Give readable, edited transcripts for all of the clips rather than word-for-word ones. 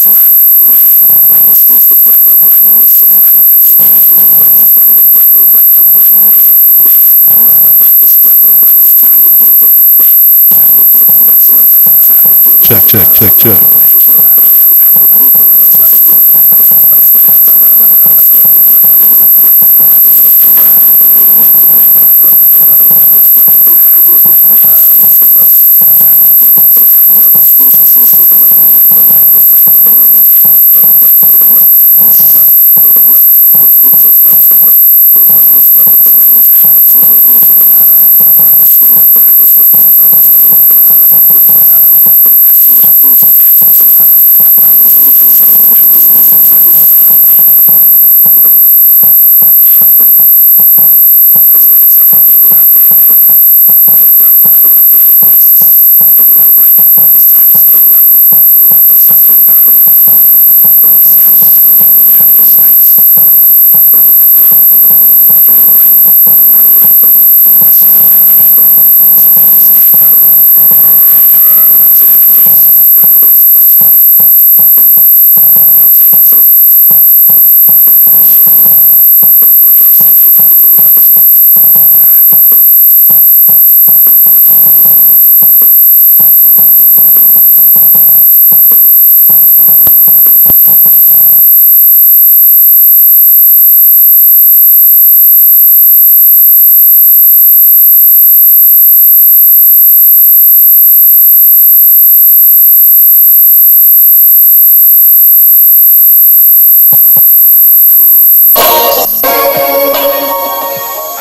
Check, check, check, check.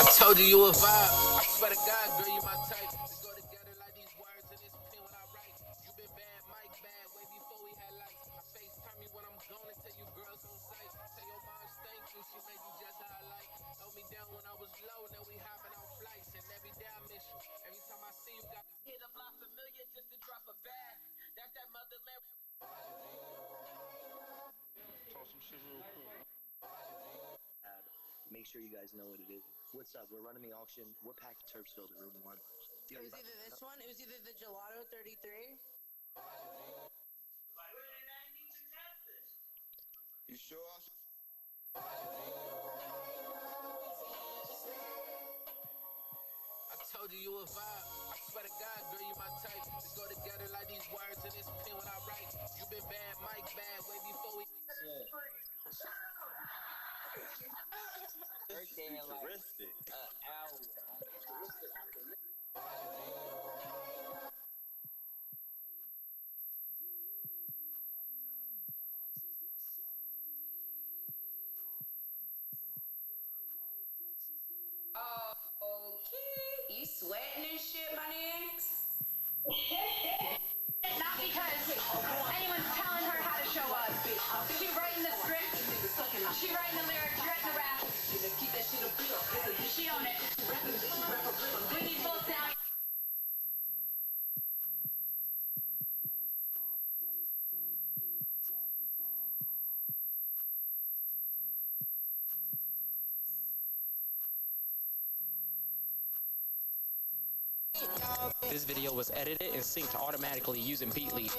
I told you you a vibe. I swear to God, girl, you my type. We go together like these words in this pen when I write. You been bad, Mike bad, way before we had lights. I FaceTime you when I'm gone and tell you girls on sight. Tell your moms thank you, she made you just how I like. Held me down when I was low, now we hopping on flights. And every day I miss you. Every time I see you, got me hit a block familiar just to drop a bag. That's that motherland. Talk some shit real quick. Make sure you guys know what it is. What's up? We're running the auction. We're packed Turpsville to room 1. It was either this one, it was either the Gelato 33. You sure? I told you you a vibe. I swear to God, girl, you my type. We go together like these words in this pen when I write. You been bad, Mike bad, way before we. Birthday in like Futuristic. an hour. Oh, okay. You sweating and shit, my niggas? Not because anyone's telling her how to show up. She writing the script. She writing the lyrics. She writing the rap. She own it. We need full sound. This video was edited and synced automatically using Beatly.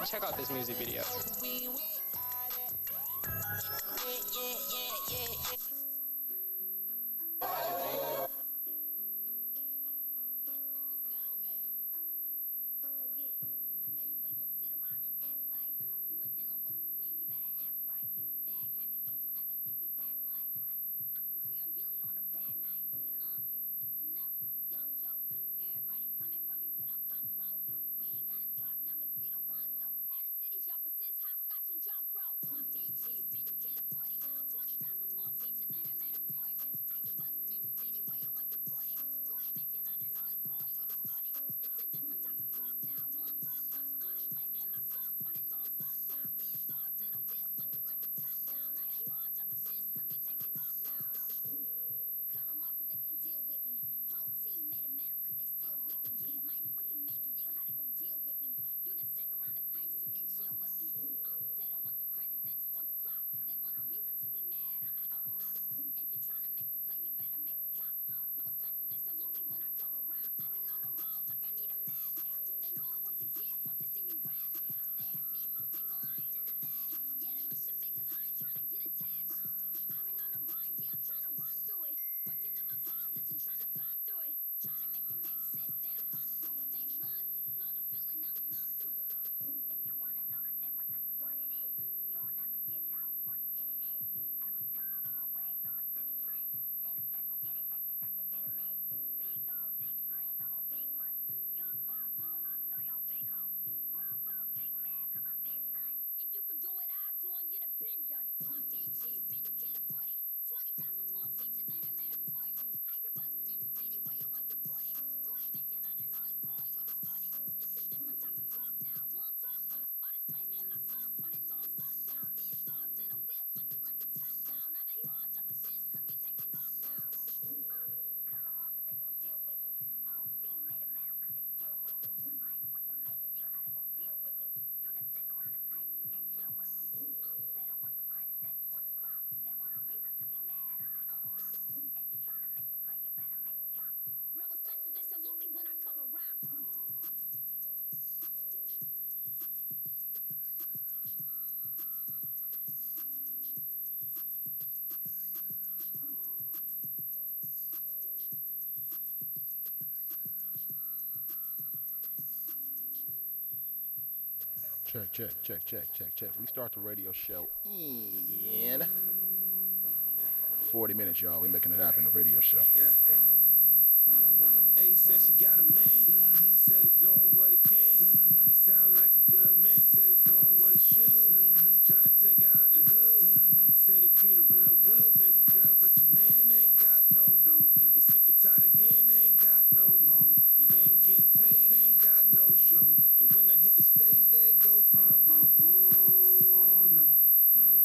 Check out this music video. Check. We start the radio show in 40 minutes, y'all. We making it happen, the radio show. Yeah. A said she got a man, said he doing what he can. He sound like a good man, said he doing what he should. Trying to take her out the hood, said he treat her real good, baby girl, but your man ain't got no dough. He sick and tired of hearing, ain't got no more. He ain't getting paid, ain't got no show. And when I hit the stage, they go front row. Oh no,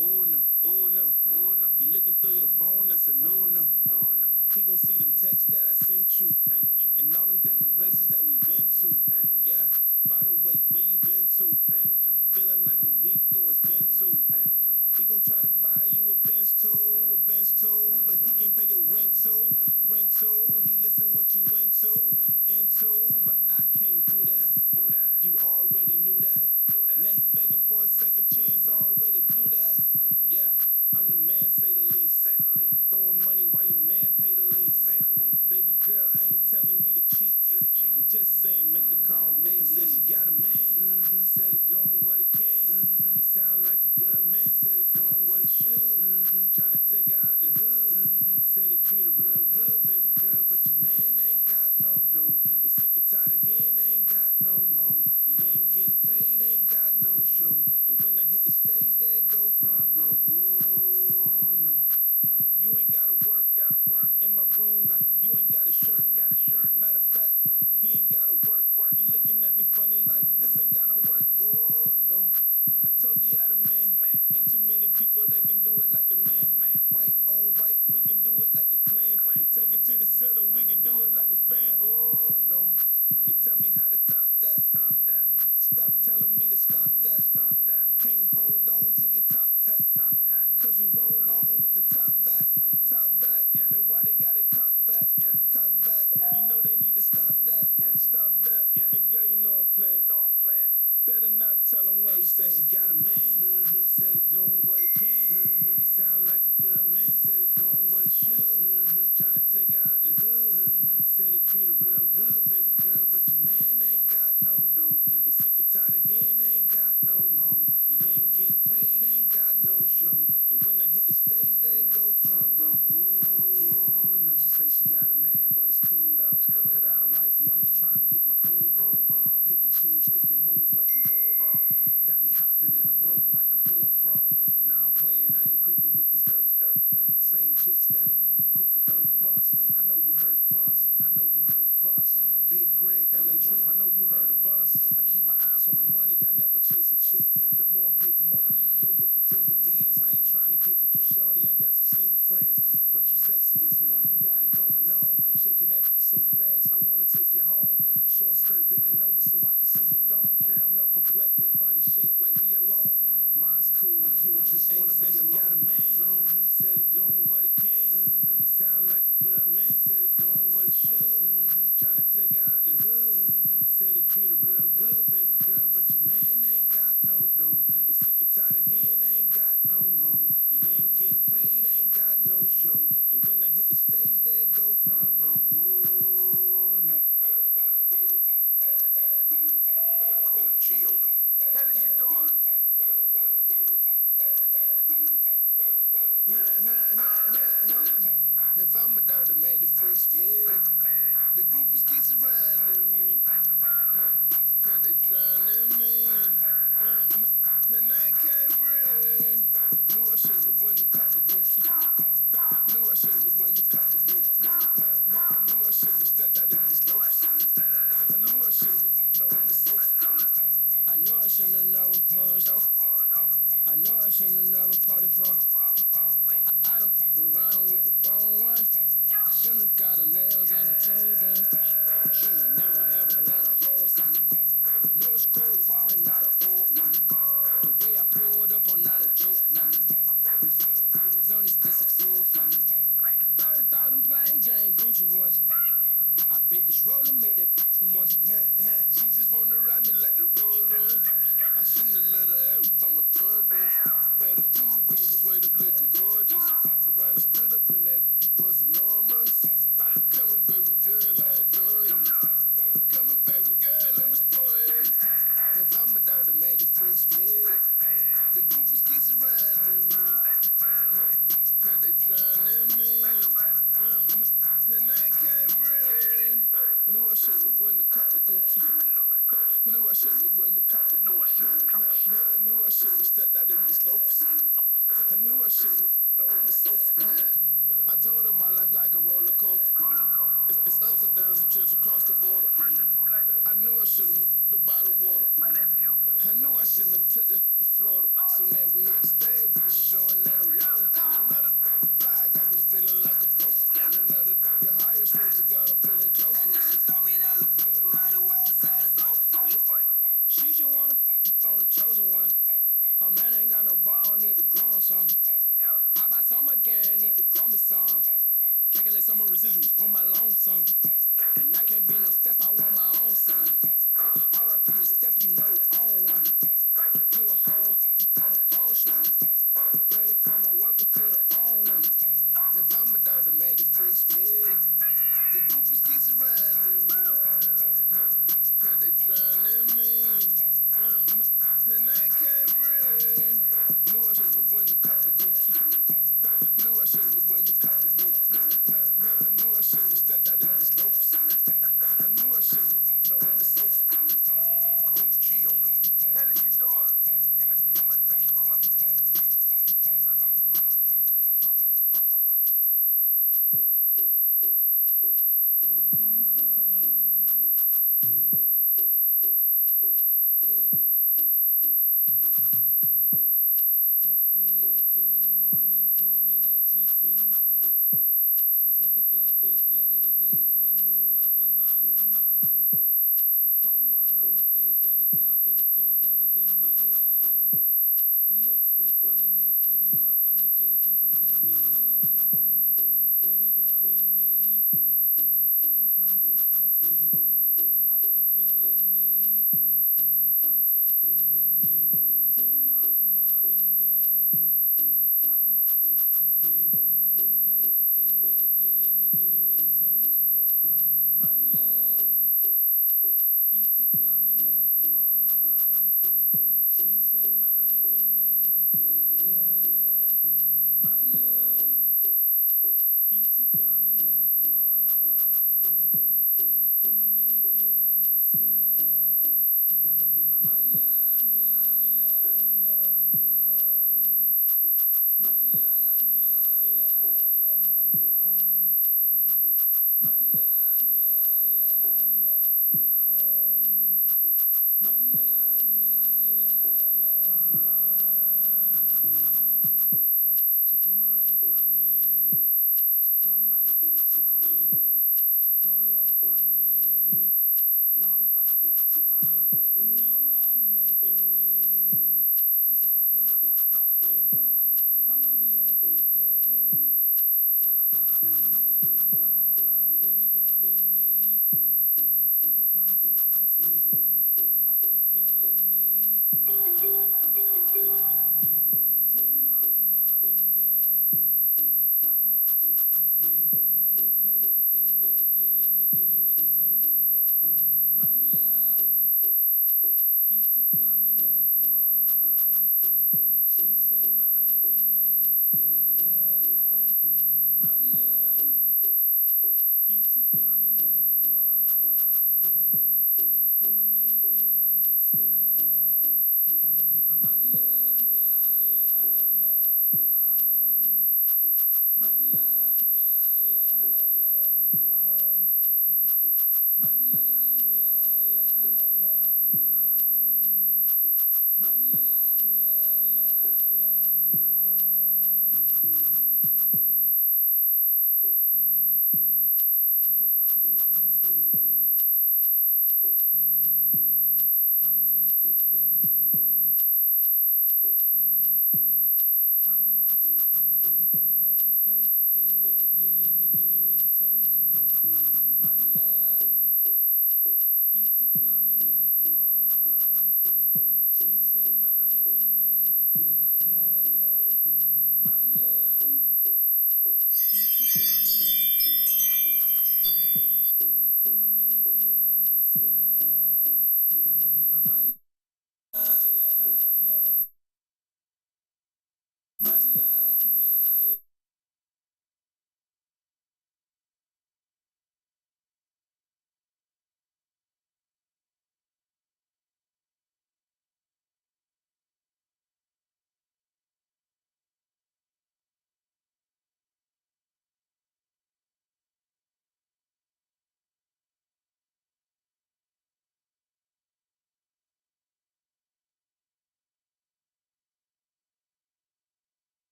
oh no, oh no, oh no. He looking through your phone, that's a no-no. He gon' see them texts that I sent you, and all them different places that we been to. Yeah, by the way, where you been to? Feeling like a week or it's been two. He gon' try to buy you a Benz too, but he can't pay your rent too. He listen what you into, but I can't do that. You already knew that. Now he begging for a second chance, already blew that. Yeah, I'm the man, say the least. Throwing money while your man pay the lease. Baby girl, I ain't telling you to cheat. I'm just saying, make the call. We can leave. She got a man, said he doing what he can. He sound like a good man, said he doing what he should. Trying to take her out the hood, said he treat her real good, baby girl, but your man ain't got no dough. He sick and tired of hearing, ain't got no more. He ain't getting paid, ain't got no show. And when I hit the stage, they go front row. Oh no, you ain't gotta work. In my room like you ain't got a shirt. Matter of fact, he ain't gotta work. You looking at me funny like this ain't gotta work. Oh no, I told you I had a man. Ain't too many people that can do it like the man. White on white, we can do it like the clan. And take it to the ceiling, we can do it like a fan. Oh no, they tell me how to top that. Stop telling me to stop that. Can't hold on to your top hat. Cause we roll on with the top back. Then why they got it cocked back? You know they need to stop that. Hey girl, you know I'm playing. Better not tell him what I'm saying. She got a man, said he doing what he can. He sound like a good man, said he doing what he should. Trying to take her out the hood, said he treat her real good, baby girl, but your man ain't got no dough. He sick and tired of hearing, ain't got no more. He ain't getting paid, ain't got no show. And when I hit the stage, they go front row. Ooh, no. She say she got a man, but it's cool though. I got a wifey, I'm just trying to get my groove on. Pick and choose, stick and move like I'm bull-rog. Got me hopping in a throat like a bullfrog. Now I'm playing, I ain't creeping with these dirty. Same chicks that the crew for 30 bucks. I know you heard of us, Big Greg, LA Truth, I know you heard of us. I keep my eyes on the money, I never chase a chick. The more paper, more go get the dividends. I ain't trying to get with you, shorty, I got some single friends. But you sexy as hell, you got it going on. Shaking that so fast, I wanna take you home. Short skirt bending over so I can see your thong. Caramel complected, body shaped like me alone. Mine's cool if you just wanna be alone. Got a man, said he doing what he can. He sound like a good man, said he doing what he should. Trying to take her out the hood, said he treat her real good, baby girl, but your man ain't got no dough. He sick and tired of hearing, ain't got no more. He ain't getting paid, ain't got no show. And when I hit the stage, they go front row. Oh no. Cold G on the Hell is you doing? If I'm a dog that made the first flip, the groupies keep surrounding me, and they drowning me, and I can't breathe. Knew I shouldn't have won the cop the groups. Knew I shouldn't have won the cop the groups. I knew I shouldn't have stepped out in these lopes. I knew I shouldn't have on the sofa. I know I shouldn't have never pushed off. I know I shouldn't have never parted for. I don't f*** around with the wrong one. I shouldn't have got her nails and I told them. Shouldn't have never ever let her hold something. New school foreign, not an old one. The way I pulled up on not a joke now. We f***ing on expensive sofa. 30,000 plain Jane Gucci voice. I bet this roll and make that moist. She just wanna ride me like the Rolls Royce. I shouldn't have let her out on my turbo. Better too, but she swayed up looking gorgeous. Around and stood up and that was enormous. Come on, baby girl, I adore you. Come on, baby girl, let me spoil you. If I'm a dog that made the freak surrounding me, and they drowning me, and I can't breathe. Knew I shouldn't have went and caught the gooch. Knew I shouldn't have went and caught the loop. Knew I shouldn't have stepped out in these loafers. I knew I shouldn't have on the sofa. I told her my life like a roller coaster. It's ups and downs and trips across the border. I knew I shouldn't have the bottled water. I knew I shouldn't have took the Florida. Soon as we hit the stage, we just showing that reality. And another fly got me feeling like a poster. And another your highest swear to God, I'm feeling close. And then she told me that look mighty well said so funny. She just wanna on the chosen one. Her man ain't got no ball, need to grow on some. I buy some again, need to grow me some. Calculate some of residuals on my loan son. And I can't be no step, I want my own son. RIP the step, you know own one. You a hoe, I'm a whole slum. Ready from a worker to the owner. If I'm a dog that made the free split, the groupies keep surrounding me, and they drowning me, and I can't breathe. Knew I shouldn't have went and caught the gooch. Knew I shouldn't have went and caught the gooch. I knew I shouldn't have stepped out in these loafers. I knew I shouldn't have on the sofa. Cold G on the beat. Hell are you doing? Currency committed.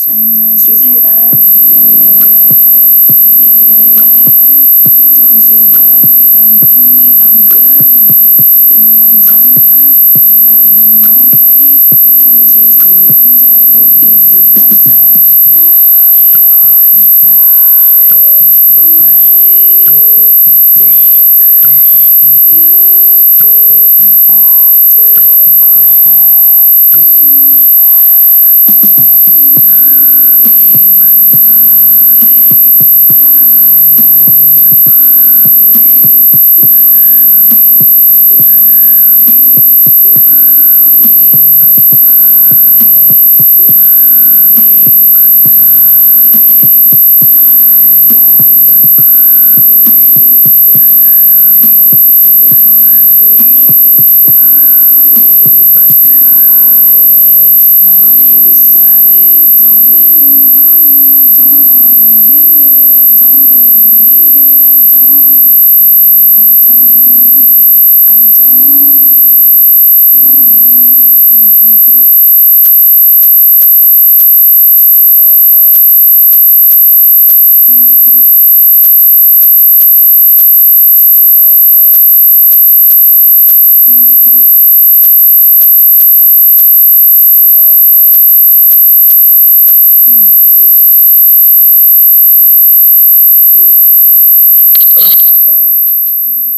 shame that you did. Don't you worry about me, I'm good. Been more done now, I've been okay. Allergies been rendered, hope you feel better. Now you're sorry for what you did to me. You keep wondering what happened. No need for sorry, ties like you want me. No need for sorry, no need for sorry, ties like you want me.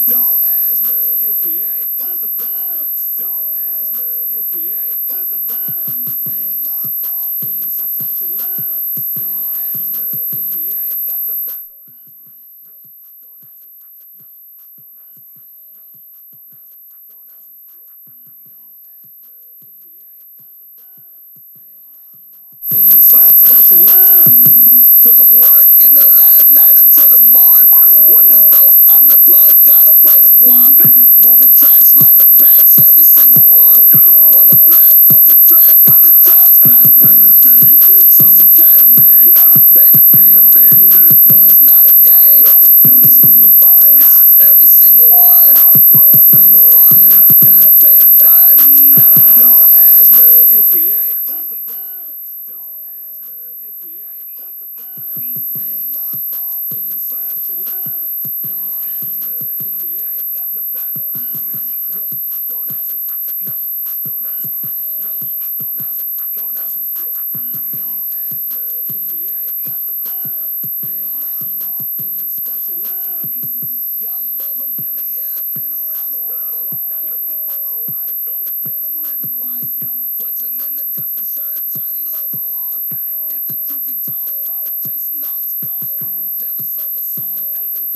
Don't ask me if you ain't got the bag. Don't ask me if you ain't got the bag. Ain't my fault if it's such a lie. Don't ask me if you ain't got the bag. Such a lie. Cause I'm working the last night until the morning. What is dope, I'm the plug, gotta pay the guap. Moving tracks like the packs, every single one. Want the black, want the track, on the drugs, gotta pay the fee. Sauce Academy, baby B&B. No, it's not a game, do this for fun. Every single one, rule number one. Gotta pay the dime. Don't ask me if you ain't got the bag. Don't ask me if you ain't got the bag. Ain't my fault if it's such a lie. Don't ask me if you ain't got the bag. Don't ask me. No, don't ask me. No, don't ask me. Don't ask me. Don't ask me if you ain't got the bag. Ain't my fault if it's such a lie. Young boy from Philly, yeah, I've been around the world. Not looking for a wife, man, I'm living life. Flexing in the custom shirt, shiny logo on. If the truth be told, chasing all this gold. Never sold my soul,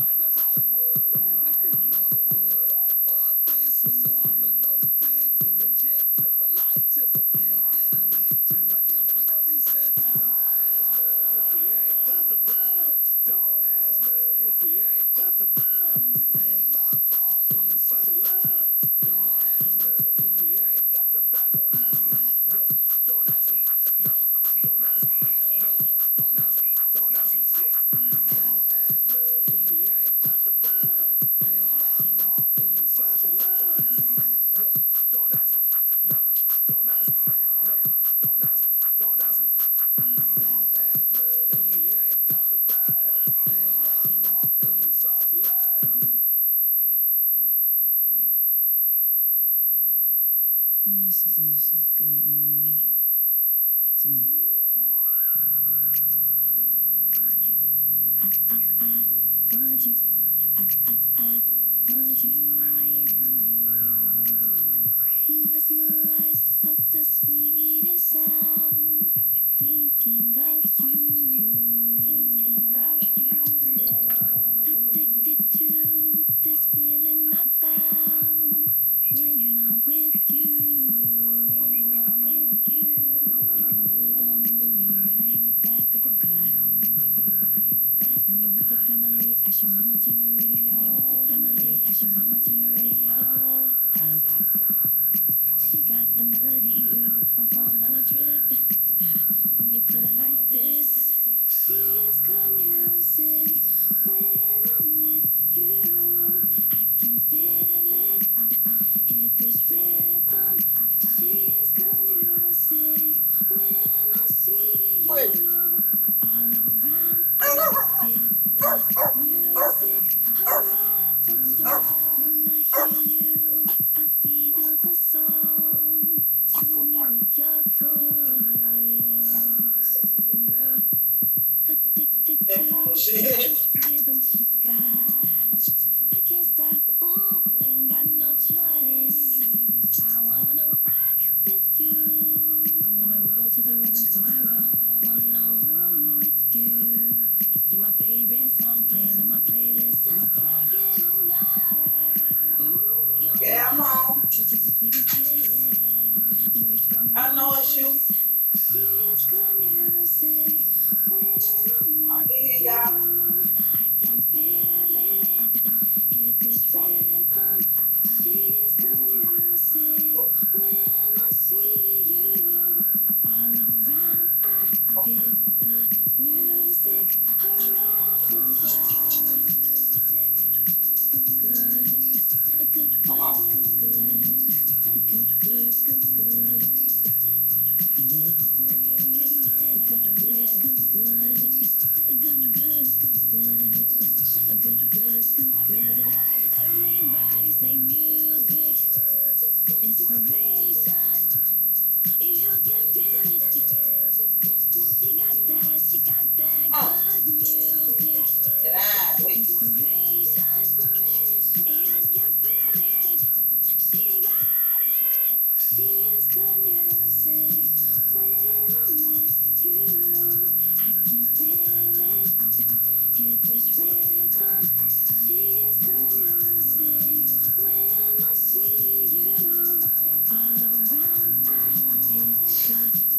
like a Hollywood. Living on the wood, or a big Swisser. Also known as Big, a jet flipper, light tipper. Big in a big tripper, really simple. Don't ask me if you ain't got the bag. Don't ask me if you ain't got the bag. Ain't my fault if it's such a lie. Don't ask me if you ain't got the bag. Don't ask me. No, don't ask me. No, don't ask me. Don't ask me. Don't ask me if you ain't got the bag. Ain't my fault if it's such a lie. Don't ask me. No, don't ask me. No, don't ask me. Don't ask me. Don't ask me if you ain't got the bag. Ain't my fault if it's such a lie. You know, something that's so good, you know what I mean? To me. I want you. I want you. Mesmerized of the sweetest sound. Thinking of you. Addicted to this feeling I found when I'm with you. Like a good old memory right in the back of the car. When you're with your family, ask your mama turn the radio. When you're with your family, ask your mama turn the radio. your voice, girl. Addicted to this rhythm she got. I can't stop, ooh, ain't got no choice. I wanna rock with you. I wanna roll to the rhythm, so I roll. Wanna roll with you. You're my favorite song playing on my playlist. Just can't get enough. Ooh, Yeah, I'm home. you're just the sweetest kiss. Lyrics from I know it's you. she's good music. When I'm I with can hear y'all. you, I can feel it. Hear this rhythm. She's good music. When I see you all around, I feel the music. Her repertoire. Good, good, good, Come on. good, good, good, good, good, good. Yeah. Good, good, good, good. Good, good, good, good. Good, good, good, good. Everybody say music, inspiration. You can feel it. She got that good music, Wait. inspiration. You can feel it. She got it. She is good music. When I'm with you, I can feel it. Hear this rhythm. She is good music. When I see you all around, I feel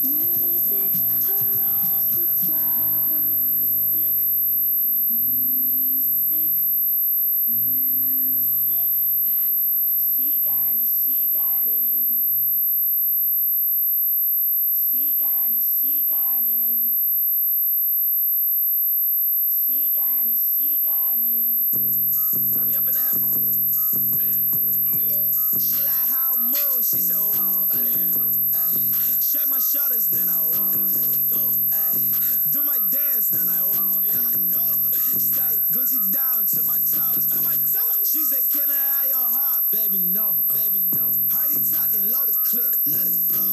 the music. Her repertoire. Music, music, music. She got it. She got it. She got it. She got it. She got it. She got it. Turn me up in the headphones. She like how I move, she said, whoa, shake my shoulders, then I walk. Do my dance, then I walk. Stay Gucci down to my toes. She said, can I have your heart? Baby, no. Heard he talking, load the clip, let it blow.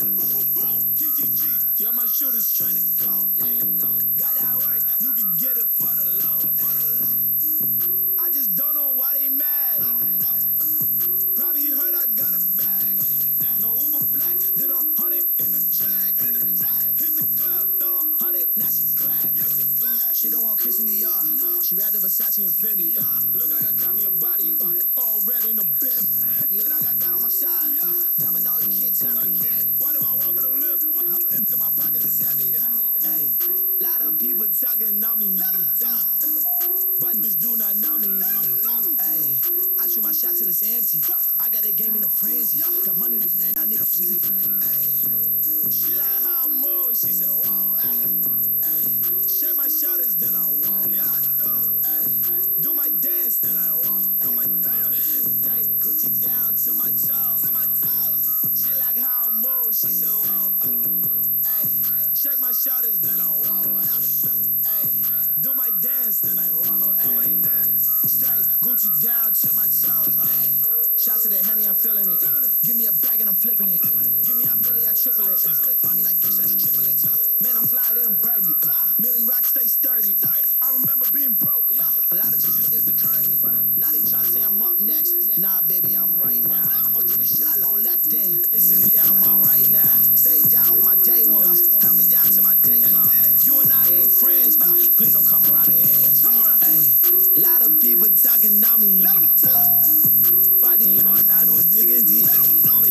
TTG, yeah, my shooters trying to go. Got that work, you can get it for the low. I just don't know why they mad. Probably heard I got a bag. No Uber Black, did 100 in the Jag. Hit the club, throw 100, now she glad. She don't want Christian Dior. She rather Versace and Fendi. Look like I got me a body, all red in the bed. And I got God on my side. That no, you can't tell me. Why do I walk on the lift? Cause my pockets is heavy. Hey, lot of people talking on me. Let them talk. But niggas do not know me. They don't know me. Hey, I shoot my shot till it's empty. I got that game in a frenzy. Got money, I need a frenzy. Hey, she like how I move. She said, whoa. Hey, shake my shoulders, then I walk. Hey, do my dance, then I walk. Stay Gucci down to my toes. She like how I move. She said, whoa. Hey, shake my shoulders, then I walk. Hey, do my dance, then I walk. Hey, stay Gucci down to my toes. Shout to the Henny, I'm feeling it. Give me a bag and I'm flipping it. Give me a milli, I triple it. Find me like Kish, I just triple it. Man, I'm fly, then I'm birdie. Millie Rock, stay sturdy. I remember being broke. A lot of just used to curry me. Now they try to say I'm up next. Nah, baby, I'm right now. Oh, you wish shit I on left then. Yeah, I'm all right now. Stay down with my day ones. Help me down to my day come. If you and I ain't friends, please don't come around the ends. Hey, lot of people talking on me. Let them talk. Body on, I do digging deep. They don't know me.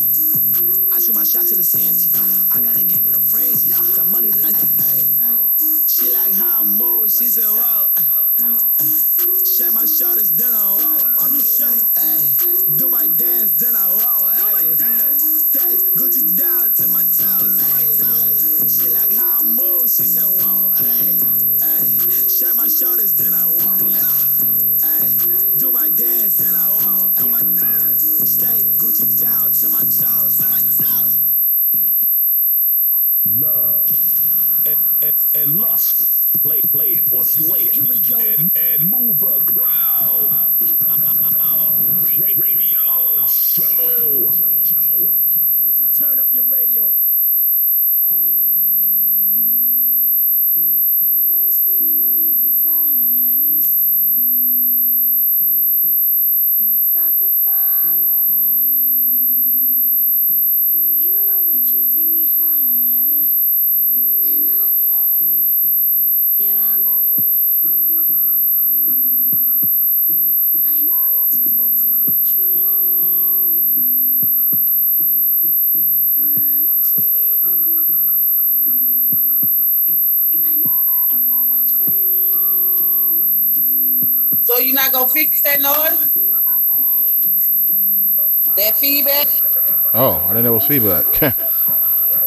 I shoot my shot till it's empty. I got a game in a frenzy. Got money that I she like how I move. She said, whoa. Shake my shoulders, then I walk. Hey, do my dance, then I walk. Hey, stay Gucci down to my toes. Hey, she like how I move. She said, whoa. Hey, shake my shoulders, then I walk. Hey, do my dance, then I walk. Stay Gucci down to my toes. Love and lust. Play it or slay it. Here we go. And move the crowd. Radio show. Turn up your radio. Bursting in all your desires. Start the fire. You know that you take me higher and higher. You're unbelievable. I know you're too good to be true. Unachievable. I know that I'm no match for you. So you're not gonna fix that noise? That feedback? Oh, I didn't know it was feedback.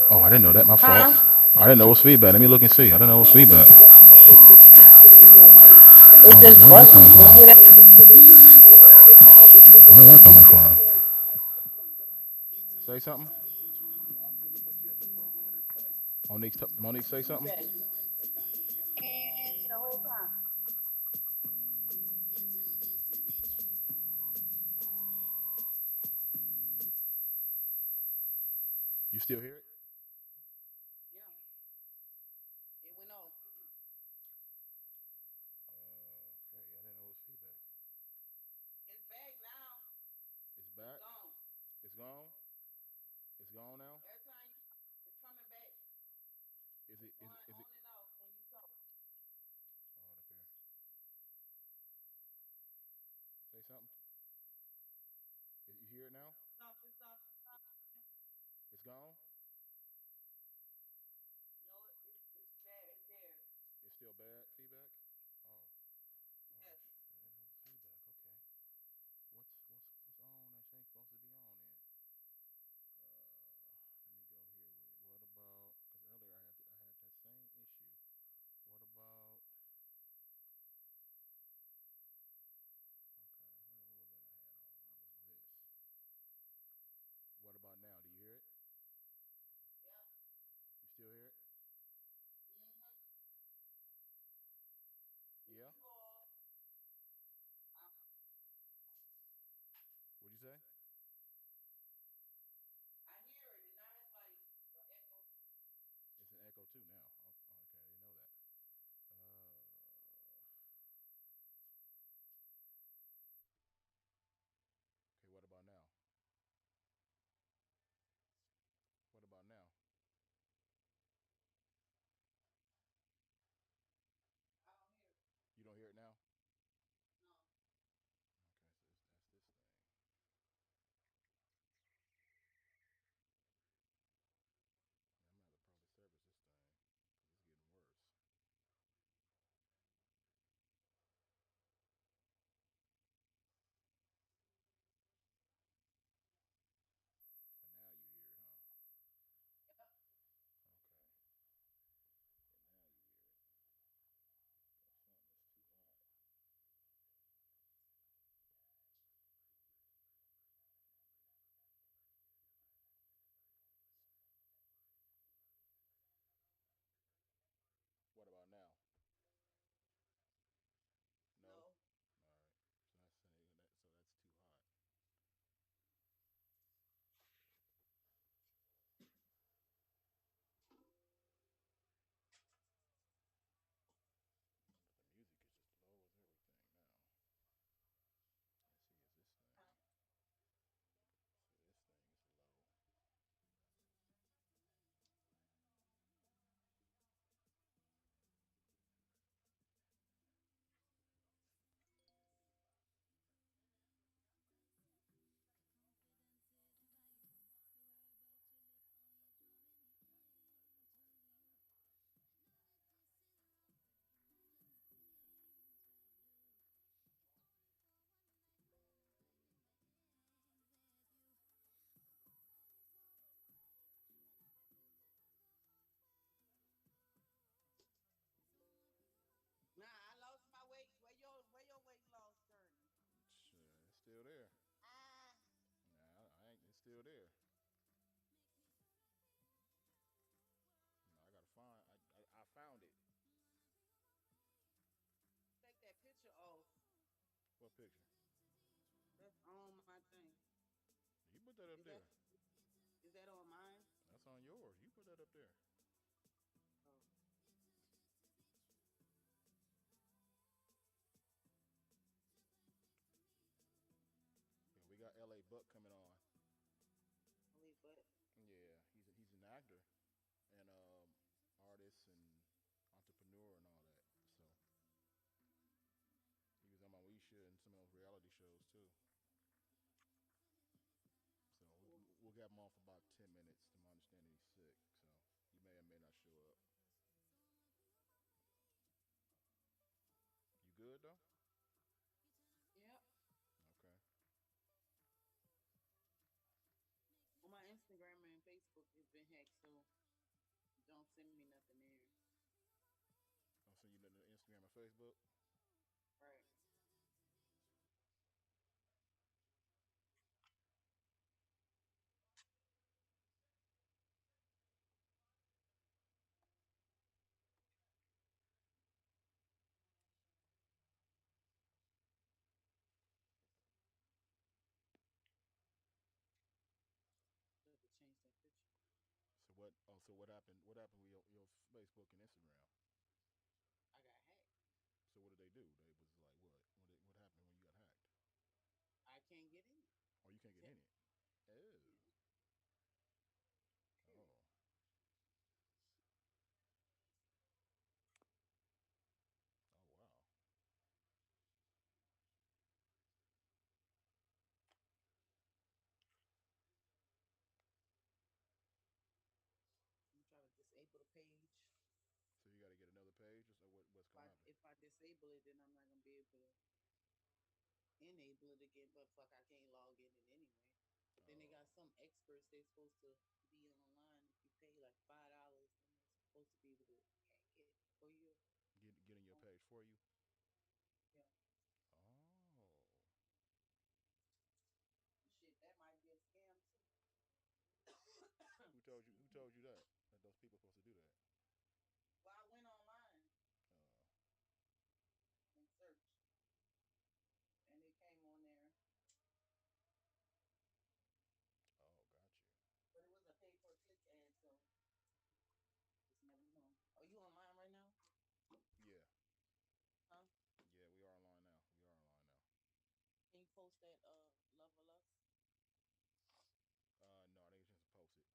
Oh, I didn't know that. My fault. I didn't know it was feedback. Let me look and see. I didn't know it was feedback. It's just Where's that busting. coming You hear that? from? Where's that coming from? Say something. Monique, say something. And the whole time. You still hear it? Yeah. It went off. Okay, I didn't know it was feedback. It's back now. It's back. Gone. It's gone. It's gone now. Every time it's coming back. Is it? Going Is on it? and off when you talk. Hold up here. Say something. You hear it now? Stop, stop, stop. It's gone. No, it's bad. It's there. It's still bad feedback. Oh. Yes. I didn't know it was feedback. Okay. What's on that ain't supposed to be on then? Let me go here with it. What about? Because earlier I had that same issue. What about? Okay. What was that I had on? That was this. What about now? Do you hear it? Yep. You still hear it? Yeah. You all. What'd you say? I hear it, and now it's like the echo too. It's an echo too now. Oh, okay, I didn't know that. Okay, what about now? What about now? I don't hear it. You don't hear it now? No. Okay, so that's this thing. Yeah, I'm gonna have to probably service this thing because it's getting worse. And now you hear it, huh? Yep. Okay. And now you hear it. Something is too hot. What about now? No? No. Alright. So that's saying that so that's too hot. But the music is just low as everything now. Let's see, is this thing? See, this thing is low. Nah, I lost my weight. Where your weight loss journey? Sure, it's still there. Ah. Nah, I ain't. It's still there. No, I gotta find. I found it. Take that picture off. What picture? That's on my thing. You put that up Is there. that on mine? That's on yours. You put that up there. have him on for about 10 minutes. To my understanding, he's sick, so he may or may not show up. You good though? Yep. Okay. Well, my Instagram and Facebook has been hacked, so don't send me nothing there. I'll send you the Instagram and Facebook. Right. I have to change that picture. So what? Oh, so what happened? What happened with your Facebook and Instagram? I got hacked. So what did they do? They was like, what? What happened when you got hacked? I can't get in. Oh, you can't get Tip. in it. Oh. Yeah. Period. Oh. Oh wow. I'm trying to disable the page. So you got to get another page. So what's If gonna I happen? if I disable it, then I'm not gonna be able to enable it again. But fuck, I can't log in it anyway. But then they got Oh. some experts. They're supposed to be online. If you pay like $5, then they're supposed to be able to hack it for you. Getting your Oh, page for you. yeah. Oh. Shit, that might be a scam too. Who told you? Excuse Who me. told you that? That those people supposed to do that? Well, I went online Uh. and searched, and it came on there, Oh, got you. but it was a pay per click ad, so just never know. Are you online right now? Yeah. Huh? Yeah. We are online now. We are online now. Can you post that Love or Lust? No, I didn't get a chance to post it.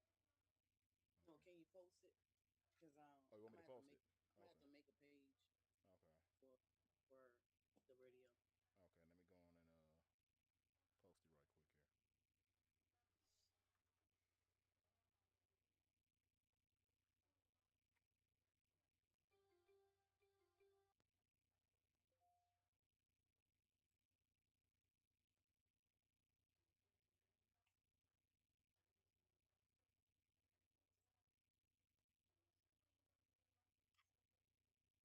No, Okay. can you post it? Because Oh, you I want me to might have to post make it? I might have Okay. to make a page Okay. for for the radio. Okay. Let me go on and post it right quick here.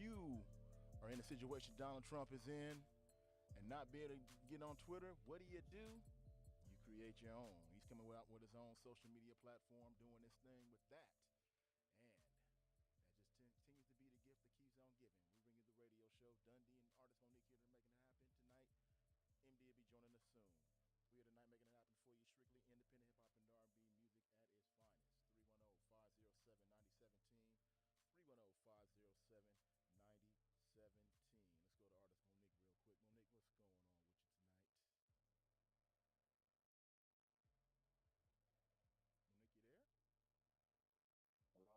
you are in a situation Donald Trump is in and not be able to get on Twitter, what do? You create your own. He's coming out with his own social media platform, doing this thing with that. And that just continues to be the gift that keeps on giving. We bring you the radio show. Dundee and artist Monique here to making it happen tonight. MD will be joining us soon. We are tonight making it happen for you. Strictly independent hip hop and R&B music at its finest. 310-507-9017. 310-507-9017. Let's go to artist Monique real quick. Monique, what's going on with you tonight? Monique, you there? Hello? Hello? Oh, who we got there?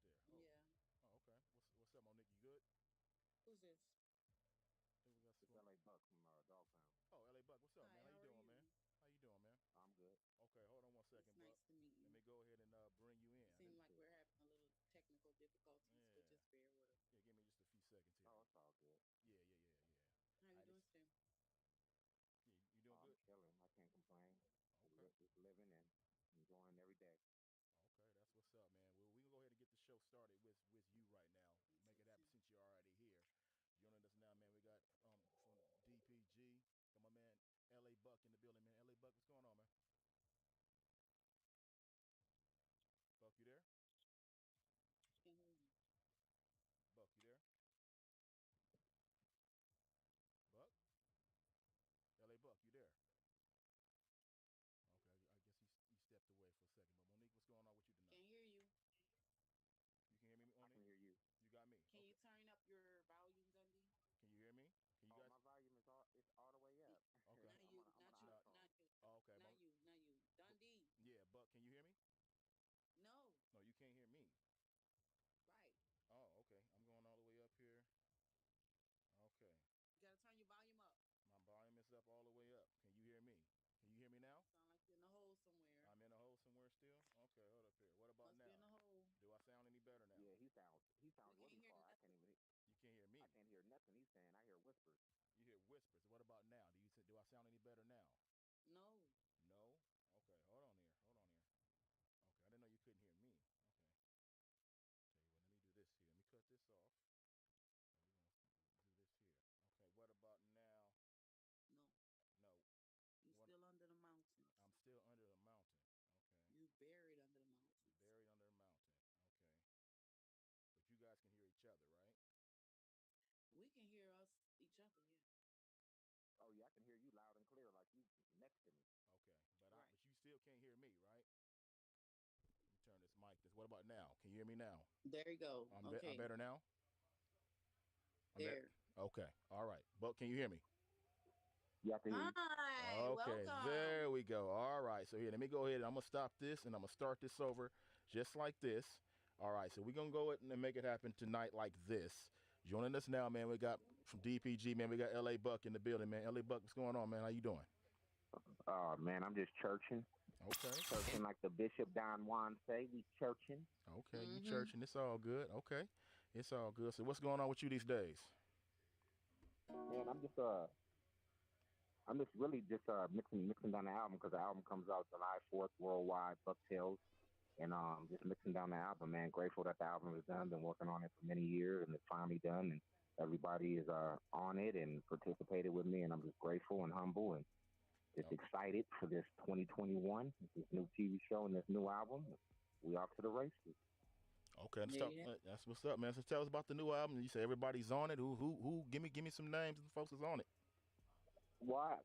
Oh. Yeah. Oh, okay. What's up, Monique? You good? Who's this? I think we got It's LA Buck from Dog Pound. Oh, LA Buck, what's up, Hi, man? How you doing, you? man? How you doing, man? I'm good. Okay, hold on one second, It's Buck. nice to meet you. Let me go ahead and bring you in. It seems like we're having a little technical difficulties, but just bear with us. Yeah, give me just a few seconds here. Oh, it's all good. Yeah. How you doing today? Yeah, you doing good? I'm chilling. I can't complain. Okay. Just living and enjoying every day. Okay, that's what's up, man. Well, we can go ahead and get the show started with you right now. Make it happen since you're already here. Joining us now, man, we got from DPG, got my man LA Buck in the building, man. LA Buck, what's going on, man? Buck, you there? Can't hear you. Buck, you there? Buck? LA Buck, you there? Okay, I guess he stepped away for a second. But Monique, what's going on with you tonight? Can't hear you. You can hear me, Monique? I can hear you. You got me. Can you turn up your volume, Dundee? Can you hear me? Can you guys? My volume is all the way up. Okay. Not you, not you. Oh, okay. Not you. Dundee. Yeah, Buck, can you hear me? No. No, you can't hear me. Right. Oh, okay. I'm going all the way up here. Okay. You gotta turn your volume up. My volume is up all the way up. Can you hear me? Can you hear me now? Sound like you're in a hole somewhere. I'm in a hole somewhere still? Okay, hold up here. What about now? Must be in a hole. Do I sound any better now? Yeah, he sounds really far. I can't even. You can't hear me. I can't hear nothing he's saying. I hear whispers. You hear whispers. What about now? Do I sound any better now? No. No? Okay, hold on here. Okay, I didn't know you couldn't hear me. Okay. Tell you what, let me do this here. Let me cut this off. We're gonna do this here. Okay, what about now? No. No. You're still under the mountains. I'm still under the mountain. Okay. You buried under the mountains. Buried under the mountain. Okay. But you guys can hear each other, right? We can hear each other, yeah. Oh yeah, I can hear you loud and clear, like you next to me. Okay, but right. But you still can't hear me, right? Let me turn this mic. What about now? Can you hear me now? There you go. Okay. I'm better now. There. Okay. All right. Buck, can you hear me? Yeah, I can hear you. Hi. Okay. Welcome. There we go. All right. So here, let me go ahead. I'm gonna stop this and I'm gonna start this over, just like this. All right. So we're gonna go ahead and make it happen tonight like this. Joining us now, man, we got from DPG, man, we got LA Buck in the building, man. LA Buck, what's going on, man? How you doing? Man, I'm just churching. Okay. Churching like the Bishop Don Juan say, we churching. Okay, you churching. It's all good. Okay. It's all good. So what's going on with you these days? Man, I'm just really just mixing down the album because the album comes out July 4th worldwide, Bucktails. And just mixing down the album, man. Grateful that the album is done. Been working on it for many years, and it's finally done. And everybody is on it and participated with me, and I'm just grateful and humble and just excited for this 2021, this new TV show and this new album. We off to the races. Okay, that's what's up, man. So tell us about the new album. You say everybody's on it. Who? Give me some names of the folks that's on it. Well, I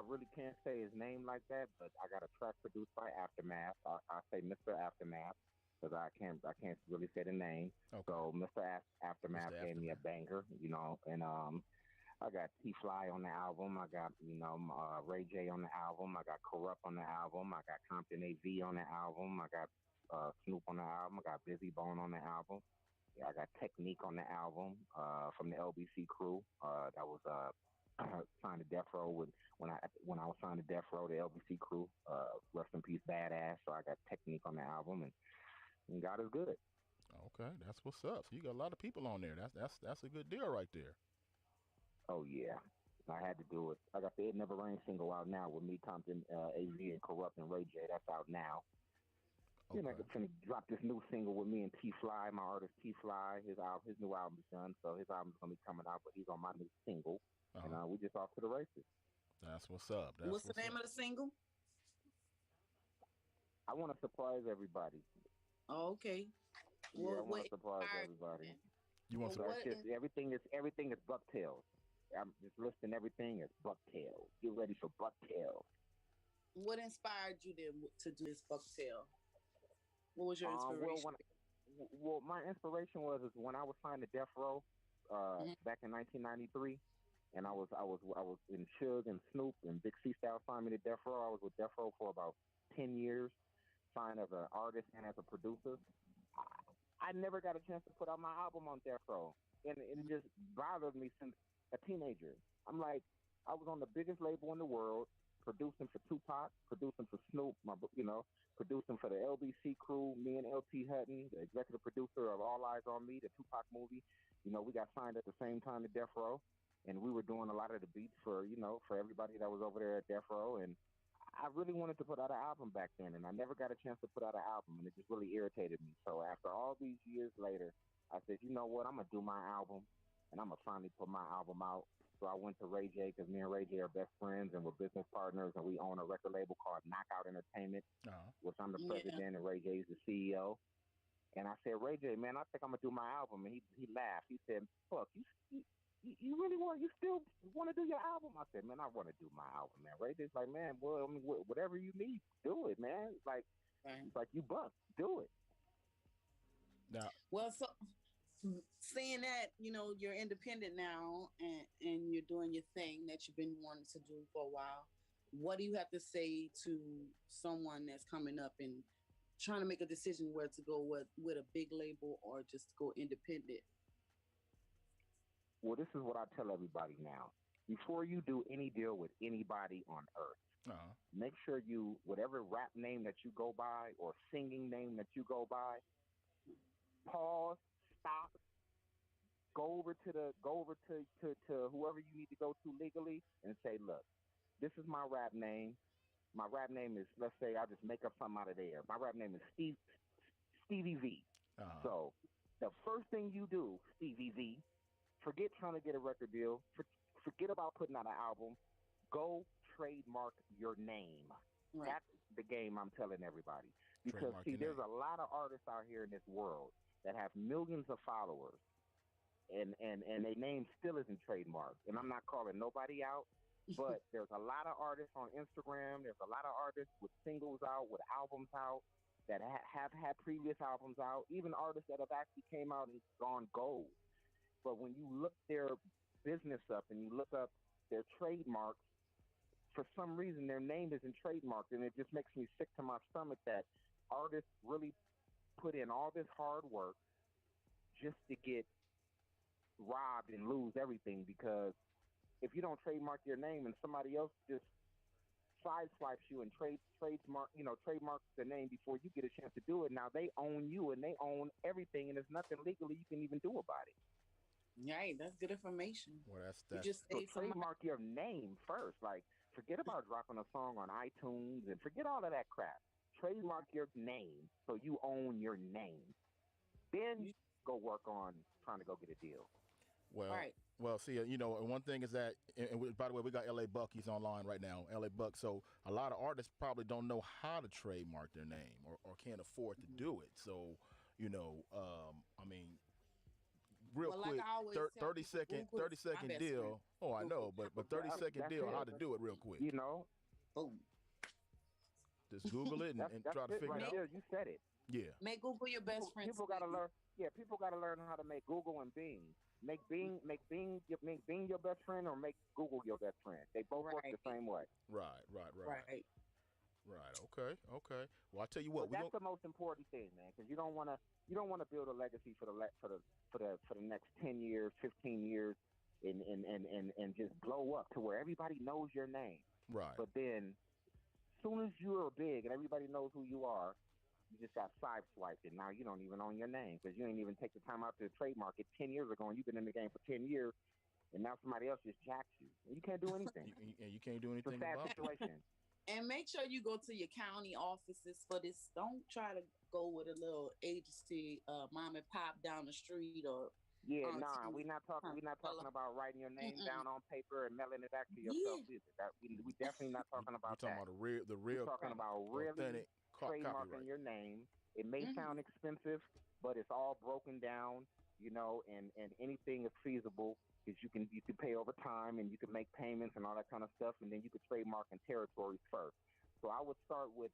really can't say his name like that, but I got a track produced by Aftermath. I say Mr. Aftermath because I can't really say the name. Okay. So Mr. Aftermath gave me a banger, and I got T-Fly on the album. I got Ray J on the album. I got Corrupt on the album. I got Compton AV on the album. I got Snoop on the album. I got Busy Bone on the album. Yeah, I got Technique on the album from the LBC crew. That was signed to Death Row when I was signed to Death Row, the LBC crew. Rest in peace, Badass. So I got Technique on the album, and God is good. Okay, that's what's up. So you got a lot of people on there. That's a good deal right there. Oh yeah, I had to do it. I got the It Never Rain single out now with me, Compton, AZ, and Corrupt and Ray J. That's out now. You know, finna drop this new single with me and T Fly, my artist T Fly. His new album is done, so his album's gonna be coming out, but he's on my new single, and we just off to the races. That's what's up. What's the name of the single? I want to surprise everybody. Oh, okay. Yeah, I want to surprise everybody. You want everything is bucktails. I'm just listing everything as bucktails. Get ready for bucktails. What inspired you to do this bucktail? What was your inspiration? Well, my inspiration was when I was signed to Death Row back in 1993, and I was in Suge and Snoop and Big C Style signed me to Death Row. I was with Death Row for about 10 years, signed as an artist and as a producer. I never got a chance to put out my album on Death Row, and it just bothered me since a teenager. I'm like, I was on the biggest label in the world, producing for Tupac, producing for Snoop, producing for the LBC crew, me and LT Hutton, the executive producer of All Eyes on Me, the Tupac movie. You know, we got signed at the same time to Death Row, and we were doing a lot of the beats for everybody that was over there at Death Row, and I really wanted to put out an album back then, and I never got a chance to put out an album, and it just really irritated me. So after all these years later, I said, you know what, I'm going to do my album, and I'm going to finally put my album out. So I went to Ray J, because me and Ray J are best friends, and we're business partners, and we own a record label called Knockout Entertainment, which I'm the president, and Ray J is the CEO. And I said, Ray J, man, I think I'm going to do my album. And he laughed. He said, fuck, you really you still want to do your album? I said, man, I want to do my album, man. Ray J's like, man, well, I mean, whatever you need, do it, man. It's like, you buck, do it. Now, well, so seeing that, you're independent now and you're doing your thing that you've been wanting to do for a while, what do you have to say to someone that's coming up and trying to make a decision where to go with a big label or just go independent? Well, this is what I tell everybody now. Before you do any deal with anybody on earth, make sure whatever rap name that you go by or singing name that you go by, pause, stop, go over to whoever you need to go to legally and say, look, this is my rap name. My rap name is, let's say, I'll just make up something out of there. My rap name is Stevie V. So the first thing you do, Stevie V, forget trying to get a record deal. Forget about putting out an album. Go trademark your name. Right. That's the game I'm telling everybody. Because, there's a lot of artists out here in this world that have millions of followers, and their name still isn't trademarked. And I'm not calling nobody out, but there's a lot of artists on Instagram. There's a lot of artists with singles out, with albums out, that have had previous albums out, even artists that have actually came out and gone gold. But when you look their business up and you look up their trademarks, for some reason their name isn't trademarked, and it just makes me sick to my stomach that artists really put in all this hard work just to get robbed and lose everything. Because if you don't trademark your name and somebody else just sideswipes you and trademarks the name before you get a chance to do it, now they own you and they own everything, and there's nothing legally you can even do about it. Right, that's good information. Well, that's so trademark your name first. Like, forget about dropping a song on iTunes and forget all of that crap. Trademark your name so you own your name. Then go work on trying to go get a deal. Well, see, one thing is that, and by the way, we got LA Buck. He's online right now, LA Buck. So a lot of artists probably don't know how to trademark their name or can't afford to do it. So, I mean, real quick, like 30 second deal. Oh, I know, but 30-second deal, how to do it real quick. Boom. Just Google it and try to figure it out. There, you said it. Yeah. Make Google your best friend. People got to learn. Yeah, people got to learn how to make Google and Bing. Make Bing your best friend, or make Google your best friend. They both work the same way. Right. Okay. Well, I tell you what, that's the most important thing, man, because you don't want to build a legacy for the next 10 years, 15 years, and just blow up to where everybody knows your name. Right. But then, as soon as you are big and everybody knows who you are, you just got sideswiped, and now you don't even own your name because you ain't even take the time out to trademark it 10 years ago, and you've been in the game for 10 years, and now somebody else just jacks you. And you can't do anything. You can't do anything it's a sad about situation. it. And make sure you go to your county offices for this. Don't try to go with a little agency, mom and pop down the street or Yeah, nah, auntie. we're not talking. We're not talking about writing your name down on paper and mailing it back to yourself Yeah. either. That we definitely not talking We about talking that. about the We're real, talking about really authentic trademarking copyright. your name. It may sound expensive, but it's all broken down, and anything is feasible because you can pay over time and you can make payments and all that kind of stuff, and then you could trademark in territories first. So I would start with,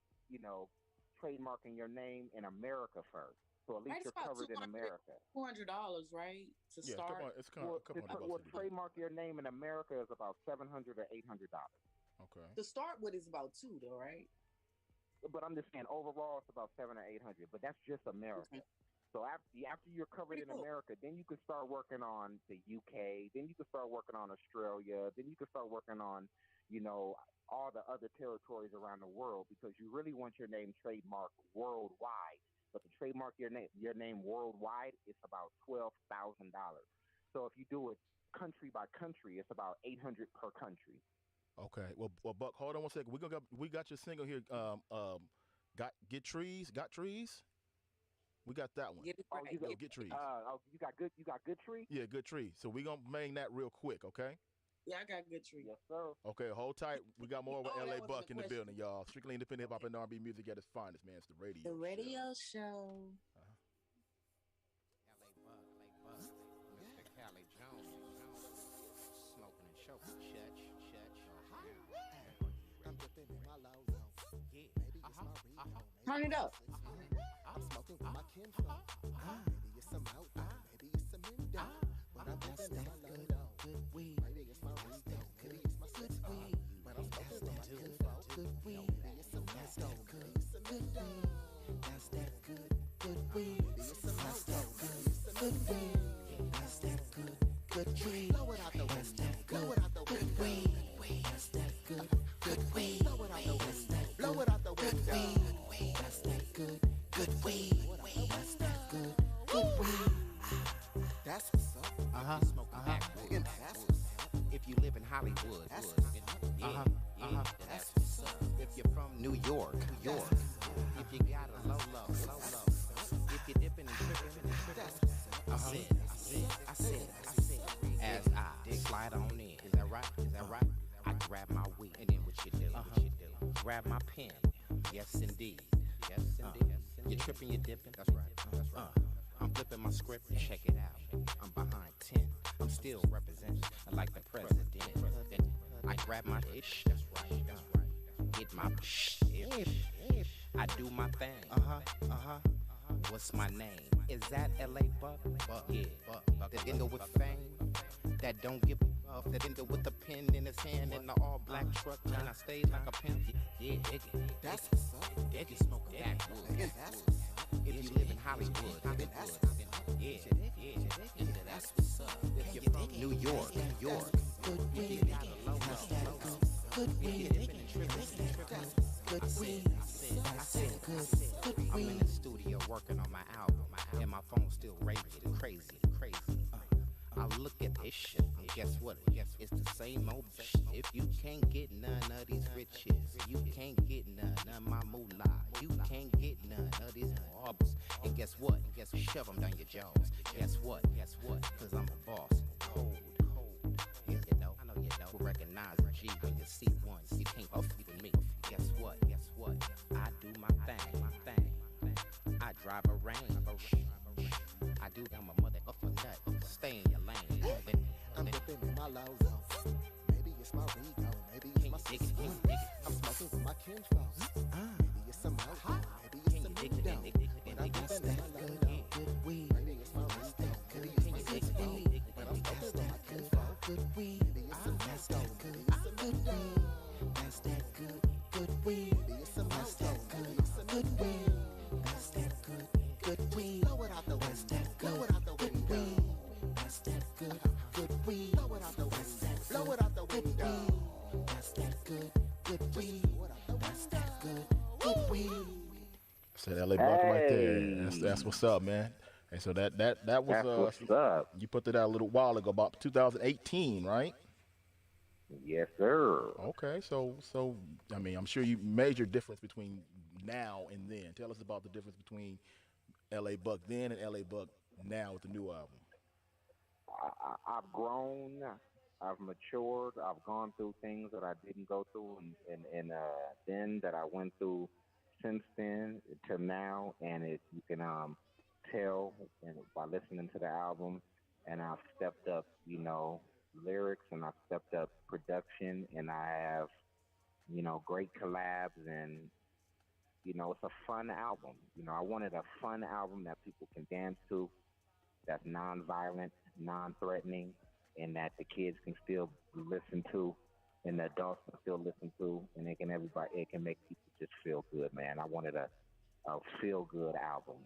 trademarking your name in America first. So at least Right, it's you're about covered in America. $200, right, to Yeah, start. it's a couple $100 to do that. Trademark your name in America is about $700 or $800. Okay. To start with is about $2, though, right? But I'm just saying overall it's about 700 or 800. But that's just America. Okay. So after you're covered in America, then you can start working on the UK. Then you can start working on Australia. Then you can start working on, all the other territories around the world because you really want your name trademarked worldwide. But to trademark your name worldwide, it's about $12,000. So if you do it country by country, it's about 800 per country. Okay. Well, Buck, hold on one second. We got your single here. Got trees. We got that one. Get it right. Get trees. You got good tree. Yeah, good tree. So we gonna bang that real quick, okay? Yeah, I got good tree. Yes, sir. Okay, hold tight. We got more with Oh, LA that wasn't Buck a in the question. building, y'all. Strictly independent hip hop and R&B music at its finest, man. It's the radio. The radio show. Mr. Cali Jones, smoking and choking, church. I'm dipping in my low zone. Yeah, maybe it's my rebound. Turn it up. I'm smoking with my kinfolk. Maybe it's some outlaw, maybe it's some indo. But I'm dipping in my low zone. Good weed. Maybe it's my rebound, maybe it's my good weed. But I'm smoking with my kinfolk. Good weed. Maybe it's some outlaw, maybe it's some indo. That's that good weed. Maybe it's some outlaw, maybe it's some good weed. That's that good weed. Blow it out the window. Blow it out the window. That's that good weed. Blow it out the window. Blow it out the window. That's that good weed. That's that good weed. That's what's up. Smoking backwood. That's what's up. If you live in Hollywood, that's what's up. That's what's up. If you're from New York, if you got a low. If you're dipping and tripping, that's what's up. I said, as I slide on in. Is that right? I grab my weed, and then what you do? Grab my pen. Yes, indeed. You're tripping, you're dipping. That's right. I'm flipping my script. Check it out. I'm behind 10. I'm still representing like the president. I grab my ish. That's right. Get my ish. I do my thing. What's my name? Is that LA Buck? Yeah. That endo with fame. That don't give up. That endo with the pen in his hand in the all black truck. And I stay like a pimp. Yeah, dig it. That's what's up. Dig it. Smoke backwood. That's what's up. If you live in Hollywood. That's what's up. Yeah. That's what's up. If you're from New York. Good weed. You got a low. Good weed. Good weed. I said good weed. I'm in the studio working on my album, and my phone's still raving crazy. I look at this shit, and guess what? It's the same old shit. If you can't get none of these riches, you can't get none of my moolah. You can't get none of these marbles. And guess what? Shove them down your jaws. Guess what? Cause I'm a boss. Cold. Yeah, I know you know. Recognize a G when you see one. You can't off with me. Guess what? I do my thing. I drive a range. I do, I'm a mother of a nut. Stay in your lane. I'm dipping in my low zone. Maybe it's my Rego. Maybe it's my system. I'm smoking with my kinfolk. Maybe it's some outlaw. Maybe it's some indo. But I'm dipping in my low zone. Good weed. Maybe it's my Rego. Maybe it's my system. But I'm smoking with my kinfolk. Good weed. Maybe it's some outlaw. Maybe it's some indo. That's that good weed. Maybe it's some outlaw. Maybe it's some good weed. That's that good weed. Blow it out the window. Blow it out the window. That's that good weed. Blow it out the window. Blow it out the window. That's that good weed. That's that good weed. Said LA Buck right there. That's what's up, man. And so that was That's what's up. You put that out a little while ago, about 2018, right? Yes, sir. Okay, so I mean, I'm sure you major difference between now and then. Tell us about the difference between L.A. Buck then and L.A. Buck now with the new album. I've grown, I've matured, I've gone through things that I didn't go through, and then that I went through since then to now, and it you can tell and by listening to the album, and I've stepped up, lyrics, and I've stepped up production, and I have great collabs, and it's a fun album. I wanted a fun album that people can dance to, that's non-violent, non-threatening, and that the kids can still listen to, and the adults can still listen to, and it can make people just feel good, man. I wanted a feel good album.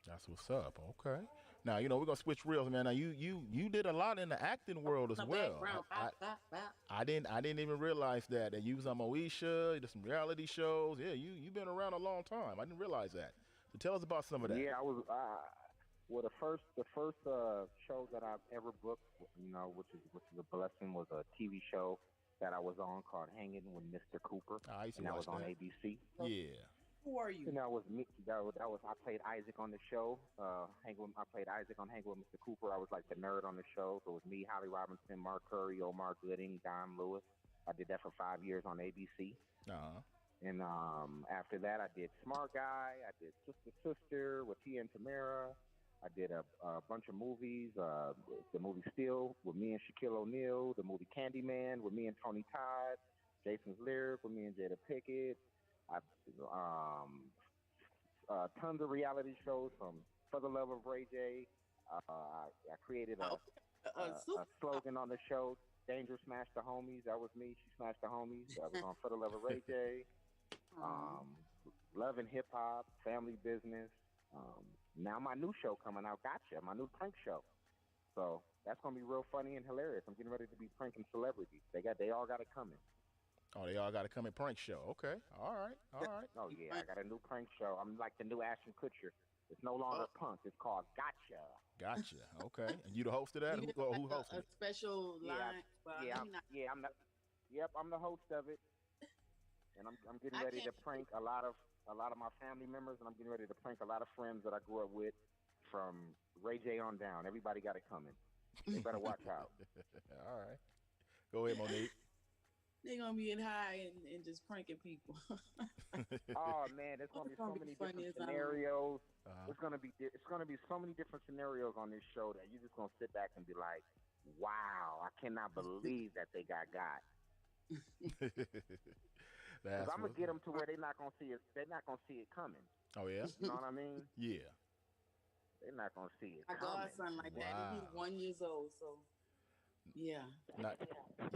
That's what's up. Okay. Now we're gonna switch reels, man. Now you did a lot in the acting world as The well. background. I didn't even realize that you was on Moesha. You did some reality shows. Yeah, you've been around a long time. I didn't realize that. So tell us about some of that. Yeah, I was. Well, the first show that I've ever booked, which is a blessing, was a TV show that I was on called Hanging with Mr. Cooper, I used to and that watch was on that. ABC. Yeah. Who are you? And that was me. That was I played Isaac on the show. I played Isaac on Hanging with Mr. Cooper. I was like the nerd on the show. So it was me, Holly Robinson, Mark Curry, Omar Gooding, Don Lewis. I did that for 5 years on ABC. Uh huh. And after that, I did Smart Guy. I did Sister Sister with Tia and Tamara. I did a bunch of movies. The movie Steel with me and Shaquille O'Neal. The movie Candyman with me and Tony Todd. Jason's Lyric with me and Jada Pickett. I tons of reality shows from For the Love of Ray J. I created a slogan on the show. Danger smashed the homies. That was me. She smashed the homies. That was on For the Love of Ray J. um, Love and Hip Hop, Family Business. Now my new show coming out, Gotcha, my new prank show. So that's gonna be real funny and hilarious. I'm getting ready to be pranking celebrities. They all got it coming. Oh, they all got to come and prank show. Okay. All right. All right. Oh yeah, I got a new prank show. I'm like the new Ashton Kutcher. It's no longer punk. It's called Gotcha. Gotcha. Okay. And you the host of that? You Who, have who like hosting a it? special Yeah, line. Well, yeah, maybe not. yeah. I'm the host of it, and I'm getting I ready can't. to prank a lot of my family members, and I'm getting ready to prank a lot of friends that I grew up with, from Ray J on down. Everybody got it coming. They better watch out. All right. Go ahead, Monique. They're gonna be in high and just pranking people. Oh man, there's gonna It's be gonna so be many funny different as I don't know. scenarios. Uh-huh. It's gonna be so many different scenarios on this show that you're just gonna sit back and be like, wow, I cannot believe that they got. Because That's I'm gonna what. get them to where they're not gonna see it. They're not gonna see it coming. Oh yeah. You know what I mean? Yeah. They're not gonna see it My coming. godson like that, and he's Wow. 1 year old. So yeah, Not,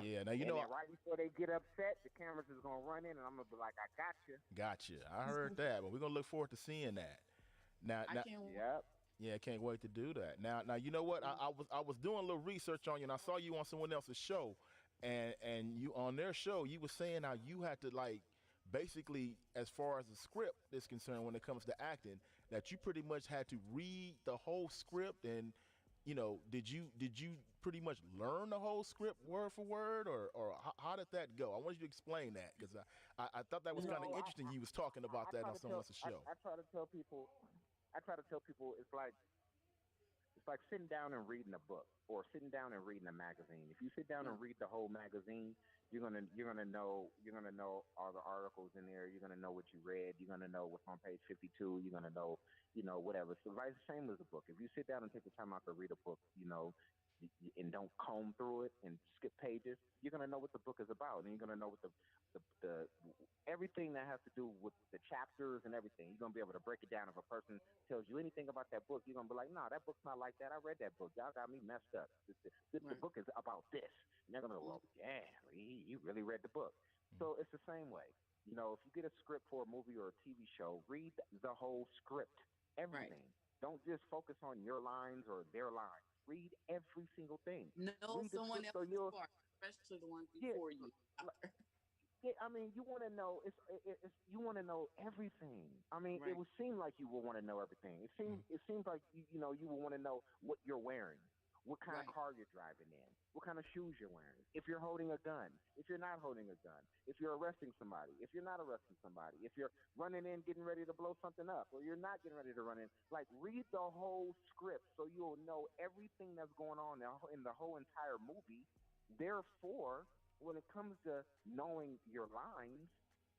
yeah. Now And then right before they get upset, the cameras is gonna run in, and I'm gonna be like, I got you. gotcha. I heard that, but we're gonna look forward to seeing that. I Now, can't. Yep. yeah, can't wait to do that. Now, you know what? I was doing a little research on you, and I saw you on someone else's show, and you on their show, you were saying how you had to like basically, as far as the script is concerned, when it comes to acting, that you pretty much had to read the whole script, and did you pretty much learn the whole script word for word, or how did that go? I wanted you to explain that because I thought that was kind of No, interesting. You was talking about I that try on to someone tell. else's show. I try to tell people. It's like sitting down and reading a book, or sitting down and reading a magazine. If you sit down and read the whole magazine, you're gonna know all the articles in there. You're gonna know what you read. You're gonna know what's on page 52. You're gonna know, whatever. So right, same as a book. If you sit down and take the time out to read a book, and don't comb through it and skip pages, you're gonna know what the book is about, and you're gonna know what the everything that has to do with the chapters and everything. You're gonna be able to break it down. If a person tells you anything about that book, you're gonna be like, "No, that book's not like that. I read that book. Y'all got me messed up. The book is about this." And they're gonna go, "Well, yeah, you really read the book." So it's the same way. If you get a script for a movie or a TV show, read the whole script, Right. everything. Don't just focus on your lines or their lines. Read every single thing. Know Read the someone script so else's you'll part, especially the ones yeah. before you. Yeah, I mean, you want to know. You want to know everything. I mean, it Right. would seem like you would want to know everything. It seems like you will want to know what you're wearing, what kind of car you're driving in, what kind of shoes you're wearing, if you're holding a gun, if you're not holding a gun, if you're arresting somebody, if you're not arresting somebody, if you're running in getting ready to blow something up, or you're not getting ready to run in. Like, read the whole script so you'll know everything that's going on in the whole entire movie. Therefore, when it comes to knowing your lines,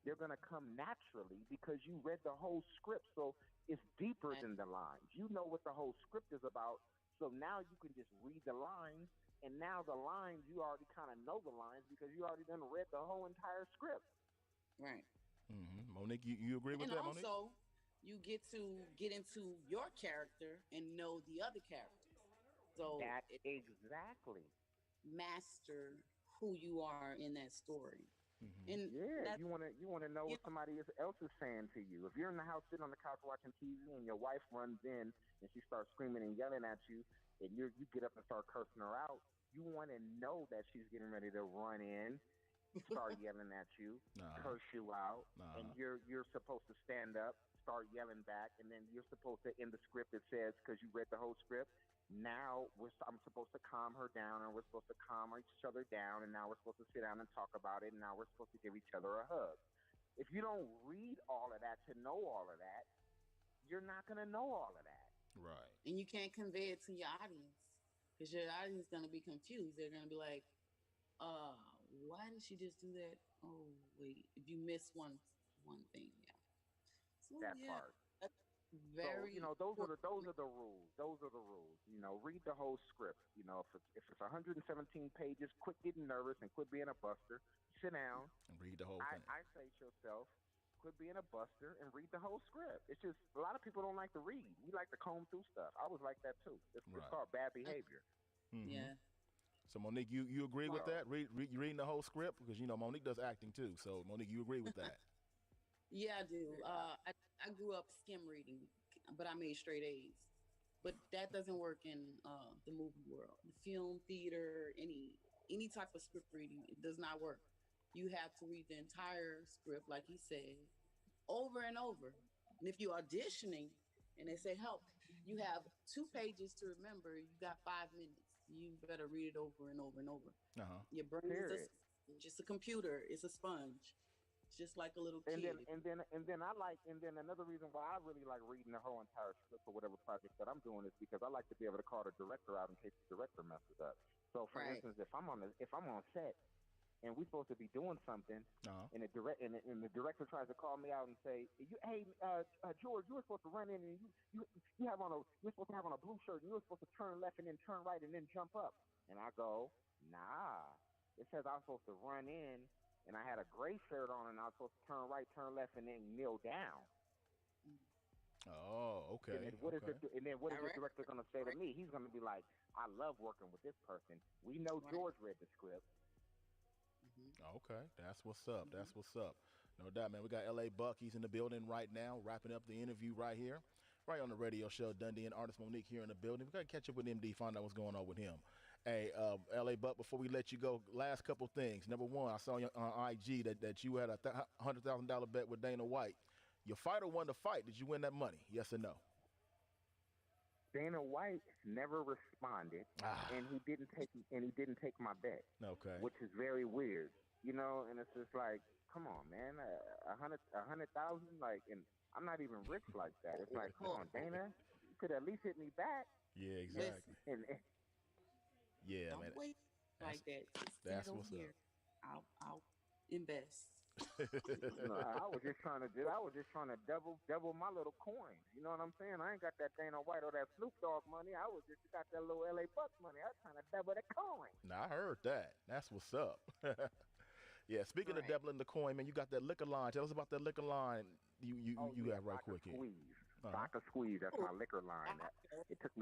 they're going to come naturally because you read the whole script. So it's deeper than the lines. You know what the whole script is about. So now you can just read the lines, and now the lines, you already kind of know the lines because you already done read the whole entire script. Right. Monique, you agree with that, Monique? And also, you get into your character and know the other characters. So that exactly master who you are in that story. And yeah, you want to know what somebody else is saying to you. If you're in the house sitting on the couch watching TV and your wife runs in and she starts screaming and yelling at you, and you get up and start cursing her out, you want to know that she's getting ready to run in, start yelling at you, curse you out, and you're supposed to stand up, start yelling back, and then you're supposed to, in the script it says, because you read the whole script, now I'm supposed to calm her down, and we're supposed to calm each other down, and now we're supposed to sit down and talk about it, and now we're supposed to give each other a hug. If you don't read all of that to know all of that, you're not going to know all of that. Right. And you can't convey it to your audience because your audience is going to be confused. They're going to be like, why did she just do that? Oh, wait, if you miss one thing, yeah. So, that yeah, part. that's very. So those are the rules. Those are the rules. Read the whole script. If it's 117 pages, quit getting nervous and quit being a buster. Sit down and read the whole thing. I say to yourself, quit being a buster and read the whole script. It's just a lot of people don't like to read. We like to comb through stuff. I was like that too. It's called bad behavior. Yeah. So Monique, you agree with that? You reading the whole script because Monique does acting too. So Monique, you agree with that? Yeah, I do. I grew up skim reading, but I made straight A's. But that doesn't work in the movie world, the film, theater, any type of script reading. It does not work. You have to read the entire script, like he said, over and over. And if you're auditioning and they say help, you have 2 pages to remember. You got 5 minutes. You better read it over and over and over. Your brain is just a computer. It's a sponge. It's just like a little kid. And then another reason why I really like reading the whole entire script for whatever project that I'm doing is because I like to be able to call the director out in case the director messes up. So for instance, if I'm on set and we're supposed to be doing something, and the director tries to call me out and say, "Hey, George, you were supposed to run in and you're supposed to have on a blue shirt and you were supposed to turn left and then turn right and then jump up," and I go, "Nah, it says I'm supposed to run in." And I had a gray shirt on, and I was supposed to turn right, turn left, and then kneel down. Oh, okay. And then what is the director going to say to me? He's going to be like, "I love working with this person. We know George read the script." Okay, that's what's up. That's what's up. No doubt, man. We got L.A. Buck. He's in the building right now, wrapping up the interview right here, right on the radio show. Dundee and artist Monique here in the building. We got to catch up with MD, find out what's going on with him. Hey, L.A. Buck, before we let you go, last couple things. Number one, I saw on IG that you had a $100,000 bet with Dana White. Your fighter won the fight. Did you win that money? Yes or no? Dana White never responded, and he didn't take my bet. Okay. Which is very weird, And it's just like, come on, man, 100,000, like, and I'm not even rich like that. It's like, come on, Dana, you could at least hit me back. Yeah, exactly. Yeah, don't man. Wait like that. Just that's over what's here. up. I'll invest. No, I was just trying to double my little coins. You know what I'm saying? I ain't got that Dana White or that Snoop Dogg money. I was just got that little LA Bucks money. I was trying to double the coin. Now I heard that. That's what's up. Yeah, speaking of doubling the coin, man, you got that liquor line. Tell us about that liquor line you have right quick here. Vodka Squeeze, that's my liquor line. It took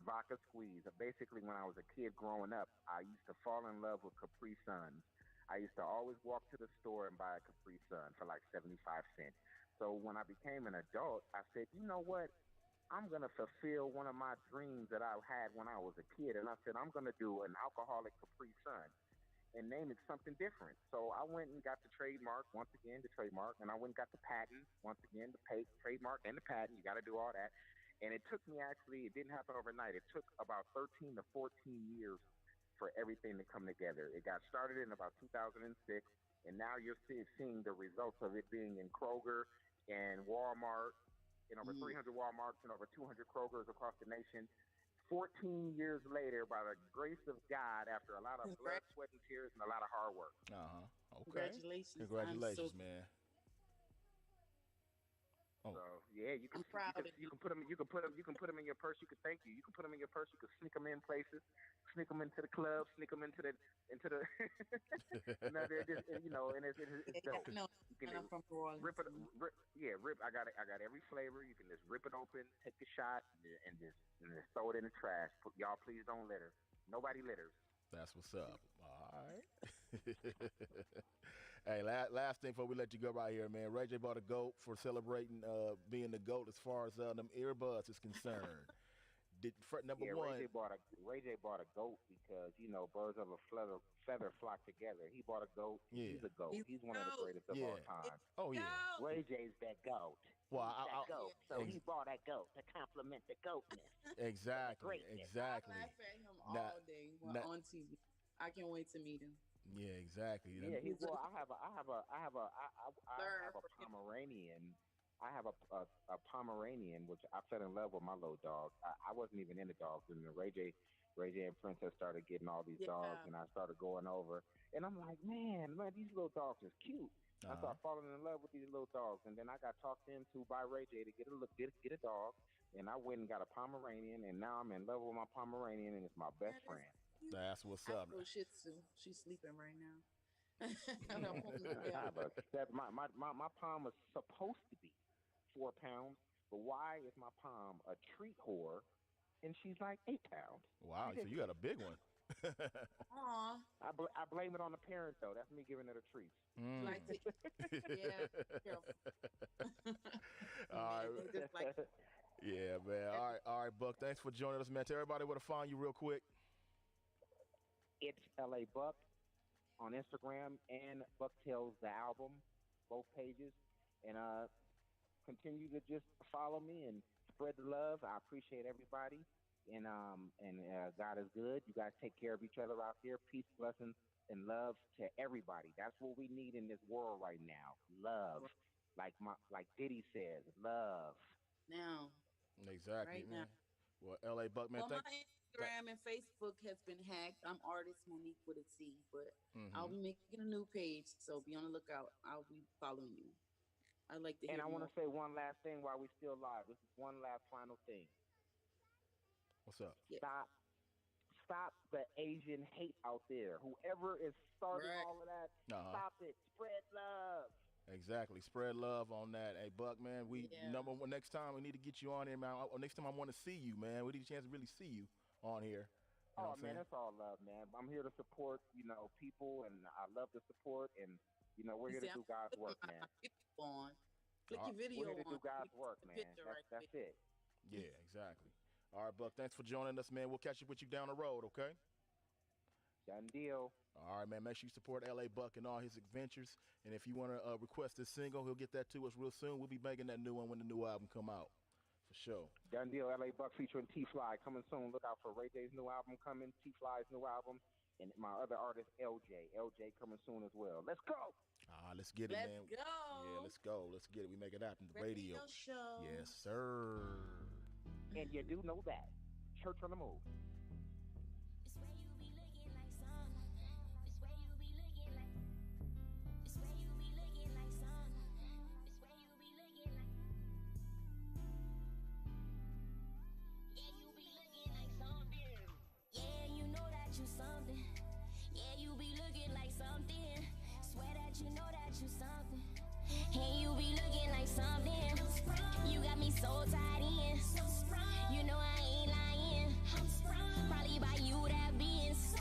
Vodka Squeeze. Basically, when I was a kid growing up, I used to fall in love with Capri Suns. I used to always walk to the store and buy a Capri Sun for like 75 cents. So when I became an adult, I said, you know what? I'm going to fulfill one of my dreams that I had when I was a kid. And I said, I'm going to do an alcoholic Capri Sun and name it something different. So I went and got the trademark, once again, and I went and got the patent, once again, the trademark and the patent. You got to do all that. And it took me it didn't happen overnight. It took about 13 to 14 years for everything to come together. It got started in about 2006, and now you're seeing the results of it being in Kroger and Walmart, in over 300 Walmarts and over 200 Krogers across the nation. 14 years later, by the grace of God, after a lot of blood, sweat, and tears, and a lot of hard work. Okay. Congratulations, man. So yeah, you can put them in your purse. You can thank you. You can put them in your purse. You can sneak them in places, sneak them into the club, sneak them into the. No, they're just and it's dope. No, you can I'm from New Orleans. rip. I got every flavor. You can just rip it open, take a shot, and just throw it in the trash. Y'all, please don't litter. Nobody litters. That's what's up. All right. Hey, last thing before we let you go right here, man. Ray J bought a GOAT for celebrating being the GOAT as far as them earbuds is concerned. Number one. Ray J bought a GOAT because, birds of a feather flock together. He bought a GOAT. Yeah. He's a GOAT. He's one of the greatest of all time. Oh, yeah. Ray J's that GOAT. Well, GOAT. So he bought that GOAT to compliment the GOATness. Exactly. I laugh at him all day on TV. I can't wait to meet him. Yeah, exactly. Yeah, I have a Pomeranian. I have a Pomeranian, which I fell in love with my little dog. I wasn't even into dogs, and Ray J and Princess started getting all these dogs, and I started going over, and I'm like, man, these little dogs is cute. I started falling in love with these little dogs, and then I got talked into by Ray J to get a dog, and I went and got a Pomeranian, and now I'm in love with my Pomeranian, and it's my best friend. That's what's up. Shih Tzu. She's sleeping right now. My Pom is supposed to be 4 pounds, but why is my Pom a treat whore, and she's like 8 pounds? Wow, so you got a big one. Aw. I blame it on the parent though. That's me giving it a treat. Yeah, careful. All right. Yeah, man. All right, Buck. Thanks for joining us, man. Tell everybody where to find you real quick. It's LA Buck on Instagram and Bucktails the album, both pages, and continue to just follow me and spread the love. I appreciate everybody, and God is good. You guys take care of each other out there. Peace, blessings, and love to everybody. That's what we need in this world right now. Love, like Diddy says, love. Now. Exactly, right man. Now. Well, LA Buck, man. Well, my Instagram and Facebook has been hacked. I'm artist Monique with a C, but I'll be making a new page, so be on the lookout. I'll be following you. I'd like to hear. And I want to say one last thing while we're still live. This is one last final thing. What's up? Yeah. Stop the Asian hate out there. Whoever is starting all of that, stop it. Spread love. Exactly. Spread love on that. Hey, Buck, man, number one, next time we need to get you on here, man. Or next time I want to see you, man. We need a chance to really see you on here. You know man, that's all love, man. I'm here to support, people, and I love the support, and, we're here to do God's work, man. Click your video on. We're here to do God's work, man. That's it. Yeah, exactly. All right, Buck, thanks for joining us, man. We'll catch up with you down the road, okay? Done deal. All right, man. Make sure you support LA Buck and all his adventures. And if you want to request this single, he'll get that to us real soon. We'll be making that new one when the new album come out, for sure. Done deal. LA Buck featuring T-Fly coming soon. Look out for Ray J's new album coming, T-Fly's new album, and my other artist, LJ. LJ coming soon as well. Let's go. Let's get it, man. Let's go. Yeah, let's go. Let's get it. We make it happen. The radio show. Yes, sir. And you do know that. Church on the move. And you be looking like something. You got me so tied in. You know I ain't lying. Probably buy you that Benz.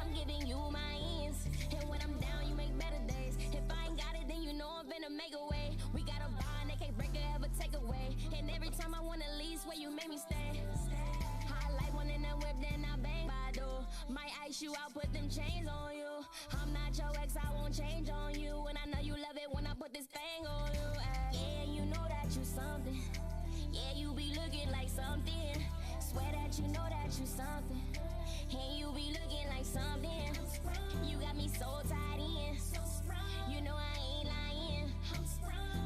I'm giving you my ends. And when I'm down, you make better days. If I ain't got it, then you know I'm finna make a way. We got a bond, they can't break it, ever take away. And every time I wanna leave, swear you made me stay. High life, one in the whip, then I bang by door. Might ice you out, put them chains on you. I'm not your ex, I won't change on you. And I know you love it when I put this thing on you. Yeah, you know that you something. Yeah, you be looking like something. Swear that you know that you something. And you be looking like something. You got me so tied in. You know I ain't lying.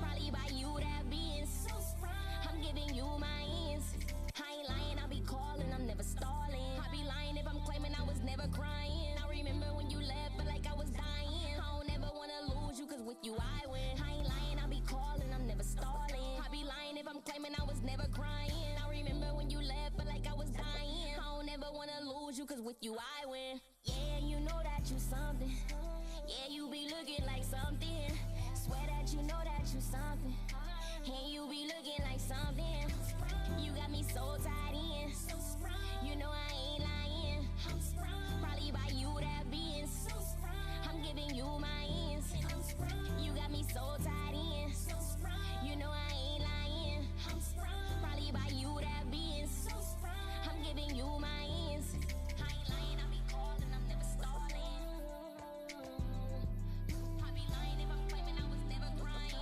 Probably by you that being. I'm giving you my ends. I ain't lying, I be calling, I'm never stalling. I be lying if I'm claiming I was never crying. I remember when you left, but like I was dying. I don't ever wanna lose you, cause with you I win. I ain't lying, I be calling, I'm never stalling. I be lying if I'm claiming I was never crying. I remember when you left, but like I was dying. I don't ever wanna lose you, cause with you I win. Yeah, you know that you something. Yeah, you be looking like something. Swear that you know that you something. And you be looking like something. You got me so tied in. You know I ain't lying. Probably by you that being. I'm giving you my ends. You got me so tied in. You know I ain't lying. Probably by you that being. I'm giving you my ends. I ain't lying, I be calling, I'm never stalling. I be lying if I'm claiming I was never crying.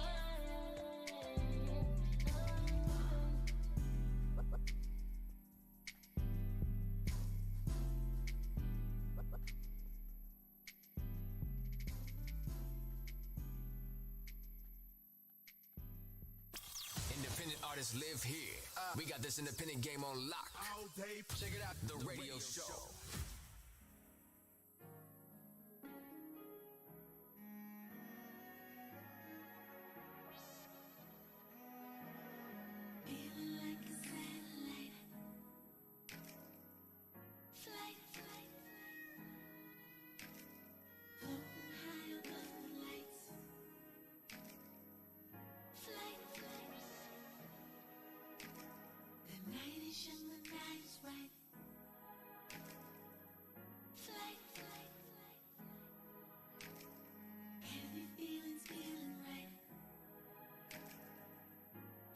Independent artists live here. We got this independent game on lock. All day. Check it out, the radio show. Feeling like a satellite. Flight, flight, floating high above the lights. Flight, flight. The night is young, the night is right. Flight, flight, heavy feelings feeling right.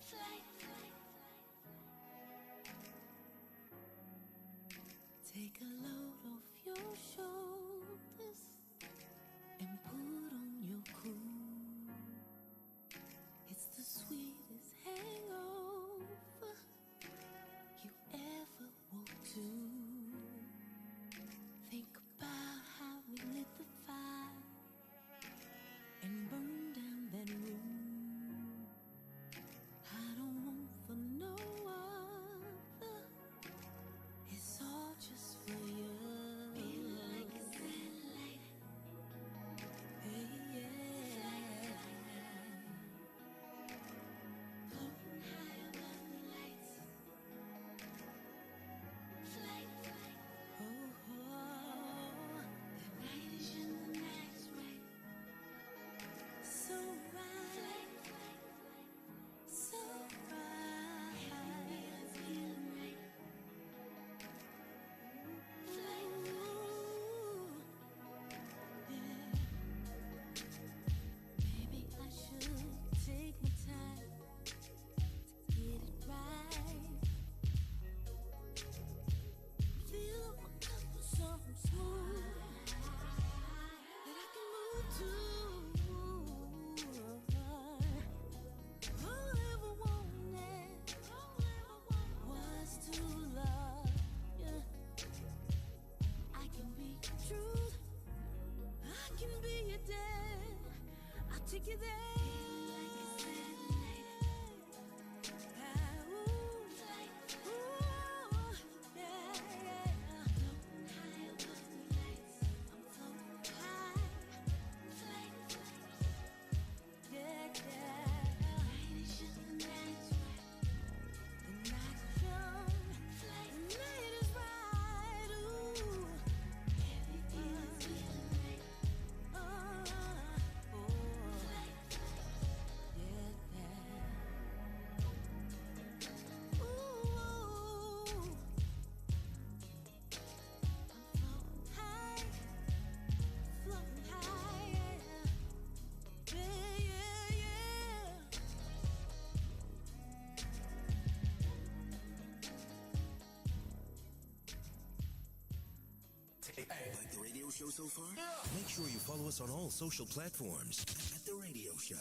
Flight, flight. Take a load off your shoulders and put on your cool. It's the sweetest hangover you ever walked to. Think about how we lit the fire and burned down that room. I don't want for no other. It's all just for you. Feeling like a satellite. Hey, yeah. Floating high above the lights. Flight, flight. Oh, oh. The night is young, the night is right. So right. Flight, flight, so right. Everything's feeling right. Flight, flight. Yeah. Maybe I should take my time to get it right. Fill up my cup with something smooth that I can move to. All I ever wanted was to love you. I can be your truth. I can be your dad. I'll take you there. Feeling like a satellite. Ooh, ooh, yeah, yeah. Floating high above the lights. I'm floating high. Flight, flight. Yeah, yeah. The night is young, the night is right. The night is young. Flight, the night is right. Ooh. Everything's feeling right. Oh, oh. Flight, yeah, yeah. Ooh. I'm floating high, yeah. Yeah, yeah, yeah. Like the radio show so far? Yeah. Make sure you follow us on all social platforms at The Radio Show.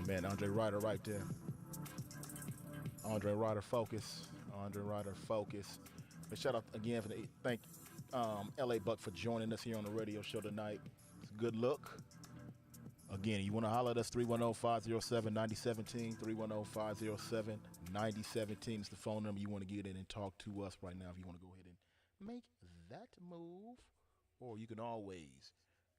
Man, Andre Ryder right there. Andre Ryder focus. Andre Ryder focus. But shout out again for the thank LA Buck for joining us here on the radio show tonight. It's a good look. Again, you want to holler at us, 310-507-9017, 310-507-9017 is the phone number. You want to get in and talk to us right now if you want to go ahead and make that move. Or you can always,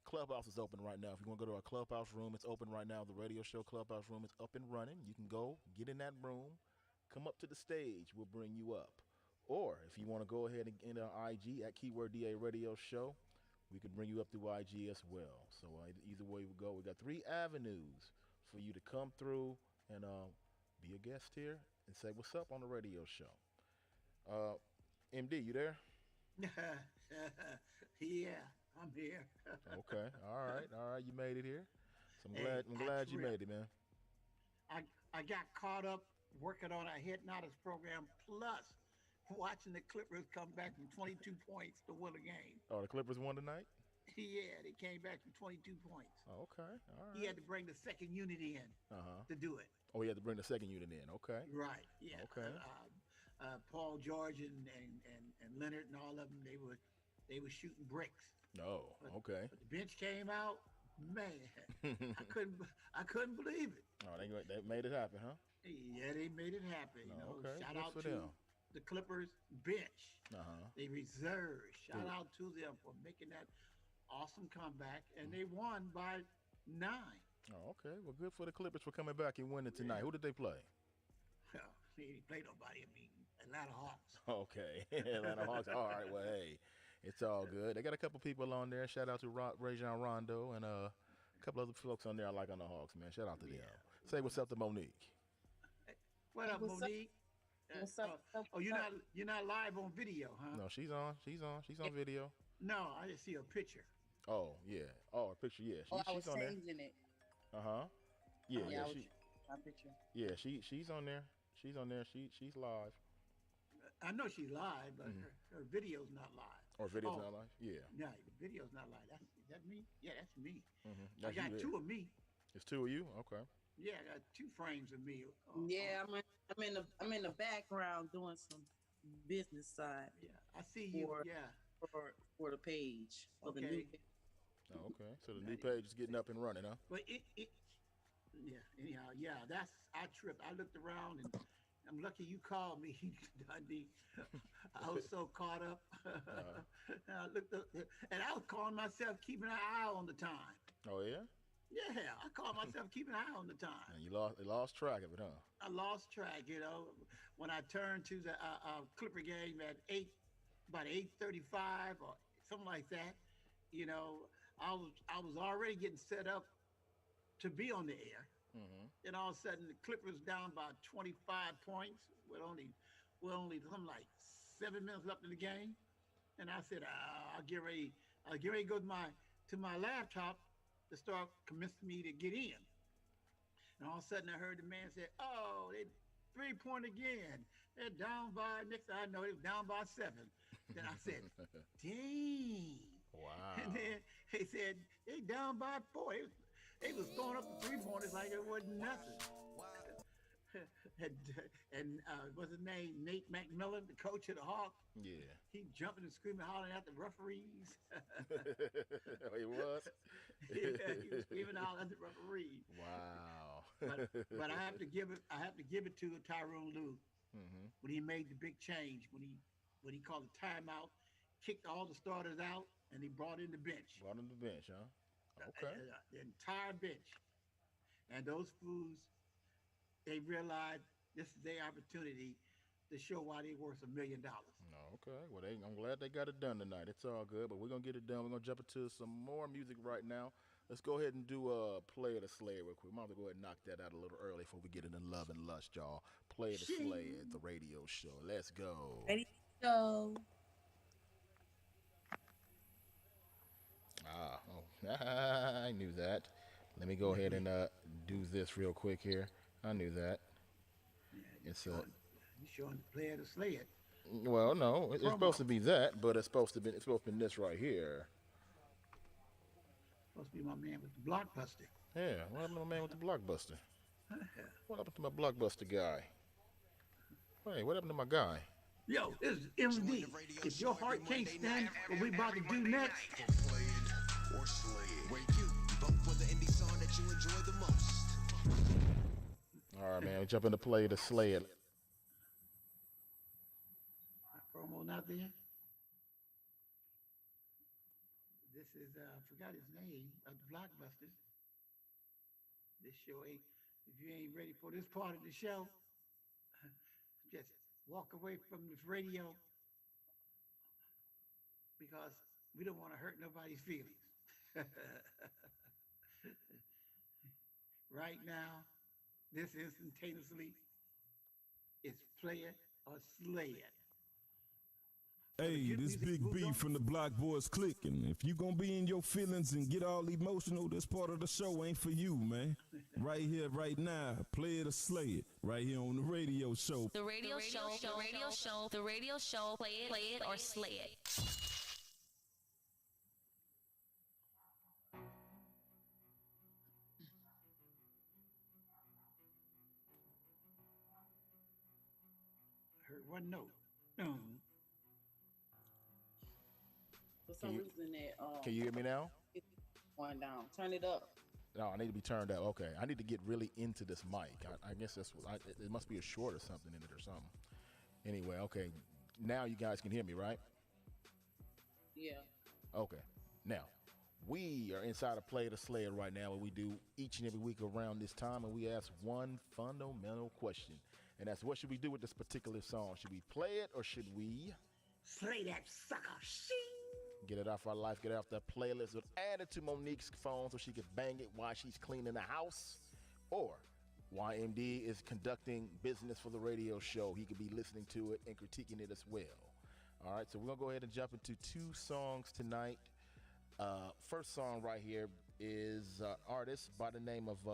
Clubhouse is open right now. If you want to go to our Clubhouse room, it's open right now. The radio show Clubhouse room is up and running. You can go, get in that room, come up to the stage. We'll bring you up. Or if you want to go ahead and enter IG at Keyword DA Radio Show, we can bring you up through IG as well. So either way we go, we got 3 avenues for you to come through and be a guest here and say what's up on the radio show. MD, you there? Yeah, I'm here. Okay, all right. You made it here. So I'm glad you made it, man. I got caught up working on a Hit Notice program plus watching the Clippers come back from 22 points to win a game. Oh, the Clippers won tonight? Yeah, they came back from 22 points. Oh, okay, all right. He had to bring the second unit in to do it. Oh, he had to bring the second unit in. Okay. Right. Yeah. Okay. Paul George and Leonard and all of them, they were shooting bricks. Oh, okay. But the bench came out, man. I couldn't believe it. Oh, they made it happen, huh? Yeah, they made it happen. You know, okay. Shout Good out for to them. the Clippers bench. They reserved. Shout Good. out to them for making that awesome comeback, and they won by 9. Oh, okay. Well, good for the Clippers for coming back and winning tonight. Who did they play? Well, they didn't play nobody. I mean, Atlanta Hawks. Okay, Atlanta Hawks. All right. Well, hey, it's all good. They got a couple people on there. Shout out to Rajon Rondo and a couple other folks on there I like on the Hawks, man. Shout out to them. Say what's up to Monique. What up, Monique? What's up? Oh, you're not live on video, huh? No, she's on video. No, I just see a picture. Oh yeah. Oh, a picture. Yeah, I was she's on there. changing it. Yeah, my picture. Yeah, she's on there. She's on there. She's live. I know she's live, but her video's not live. Or video's not live? Yeah. No, the video's not live. Is that me? Yeah, that's me. That's I got you 2 there. of me. It's 2 of you? Okay. Yeah, I got 2 frames of me. Yeah, I'm in the background doing some business side. Yeah, I see you. For the page. For the new page. Oh, okay. So the new page is getting up and running, huh? But anyhow, I tripped. I looked around and I'm lucky you called me, Dundee. I was so caught up. I looked up and I was calling myself keeping an eye on the time. Oh yeah? Yeah, I called myself keeping an eye on the time. And you lost track of it, huh? I lost track, when I turned to the Clipper game at about 8:35 or something like that. I was already getting set up to be on the air. Then all of a sudden the Clippers down by 25 points with only something like 7 minutes left in the game. And I said, I'll get ready to go to my laptop to start convincing me to get in. And all of a sudden I heard the man say, oh, they 3-point again. They're down by, next thing I know, they were down by 7. Then I said, dang. Wow. And then he said, they down by 4. They was throwing up the 3-pointers like it wasn't nothing. and what's his name? Nate McMillan, the coach of the Hawks. Yeah. He jumping and screaming, hollering at the referees. Oh, he was? Yeah, he was screaming out at the referee. Wow. but I have to give it to Tyronn Lue when he made the big change, when he called a timeout, kicked all the starters out, and he brought in the bench. Brought in the bench, huh? Okay. The entire bench. And those fools, they realized this is their opportunity to show why they're worth $1 million. Okay. Well, I'm glad they got it done tonight. It's all good, but we're going to get it done. We're going to jump into some more music right now. Let's go ahead and do Play of the Slay real quick. Might as well go ahead and knock that out a little early before we get into Love and Lust, y'all. Play of the Slay at the radio show. Let's go. Ready to go. I knew that. Let me go ahead and do this real quick here. I knew that. It's You showing the player to slay it. Well, no, it's supposed to be that, but it's supposed to be this right here. Supposed to be my man with the blockbuster. Yeah, what happened to my man with the blockbuster? What happened to my Blockbuster guy? Hey, what happened to my guy? Yo, this is MD. If your heart can't stand what we about to do next, Play it or slay it. Where you vote for the indie song that you enjoy the most. All right, man. We jump into play to slay it. promo not there. This is I forgot his name of the Blockbusters. This show ain't. If you ain't ready for this part of the show, just walk away from this radio because we don't want to hurt nobody's feelings. Right now, this instantaneously is play it or slay it. Hey, this Big B from the Block Boys clicking. If you gonna be in your feelings and get all emotional, this part of the show ain't for you, man. Right here, right now, play it or slay it. Right here on the radio show. The radio show, play it or slay it. Heard one note. For some reason that Can you hear me now? One down. Turn it up. No, I need to be turned up. Okay, I need to get really into this mic. I guess that's what it must be a short or something in it or something. Anyway, okay. Now you guys can hear me, right? Yeah. Okay. Now, we are inside of Play the Slayer right now, what we do each and every week around this time, and we ask one fundamental question, and that's what should we do with this particular song? Should we play it or should we slay that sucker? Get it off our life, get it off that playlist, or add it to Monique's phone so she could bang it while she's cleaning the house? Or YMD is conducting business for the radio show. He could be listening to it and critiquing it as well. All right, so we're going to go ahead and jump into two songs tonight. First song right here is artist by the name of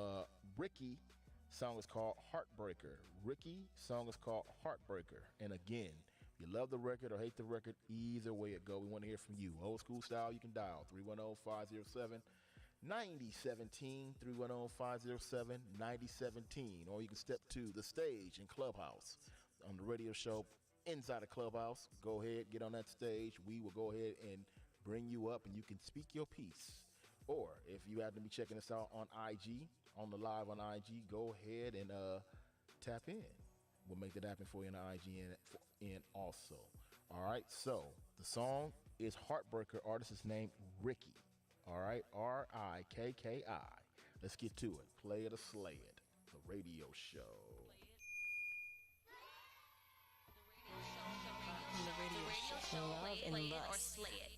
Ricky. Song is called Heartbreaker. Ricky, song is called Heartbreaker. And again, you love the record or hate the record, either way it go, we want to hear from you. Old school style, you can dial 310-507-9017, 310-507-9017, or you can step to the stage in Clubhouse on the radio show inside of Clubhouse. Go ahead, get on that stage. We will go ahead and bring you up and you can speak your piece. Or if you happen to be checking us out on IG, on the live on IG, go ahead and tap in. We'll make that happen for you on the IG and also. All right, so the song is Heartbreaker. Artist is named Ricky. All right, Rikki. Let's get to it. Play it or slay it. The radio show. The radio show, play it or slay it.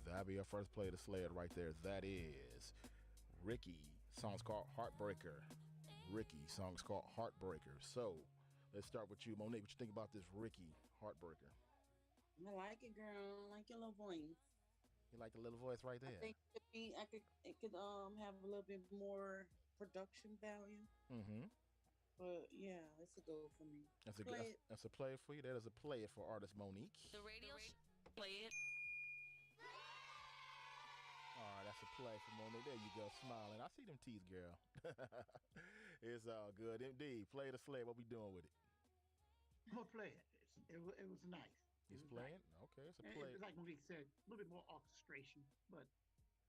That'll be our first play to slay it right there. That is Ricky. Song's called Heartbreaker. Ricky. Song's called Heartbreaker. So let's start with you, Monique. What you think about this Ricky Heartbreaker? I like it, girl. I like your little voice. You like the little voice right there? I think it could have a little bit more production value. Mm-hmm. But yeah, that's a go for me. That's a play for you. That is a play for artist Monique. The radio play it. All right, That's a play for Monet. There you go, smiling. I see them teeth, girl. It's all good. Indeed. Play the sled. What we doing with it? I'm gonna play it. It was nice. He's was playing? Nice. Okay, it's a And play. It's like Monique said, a little bit more orchestration, but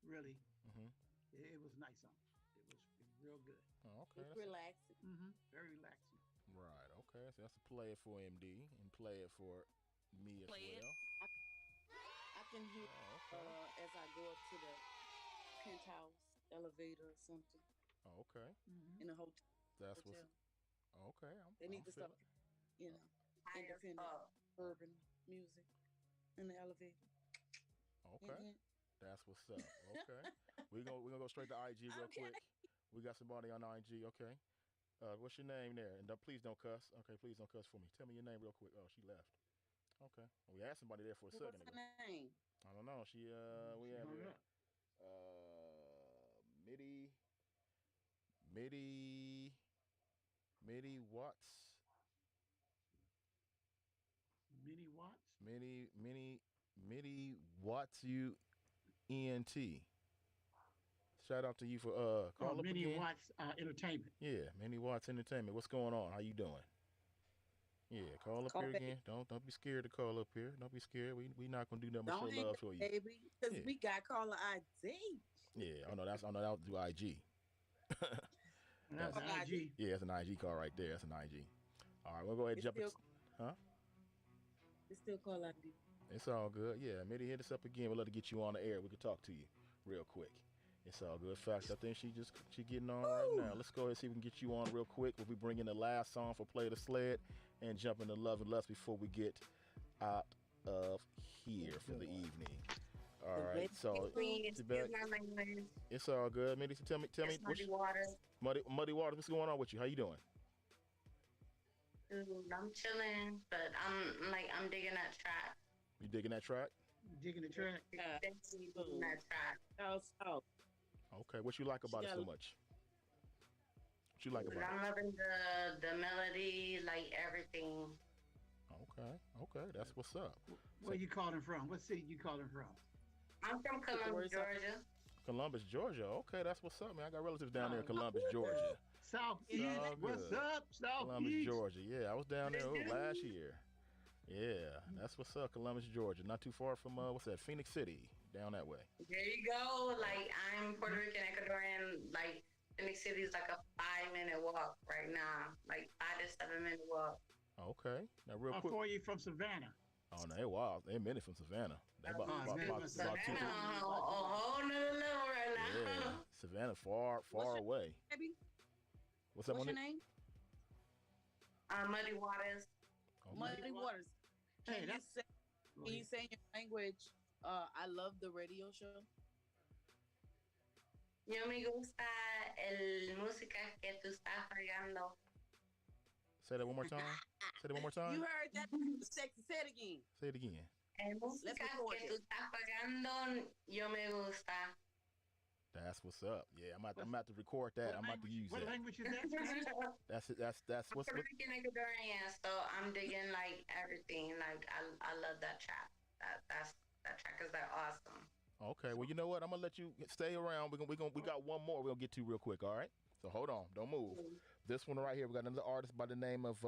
really, it was nice song. It was real good. Oh, okay. It's relaxing. Very relaxing. Right, okay. So that's a play it for MD and play it for me as Play it. well. I can hear as I go up to the penthouse elevator or something. Oh, okay. In a hotel. That's what's okay. They need I'm to stop, independent urban music in the elevator. Okay. That's what's up. Okay. we're gonna go straight to IG real quick. We got somebody on IG, okay. What's your name there? And please don't cuss. Okay, please don't cuss for me. Tell me your name real quick. Oh, she left. Okay. We had somebody there for a second ago. What's her name? I don't know. We have here Midi Watts. Mini Watts? Midi Watts UNT. Shout out to you for call up Mini again. Watts Entertainment. Yeah, Mini Watts Entertainment. What's going on? How you doing? Yeah, call up here again. Don't be scared to call up here. Don't be scared. We not gonna do nothing but show love for you, baby. Because we got caller ID. Yeah, I know that was through IG. That's an IG. Yeah, it's an IG call right there. That's an IG. All right, we'll go ahead and jump. It's still call ID. It's all good. Yeah, Mitty, hit us up again. We'll love to get you on the air. We can talk to you real quick. It's all good. Facts. I think she getting on right now. Let's go ahead and see if we can get you on real quick. We'll be bringing the last song for Play the Sled and jump into Love and Lust before we get out of here for the evening. All right. So it's all good. Mitty, so tell me. Muddy Waters. Muddy Waters. What's going on with you? How you doing? I'm chilling, but I'm digging that track. You digging that track? Digging the track. Definitely digging that track. Okay, what you like about it so much? What you like about it? I'm loving the melody, like everything. Okay, that's what's up. Where you calling from? What city you calling from? I'm from Columbus, Georgia. Columbus, Georgia. Okay, that's what's up, man. I got relatives down there in Columbus, Georgia. Southeast. What's up, Southeast? Columbus, Georgia. Yeah, I was down there last year. Yeah, that's what's up, Columbus, Georgia. Not too far from what's that? Phoenix City, down that way. There you go. Like I'm Puerto Rican, Ecuadorian. Like Phoenix City is like a 5-minute walk right now. Like 5 to 7 minute walk. Okay, now real quick. How far are you from Savannah? Oh no, they wild. They a minute from Savannah. They about Savannah, a whole nother level right now. Yeah, Savannah, far away. Baby? What's that What's one? your name? Muddy Waters. Muddy Waters. Can you say in your language, I love the radio show? Yo me gusta el música que tú estás fregando. Say that one more time. Say that one more time. You heard that? Sexy. Say it again. Say it again. El música que tú estás fregando, yo me gusta. That's what's up. Yeah, I'm about to record that. I'm about to use what that. What language is that? That's what's. Puerto Rican, Ecuadorian, so I'm digging like everything. Like I love that track. That track is like awesome. Okay, well, you know what? I'm gonna let you stay around. We got one more we'll get to real quick. All right. So hold on, don't move. This one right here, we got another artist by the name of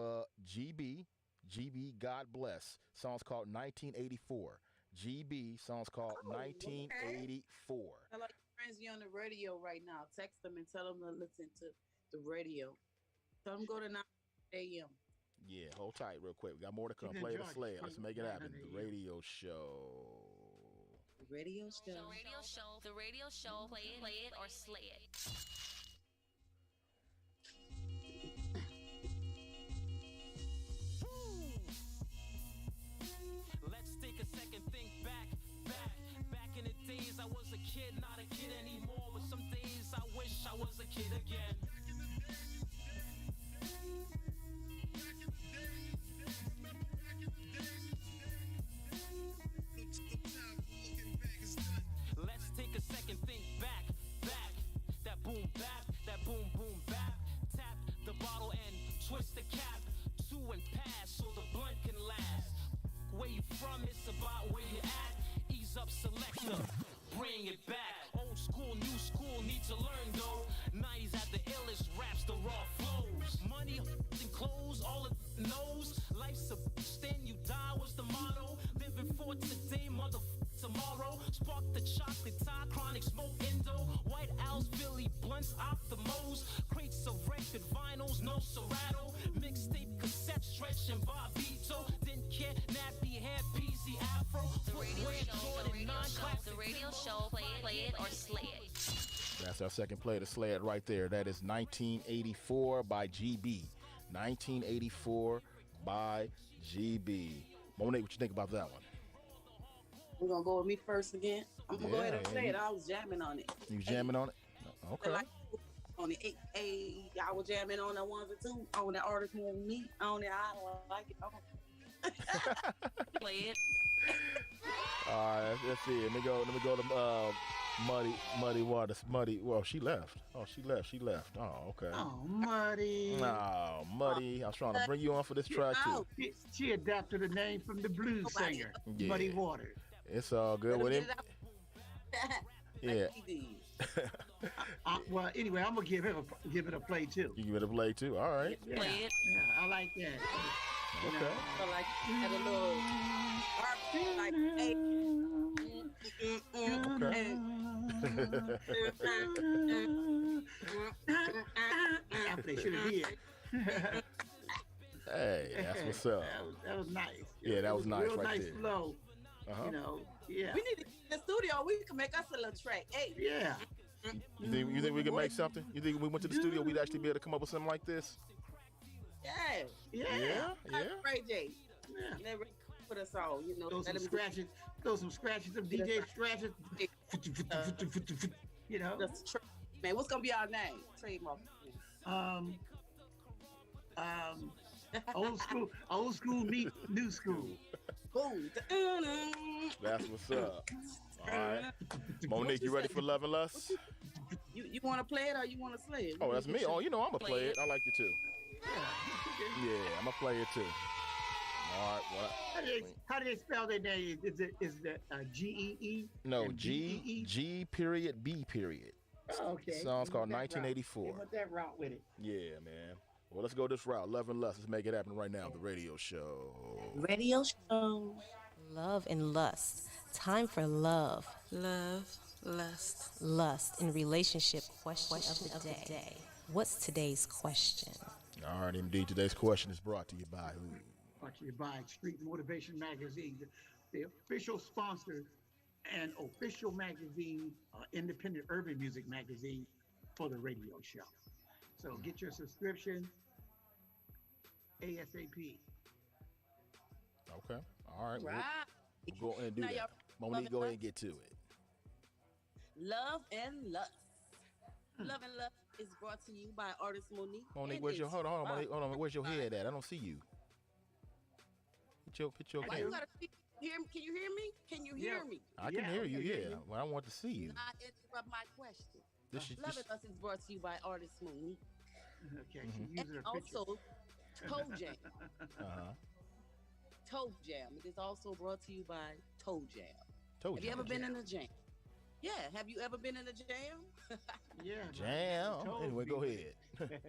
GB. GB, God Bless. Song's called 1984. GB, song's called 1984. I like friends you on the radio right now. Text them and tell them to listen to the radio. Tell them go to 9 a.m. Yeah, hold tight real quick. We got more to come. Play the sled. Let's make it happen. The radio show. The radio show. The radio show. Play it or slay it. Let's take a second, think back in the days I was a kid, not a kid anymore. But some days I wish I was a kid again. Let's take a second, think back. That boom bap, that boom boom bap. Tap the bottle and twist the cap. Two and pass so the blunt can last. Where you from, it's about where you at. Ease up, selector, bring it back. Old school blunts, optimos, crates of record vinyls, no Serato, mixtape cassette stretching Bobito, didn't care, nappy hair, peasy afro, The radio show, play it or slay it. That's our second play to slay it right there. That is 1984 by GB. 1984 by GB. Monique, what you think about that one? We're gonna go with me first again. I'm gonna go ahead and play it. I was jamming on it. You jamming on it? Okay. On it. I was jamming on the ones and two on the artist and me on it. I don't like it. Play it. All right, let's see. Let me go to Muddy Waters. Well, she left. Oh, she left. Oh, okay. Oh, Muddy. Oh, Muddy. I was trying to bring you on for this track too. She adapted the name from the blues singer, Muddy Waters. It's all good with him. Yeah. Well, anyway, I'm gonna give it a play too. You give it a play too. All right. Yeah, Play it. Yeah, I like that. Okay. So like had a little harp, like After they should have did. Hey, that's what's up. That was nice. Yeah, that was nice real right nice there. Flow. Uh-huh. We need to get in the studio. We can make us a little track. Hey. Yeah. You think we can make something? You think if we went to the studio, we'd actually be able to come up with something like this? Yeah. Ray J. Yeah. Let Ray put us on. Throw some scratches. Some DJ scratches. Man, what's gonna be our name? Trademark. Old school meet new school. Boom. That's what's up. All right. Monique, you ready for Love and Lust? You want to play it or you want to slay it? Oh, that's me. Oh, I'm going to play it. I like it too. Yeah, I'm going to play it too. All right. Well, how do they spell their name? Is it G-E-E? No, G period B period. Oh, okay. The song's called 1984. They went that route with it. Yeah, man. Well, let's go this route. Love and Lust. Let's make it happen right now. The radio show. Radio show. Love and lust. Time for love. Love, lust. Lust in relationship question of the day. What's today's question? All right, indeed. Today's question is brought to you by who? Brought to you by Street Motivation Magazine, the official sponsor and official magazine, independent urban music magazine for the radio show. So get your subscription ASAP. Okay. All right. Right. We'll go ahead and do that. Monique, go ahead and get to it. Love and Lust. Love and Lust is brought to you by artist Monique. Monique, where's your hold on, Monique, hold on. Where's your head at? I don't see you. Put your Why you gotta hear me? Can you hear me? Can you hear me? I can hear you. Yeah. Well, I want to see you. Not interrupt my question. Love and Lust is brought to you by artist Monique. Okay. And also Toe Jam. Uh-huh. Toe Jam. It is also brought to you by Toe Jam. Have you ever been in a jam? Yeah. Have you ever been in a jam? Yeah. Jam. Anyway, go ahead. Okay.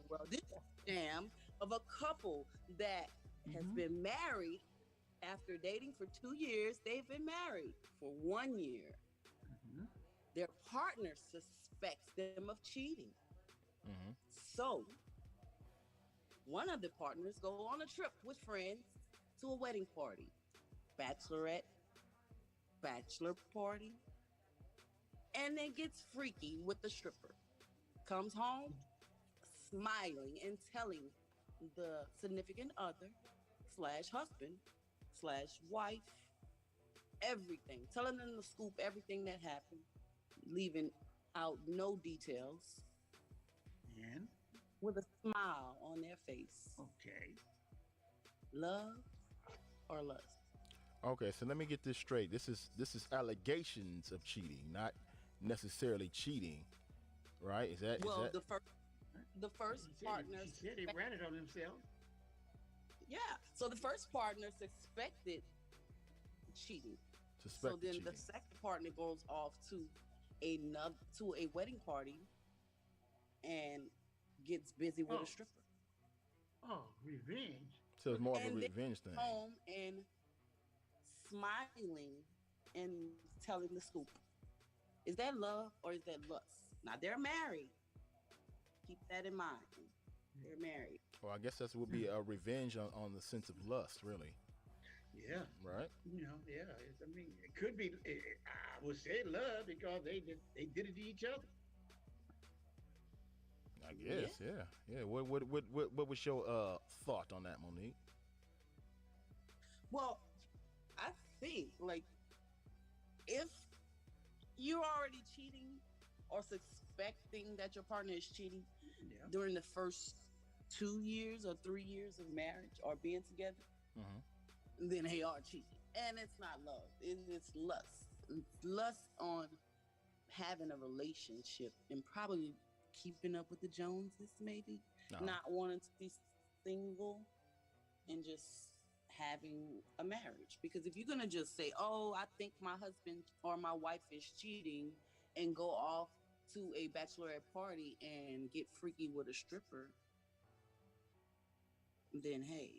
Well, this is a jam of a couple that has been married after dating for 2 years. They've been married for 1 year. Their partner suspects them of cheating. So, one of the partners go on a trip with friends to a wedding party. Bachelorette, bachelor party, and then gets freaky with the stripper. Comes home smiling and telling the significant other / husband / wife everything, telling them the scoop, everything that happened, leaving out no details, and with a smile on their face. Okay. Love or lust? Okay, so let me get this straight. This is allegations of cheating, not necessarily cheating, right? Is that the first partner said they ran it on themselves. Yeah. So the first partner suspected cheating. So then the second partner goes off to a wedding party and gets busy with a stripper. Oh, revenge. So it's more of a revenge thing. Home and smiling and telling the scoop. Is that love or is that lust? Now they're married. Keep that in mind. They're married. Well, I guess that would be a revenge on the sense of lust, really. Yeah. Right. Yeah. I mean, it could be. I would say love because they did it to each other. I guess. Yeah. What was your thought on that, Monique? Well, I think like if you're already cheating or suspecting that your partner is cheating during the first 2 years or 3 years of marriage or being together, then they are cheating. And it's not love. It's lust. It's lust on having a relationship and probably keeping up with the Joneses, maybe. Not wanting to be single and just having a marriage. Because if you're going to just say, oh, I think my husband or my wife is cheating and go off to a bachelorette party and get freaky with a stripper, then hey,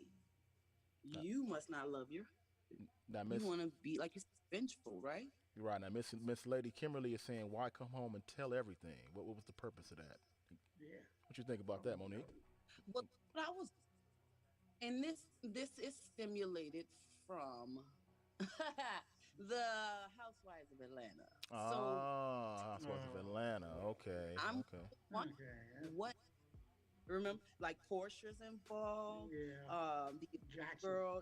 you must not love your husband. Now, You want to be, like, it's vengeful, right? Right. Now, Miss Lady Kimberly is saying, why come home and tell everything? What was the purpose of that? Yeah. What you think about that, Monique? What I was, and this is stimulated from the Housewives of Atlanta. Housewives of Atlanta. Okay. I'm okay. What remember, like Portia's involved. Yeah. The Jackson. girl,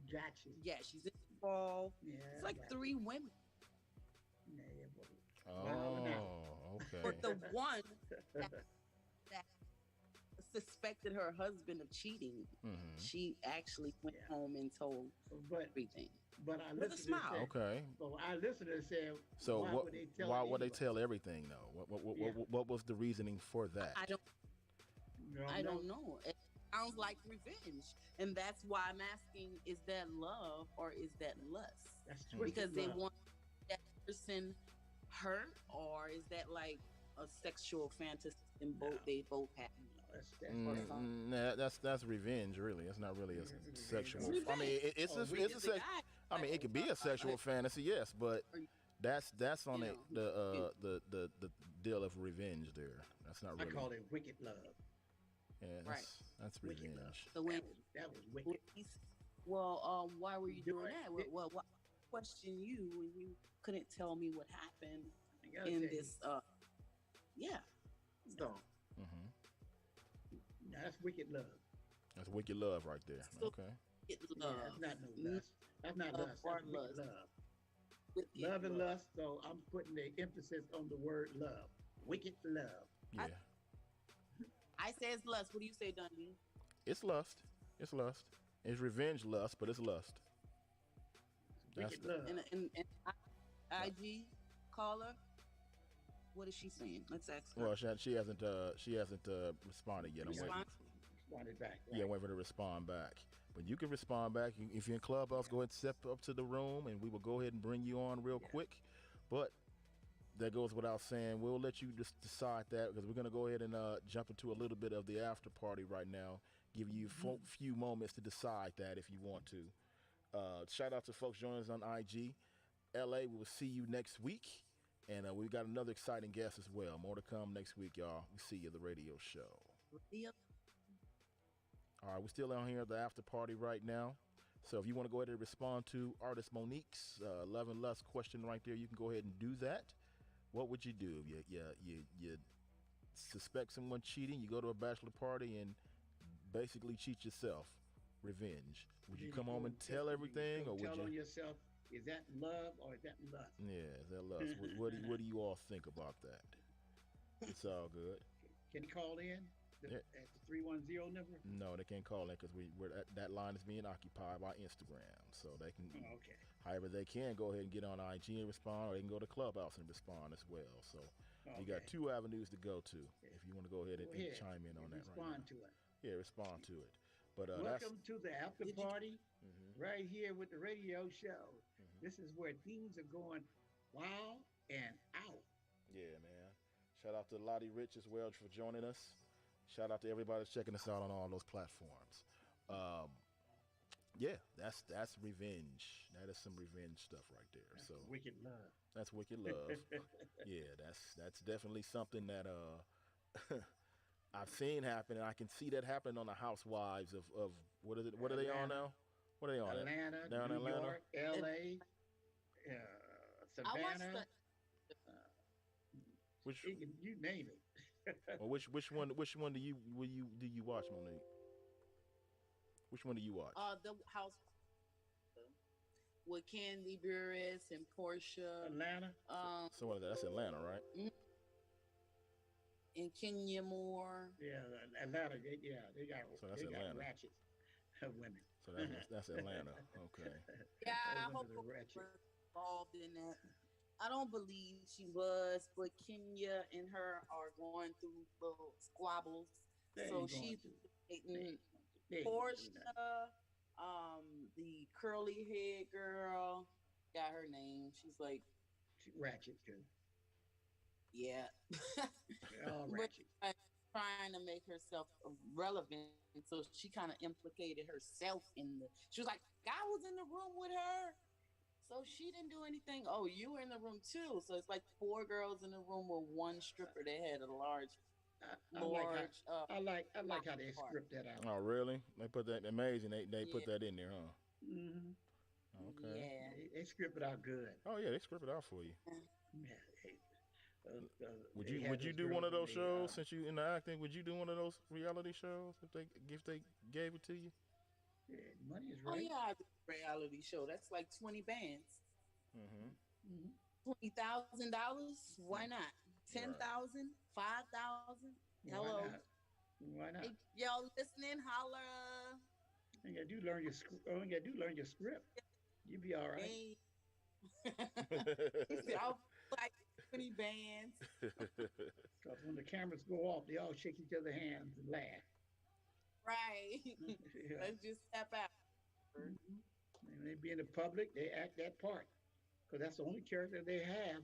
Jackson. Yeah, she's involved. Yeah. It's like 3 women. Okay. But the one that suspected her husband of cheating, she actually went home and told everything. But I with a listened smile. Okay. So I listened and said, So why would they anyway? tell everything though? What was the reasoning for that? I don't know. It sounds like revenge. And that's why I'm asking, is that love or is that lust? That's because they love. want that person hurt, or is that like a sexual fantasy and they both have? That's revenge, really. It's not really a sexual. Revenge. I mean, it's a sex. I mean, it could be a sexual fantasy, yes, but that's on the deal of revenge there. That's not really. I call it wicked love. Yeah, that's revenge. So when that was wicked. Well, why were you doing that? Well, why question you when you couldn't tell me what happened in this? Yeah. So. That's wicked love. That's wicked love right there. Okay. Love. Yeah, that's not no lust. That's not lust. That's wicked love. Love and lust. So I'm putting the emphasis on the word love. Wicked love. Yeah. I say it's lust. What do you say, Dundee? It's lust. It's lust. It's revenge lust, but it's lust. Wicked love. And IG caller, what is she saying? Let's ask her. Well, she hasn't responded yet. Responded back. Right? Yeah, I'm waiting for her to respond back. But you can respond back. If you're in Clubhouse, go ahead and step up to the room, and we will go ahead and bring you on real quick. But that goes without saying. We'll let you just decide that, because we're going to go ahead and jump into a little bit of the after party right now. Give you a few moments to decide that if you want to. Shout out to folks joining us on IG. LA, we will see you next week. And we've got another exciting guest as well. More to come next week, y'all. We see you at the radio show. All right, we're still on here at the after party right now. So if you want to go ahead and respond to artist Monique's Love and Lust question right there, you can go ahead and do that. What would you do? You suspect someone cheating, you go to a bachelor party and basically cheat yourself. Revenge. Would you come home and tell everything, or would you tell on yourself? Is that love or is that lust? Yeah, is that lust? what do you all think about that? It's all good. Can you call in at the 310 number? No, they can't call in because that line is being occupied by Instagram. So they can, however they can, go ahead and get on IG and respond, or they can go to Clubhouse and respond as well. So you got 2 avenues to go to if you want to go ahead and chime in on that. Respond to it. Yeah, respond to it. But welcome to the after party right here with the radio show. This is where things are going wild and out. Yeah, man. Shout out to Lottie Rich as well for joining us. Shout out to everybody that's checking us out on all those platforms. that's revenge. That is some revenge stuff right there. That's So wicked love. that's wicked love. Yeah, that's definitely something that I've seen happen, and I can see that happening on the Housewives of what is it? What are they on Atlanta, now? What are they on? Atlanta, Down New in Atlanta. York, L.A., I watched Savannah. Uh, Which you name it. or which one do you watch, Monique? Which one do you watch? The house with Candy Burris and Portia. Atlanta. So what is that? That's Atlanta, right? And Kenya Moore. Yeah, Atlanta. They got So that's they got Atlanta. ratchet women. So that's Atlanta. Okay. Yeah, I Those hope women are she ratchet. was involved in that. I don't believe she was, but Kenya and her are going through little squabbles. They So ain't going she's to. dating They ain't gonna do Portia, nothing. the curly head girl. Got her name. She's like, She ratchet too. yeah. They're all But ratchet. trying to make herself relevant. So she kind of implicated herself in the. She was like, I was in the room with her. So she didn't do anything. Oh, you were in the room too. So it's like four girls in the room with one stripper. They had a large, I like how I like how they part. script that out. Oh, really? They put that amazing. They put Yeah. that in there, huh? Mm-hmm. Okay. Yeah. They script it out good. Oh yeah, they script it out for you. Yeah, Would they you had would you those do one girls of those when they, shows since you into acting? Would you do one of those reality shows if they gave it to you? yeah, money is Oh right. yeah, I do a reality show. That's like 20 bands. Mm-hmm. Mm-hmm. $20,000. Why not? 10,000, 5,000. Why Hello. not? Why not? If y'all listening, holla. All you gotta do learn your all you gotta do learn your script. You'll be all right. Hey. I'll like 20 bands. Because when the cameras go off, they all shake each other's hands and laugh. Right. Yeah. Let's just step out. Mhm. And when they be in the public, they act that part because that's the only character they have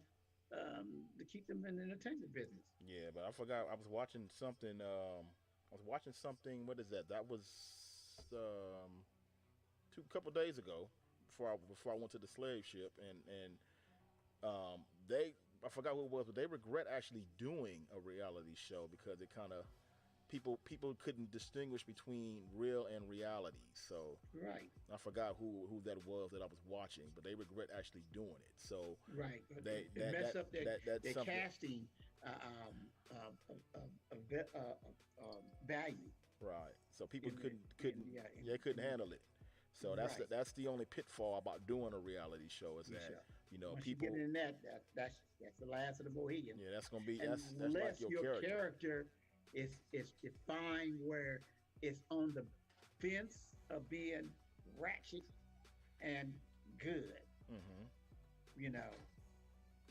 to keep them in the entertainment business. Yeah, but I forgot. I was watching something. I was watching something. What is that? That was couple days ago before I went to the slave ship, and they I forgot who it was, but they regret actually doing a reality show because it kind of people couldn't distinguish between real and reality. So Right, I forgot who that was that I was watching, but they regret actually doing it. So right. But they it mess up that's their something. casting value. Right. So people in the- couldn't in- yeah, in- they couldn't in- handle it. So that's Right. that's the only pitfall about doing a reality show is that Once people. you get in that's the last of the Mohican. Yeah, that's gonna be that's Unless like your character. character is defined where it's on the fence of being ratchet and good, Mm-hmm. you know.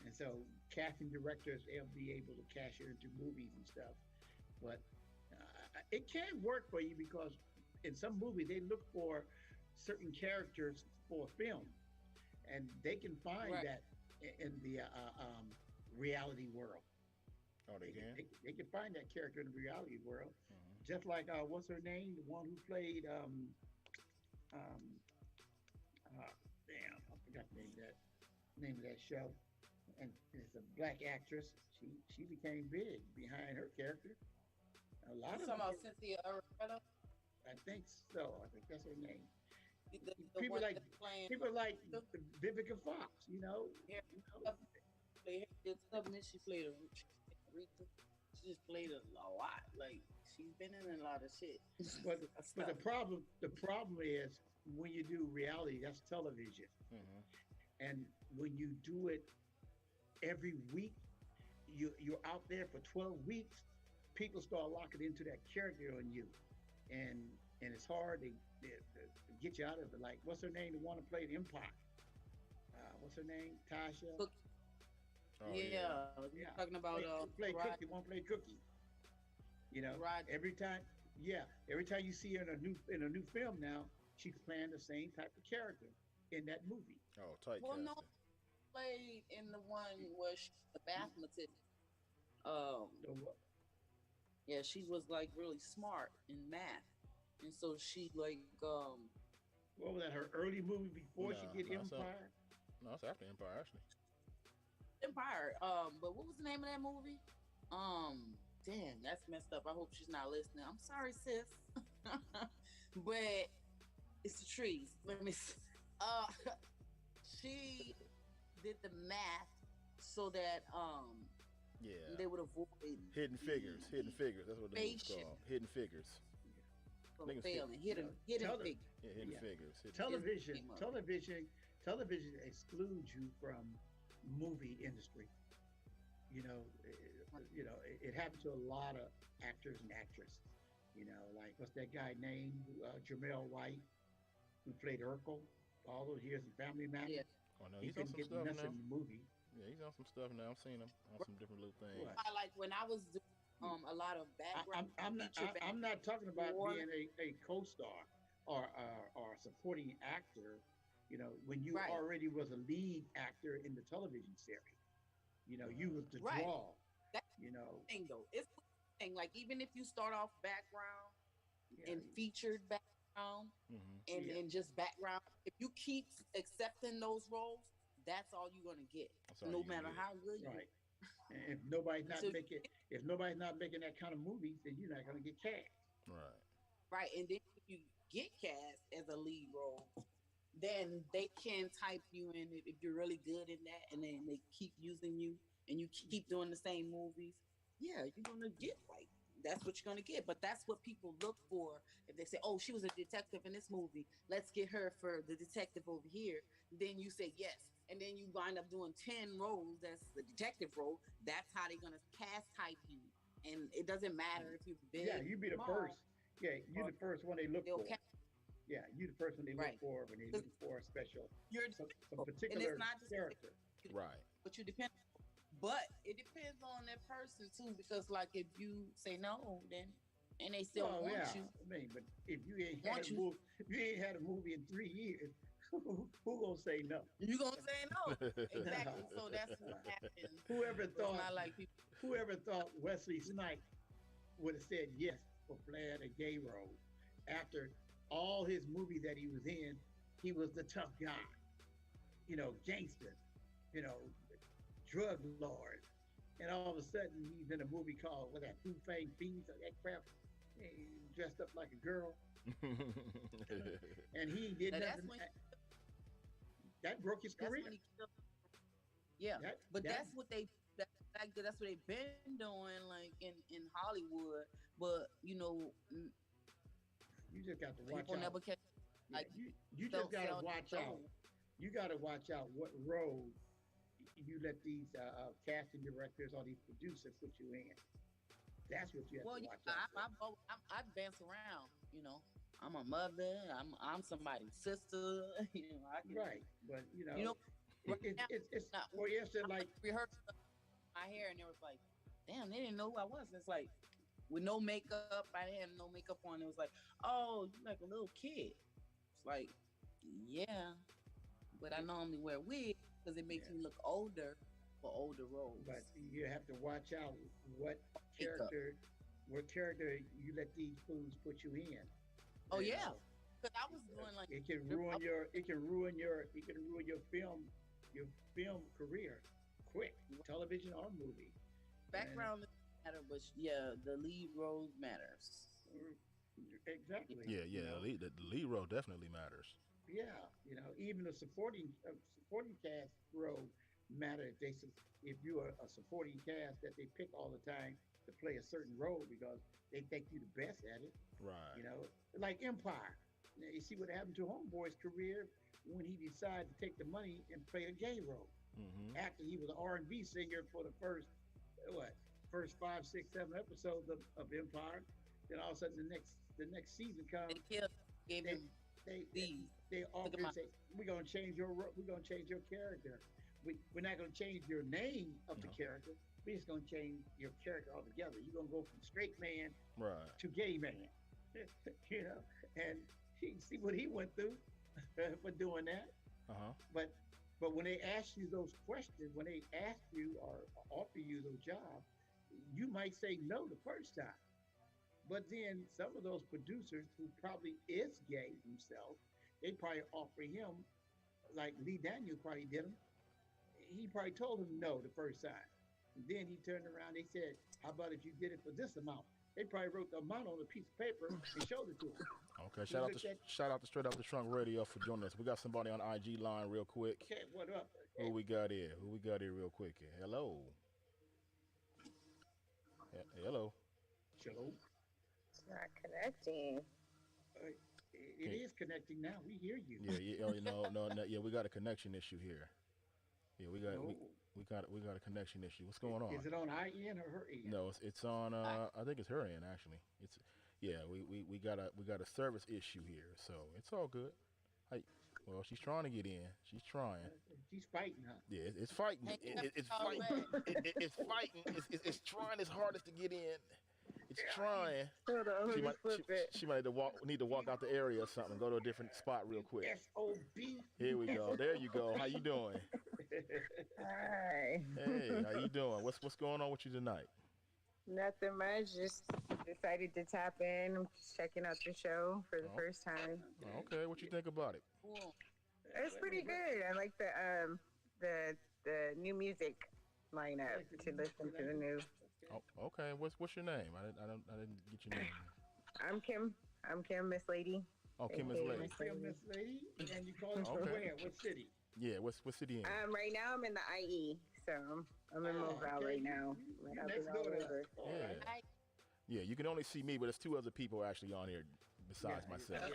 And so casting directors, they'll be able to cash it into movies and stuff. But it can work for you because in some movies they look for certain characters for film, and they can find Right. that in the reality world. Oh, they can. They can find that character in the reality world, Mhm. just like what's her name, the one who played damn, I forgot the name of that show, and it's a black actress. She became big behind her character. A lot You of talking about them- Cynthia Erivo? I think so. I think that's her name. The People one like that's playing Vivica Fox, you know. It's stuff, and then she played Rita. She just played a lot. Like she's been in a lot of shit. But the problem is when you do reality, that's television, Mm-hmm. and when you do it every week, you're out there for 12 weeks. People start locking into that character on you, and it's hard to get you out of it. Like, what's her name? The one who played Empire. What's her name? Tasha. Oh, yeah, you're talking about play Rod- Cookie. One play Cookie. You know, Rod- every time you see her in a new film now, she's playing the same type of character in that movie. Oh, tight Well, no, casting. played in the one where she's the mathematician. Yeah, she was like really smart in math, and so she like What was that? Her early movie before she Nah, get nah, it's up. Empire? No, it's after Empire actually. Empire. But what was the name of that movie? Damn, that's messed up. I hope she's not listening. I'm sorry, sis. But it's the trees. Let me. Uh, she did the math so that Yeah. they would avoid Hidden Figures. Hidden Figures. That's what the movie's spaceship called. Hidden Figures. from I think it was failing. Hidden Tele- figure. Yeah, Hidden Yeah. Figures. Hidden television, came up. television excludes you from movie industry. It happened to a lot of actors and actresses. Like what's that guy named Jamel White, who played Urkel all those years in Family Matters. Yeah. Oh no, He he's on couldn't some get stuff nothing now. in the movie. Yeah, he's on some stuff now. I've seen him on some different little things. What? I like when I was doing a lot of background feature I'm not talking about war. being a co-star or a supporting actor. When you Right. already was a lead actor in the television series. You was the Right. draw. That's You know, the thing though. It's the thing. Like even if you start off background yeah, and featured background Mm-hmm. and yeah. then just background, if you keep accepting those roles, that's all you're gonna get. That's all No you gonna matter get. how good you Right. And until you if nobody's not making that kind of movies, then you're not gonna get cast. Right. right, and then if you get cast as a lead role, then they can type you in if you're really good in that, and then they keep using you, and you keep doing the same movies. Yeah, you're gonna get like that's what you're gonna get. But that's what people look for if they say, "Oh, she was a detective in this movie. Let's get her for the detective over here." Then you say yes, and then you wind up doing 10 roles. That's the detective role. That's how they're gonna cast type you, and it doesn't matter if you're Yeah, big, you be the small, first. Yeah, you or the first one they look they'll for. cast Yeah, you the first one they look right. for when they Because looking for a special you're some and particular it's not just character. Right. but you depend. But it depends on that person too, because like if you say no, then and they still Well, want yeah, you, I mean, but if you ain't had want a you, movie, if you ain't had a movie in 3 years, who gonna say no? you gonna say no. Exactly. So that's what happens. whoever So it's thought not like people. whoever thought Wesley Snipes would have said yes for playing a gay role after all his movies that he was in, he was the tough guy, gangster, you know, drug lord. And all of a sudden he's in a movie called what that Who Fang Fees or that crap. He dressed up like a girl. And he did Now nothing. That broke his that's career. when he killed. Yeah, but that that's what that's what they've been doing, like in Hollywood. But you just got to watch people out. never catch like You just got to watch out. soul. You got to watch out what role you let these casting directors or these producers put you in. That's what you have Well, to yeah, watch out for. I dance around. I'm a mother. I'm somebody's sister. I can. Right, but Right now, it's not, for instance, like rehearsed my hair, and it was like, damn, they didn't know who I was. It's like with no makeup. I had no makeup on. It was like, oh, you like a little kid. It's like, yeah, but I normally wear wigs because it makes me look older for older roles. But you have to watch out what Makeup. character you let these fools put you in. Oh You yeah, know, because I was doing like it can ruin your film career quick, television or movie. background doesn't matter, but yeah, the lead roles matters. Exactly. Yeah, you yeah. know. The lead role definitely matters. Yeah, even a supporting cast role matter if you are a supporting cast that they pick all the time to play a certain role because they think you the best at it. Right. Like Empire. You see what happened to Homeboy's career when he decided to take the money and play a gay role. Mm-hmm. After he was an R&B singer for the first 5, 6, 7 episodes of Empire, then all of a sudden the next season comes. Gave him They offer and say, we're gonna change your character. We're not gonna change your name of the character. We're just gonna change your character altogether. You're gonna go from straight man Right. to gay man. And he see what he went through for doing that. Uh-huh. But when they ask you those questions, when they ask you or offer you those jobs, you might say no the first time. But then some of those producers who probably is gay himself, they probably offer him, like Lee Daniels probably did him. He probably told him no the first time. And then he turned around. They said, "How about if you did it for this amount?" They probably wrote the amount on a piece of paper and showed it to him. Okay, shout out to Straight Off the Trunk Radio for joining us. We got somebody on IG line real quick. Okay, what up? Who we got here? Real quick here? Hello. Hello. Hello. It's not connecting. It is connecting now. We hear you. Yeah. No. Yeah, we got a connection issue here. Yeah, we got a connection issue. What's going on? Is it on our end or her end? No, it's on. I think it's her end actually. We got a service issue here, so it's all good. Well, she's trying to get in. She's trying. She's fighting, huh? Yeah, it's fighting. It's fighting. It's fighting. It's trying its hardest to get in. It's trying. Hold on, she might need to walk out the area or something. Go to a different spot real quick. SOB. Here we go. There you go. How you doing? Hi. Hey, how you doing? What's going on with you tonight? Nothing much. Just decided to tap in. I'm just checking out the show for the first time. Okay, what you think about it? It's pretty good. I like the new music lineup to listen to the new. Oh, okay. What's your name? I didn't get your name. I'm Kim, Miss Lady. Oh, Kim, Miss Lady. Kim, Miss Lady. And you call it from where? What city? Yeah, what city in? Right now I'm in the IE, so I'm in Mobile right now. Next door to us. Yeah, you can only see me, but there's two other people actually on here besides myself.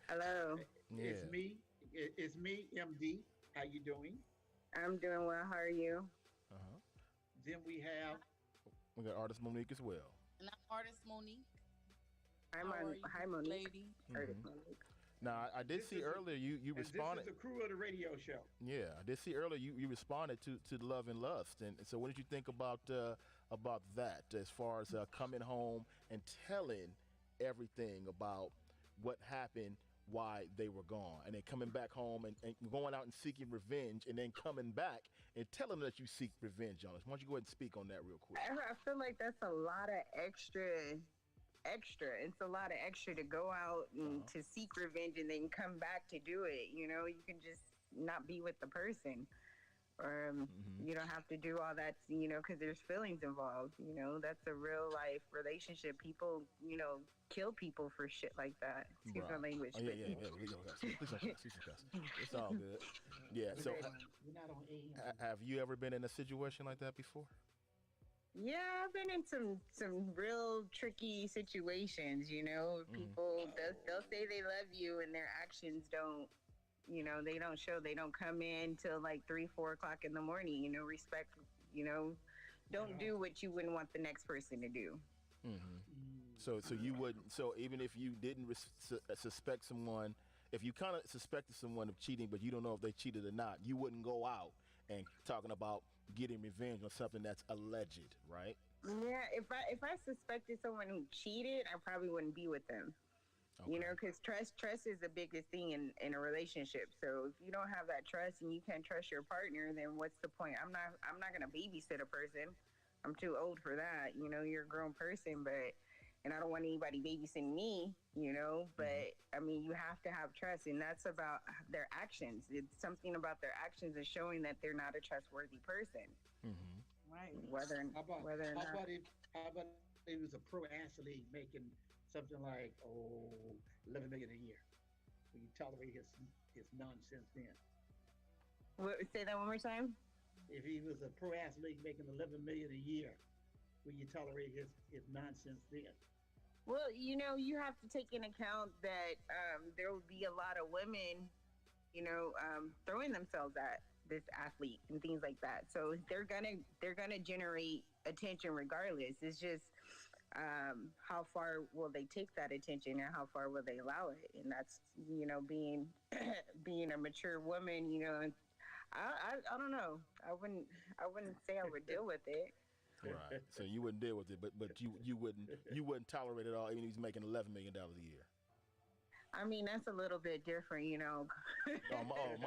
Hello. Yeah. It's me, MD. How you doing? I'm doing well. How are you? Then we got artist Monique as well. And I'm artist Monique. Hi, Monique. Lady. Artist Monique. Now, I did see earlier you responded. This is the crew of the radio show. Yeah, I did see earlier you responded to Love and Lust, and so what did you think about that as far as coming home and telling everything about what happened, why they were gone, and then coming back home and going out and seeking revenge, and then coming back and telling them that you seek revenge on us? Why don't you go ahead and speak on that real quick? I feel like that's a lot of extra. It's a lot of extra to go out and to seek revenge and then come back to do it. You know, you can just not be with the person, or you don't have to do all that, because there's feelings involved. That's a real life relationship. People, kill people for shit like that. Excuse my language. Oh, yeah. Please don't cuss. It's all good. Yeah. So, we're not on AM. Have you ever been in a situation like that before? Yeah, I've been in some real tricky situations. People they'll say they love you and their actions don't. They don't show. They don't come in till like 3-4 o'clock in the morning. Respect. Don't do what you wouldn't want the next person to do. So you wouldn't. So even if you didn't suspect someone, if you kind of suspected someone of cheating, but you don't know if they cheated or not, you wouldn't go out and talking about getting revenge on something that's alleged, right? Yeah, if I suspected someone who cheated, I probably wouldn't be with them. Okay. Because trust is the biggest thing in a relationship. So if you don't have that trust and you can't trust your partner, then what's the point? I'm not gonna babysit a person. I'm too old for that. You're a grown person, and I don't want anybody babysitting me. But I mean, you have to have trust, and that's about their actions. It's something about their actions is showing that they're not a trustworthy person. Right. How about if it was a pro athlete making something like 11 million a year? Will you tolerate his nonsense then? Say that one more time. If he was a pro athlete making 11 million a year, will you tolerate his nonsense then? Well, you have to take into account that there will be a lot of women, throwing themselves at this athlete and things like that. So they're gonna generate attention regardless. It's just how far will they take that attention and how far will they allow it? And that's being being a mature woman. I don't know. I wouldn't say I would deal with it. Right. So you wouldn't deal with it, but you wouldn't tolerate it all, even if he's making $11 million a year. I mean, that's a little bit different, you know.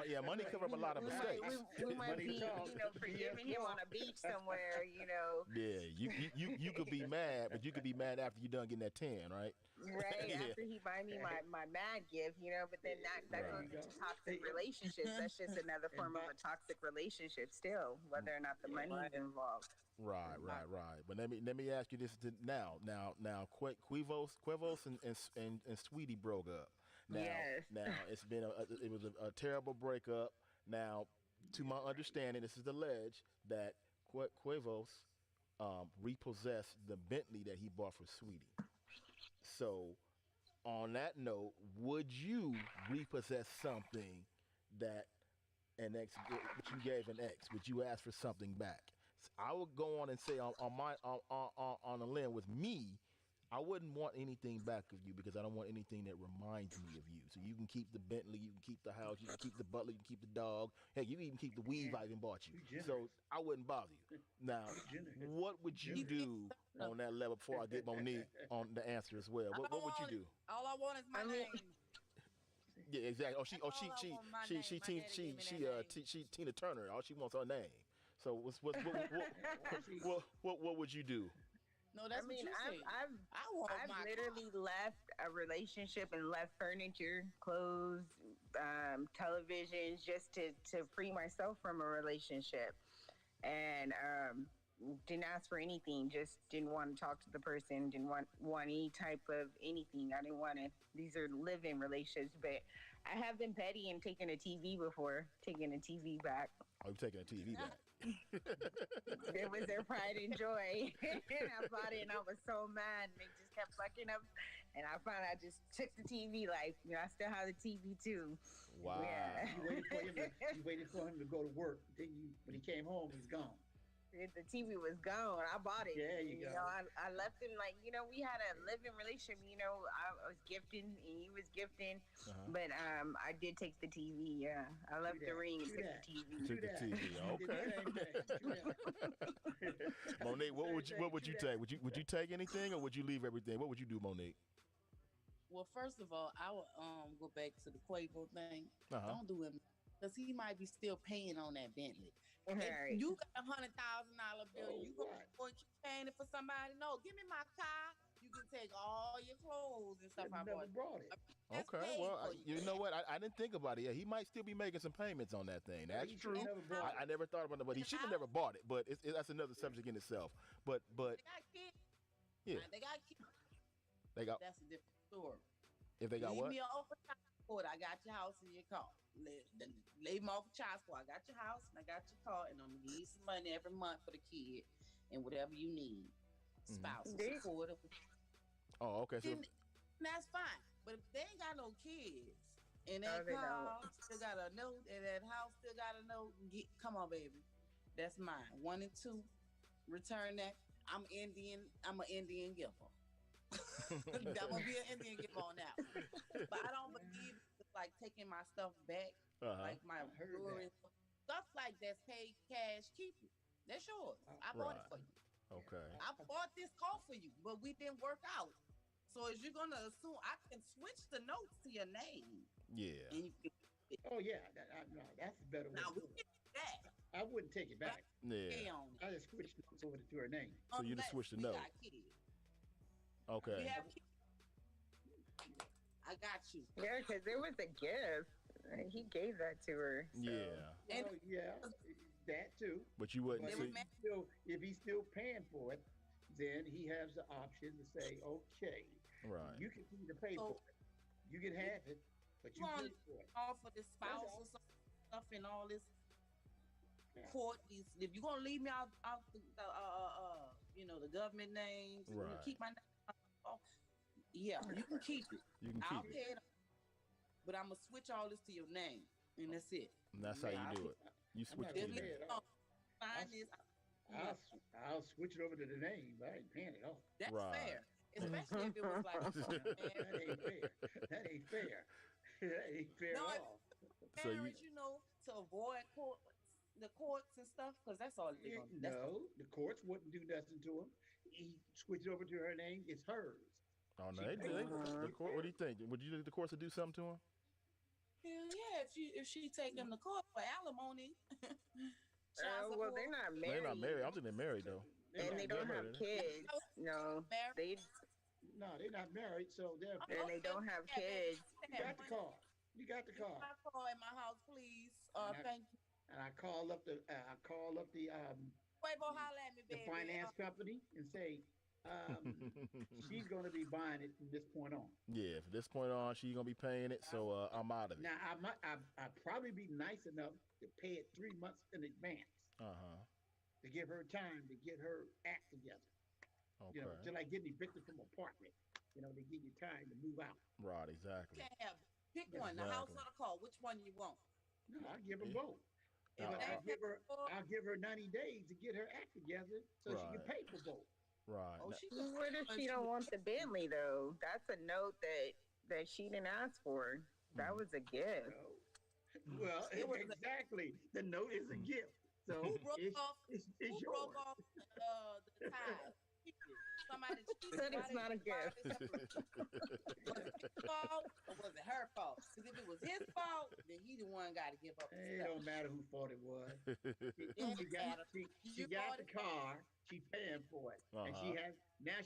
Yeah, money cover up a lot of mistakes. We might be, you know, forgiving him on a beach somewhere, you know. Yeah, you could be mad, but you could be mad after you done getting that tan, right? Right, Yeah. after he buy me my mad gift, you know, but then that goes into toxic relationships. That's just another form of a toxic relationship still, whether or not the money is involved. Right. But let me ask you this now. Quavos and Sweetie broke up. Now it's been it was a terrible breakup. Now, to my understanding, this is alleged that Quavos repossessed the Bentley that he bought for Sweetie. So, on that note, would you repossess something that an ex, which you gave an ex? Would you ask for something back? I would go on and say on a limb with me, I wouldn't want anything back of you because I don't want anything that reminds me of you. So you can keep the Bentley, you can keep the house, you can keep the butler, you can keep the dog. Heck, you can even keep the weave I even bought you. So I wouldn't bother you. Now, what would you do on that level before I get Monique on the answer as well? What would you do? All I want is my name. Yeah, exactly. She Tina Turner. All she wants her name. So what would you do? No, that's I've literally left a relationship and left furniture, clothes, televisions just to free myself from a relationship, and didn't ask for anything. Just didn't want to talk to the person. Didn't want any type of anything. I didn't want to. These are live-in relationships, but I have been petty and taken a TV before, taking a TV back. Oh, you taking a TV back? It was their pride and joy. And I bought it and I was so mad. And they just kept fucking up. And I finally just took the TV. Like, you know, I still have the TV too. Wow. Yeah. You waited for him to go to work. Then when he came home, he's gone. The TV was gone. I bought it. Yeah, you go. know, I left him like, you know, we had a living relationship. You know, I was gifting and he was gifting. But I did take the TV. Yeah, I left the ring and took the TV. Took the TV. Okay. Monique, what would you take? Would you take anything or would you leave everything? What would you do, Monique? Well, first of all, I would go back to the Quavo thing. Don't do it because he might be still paying on that Bentley. If you got $100,000 bill, you going to keep paying it for somebody? No, give me my car. You can take all your clothes and stuff. I brought it. Okay, well, you know what? I didn't think about it. Yeah, he might still be making some payments on that thing. That's true. I never thought about it, but he should have never bought it. But that's another subject in itself. But they got kids. Yeah, they got kids. That's a different story. If they got Leave what? me off of child support. I got your house and your car. Leave me off of child support. I got your house and I got your car, and I'm gonna give you some money every month for the kid and whatever you need. Spousal support. Oh, okay. So that's fine. But if they ain't got no kids and that car still got a note and that house still got a note, come on, baby. That's mine. 1 and 2. Return that. I'm Indian. I'm an Indian giver. That would be an Indian giver on that one. But I don't believe like taking my stuff back, like my jewelry, stuff like that's paid cash. Keep it. That's yours. I bought it for you. Okay. I bought this car for you, but we didn't work out. So is you gonna assume I can switch the notes to your name? Yeah. And you can, oh yeah, no, that's a better way. Now to we do can do that. I wouldn't take it back. Yeah. I just switched notes over to her name. So you just switched the note. Okay. We have kids. I got you. Yeah, because it was a gift. He gave that to her. So. Yeah. And yeah, that too. But you wouldn't see. If he's still paying for it, then he has the option to say, okay, right, you can either pay for it, you can have it, but you pay for it. All for the spouse or stuff and all this court. If you're gonna leave me out the you know, the government names, right, keep my name. Yeah, you can keep it. You can keep it. Pay it. But I'm gonna switch all this to your name, and that's it. And that's how you do it. You switch it to your name. I'll switch it over to the name, but I ain't paying it off. That's fair. Especially if it was like, that ain't fair. That ain't fair. That ain't fair at all. Marriage, you know, to avoid the courts and stuff, because that's all they're gonna do. No, the courts wouldn't do nothing to him. He switched over to her name. It's hers. Oh no, they do. The court. What do you think? Would you think the courts would do something to him? Hell yeah, if she take him to court for alimony. Well, they're not married. They're not married. I don't think they're married though. And they don't have kids. No, they. No, they're not married, so they're. And they don't have kids. You got the car. You got the car. My car in my house, please. Thank you. And I call up the Quavo, holla at me, the baby. finance company and say she's going to be buying it from this point on. Yeah, from this point on, she's gonna be paying it. So I'm out of it. Now I'd probably be nice enough to pay it 3 months in advance. To give her time to get her act together. Okay. You know, just like getting evicted from an apartment. You know, they give you time to move out. Right, exactly. You can't have pick one, the house or the car. Which one you want? No, I'll give them both. I'll give her 90 days to get her act together so she can pay for both. Right. Oh, what if she don't want the Bentley though? That's a note that she didn't ask for. That was a gift. Well, exactly. The note is a gift. So who broke off the tie? Somebody said it's not a gift. Was it his fault or was it her fault? Because if it was his fault, then he the one got to give up. It don't matter whose fault it was. She got the car. She paying for it, and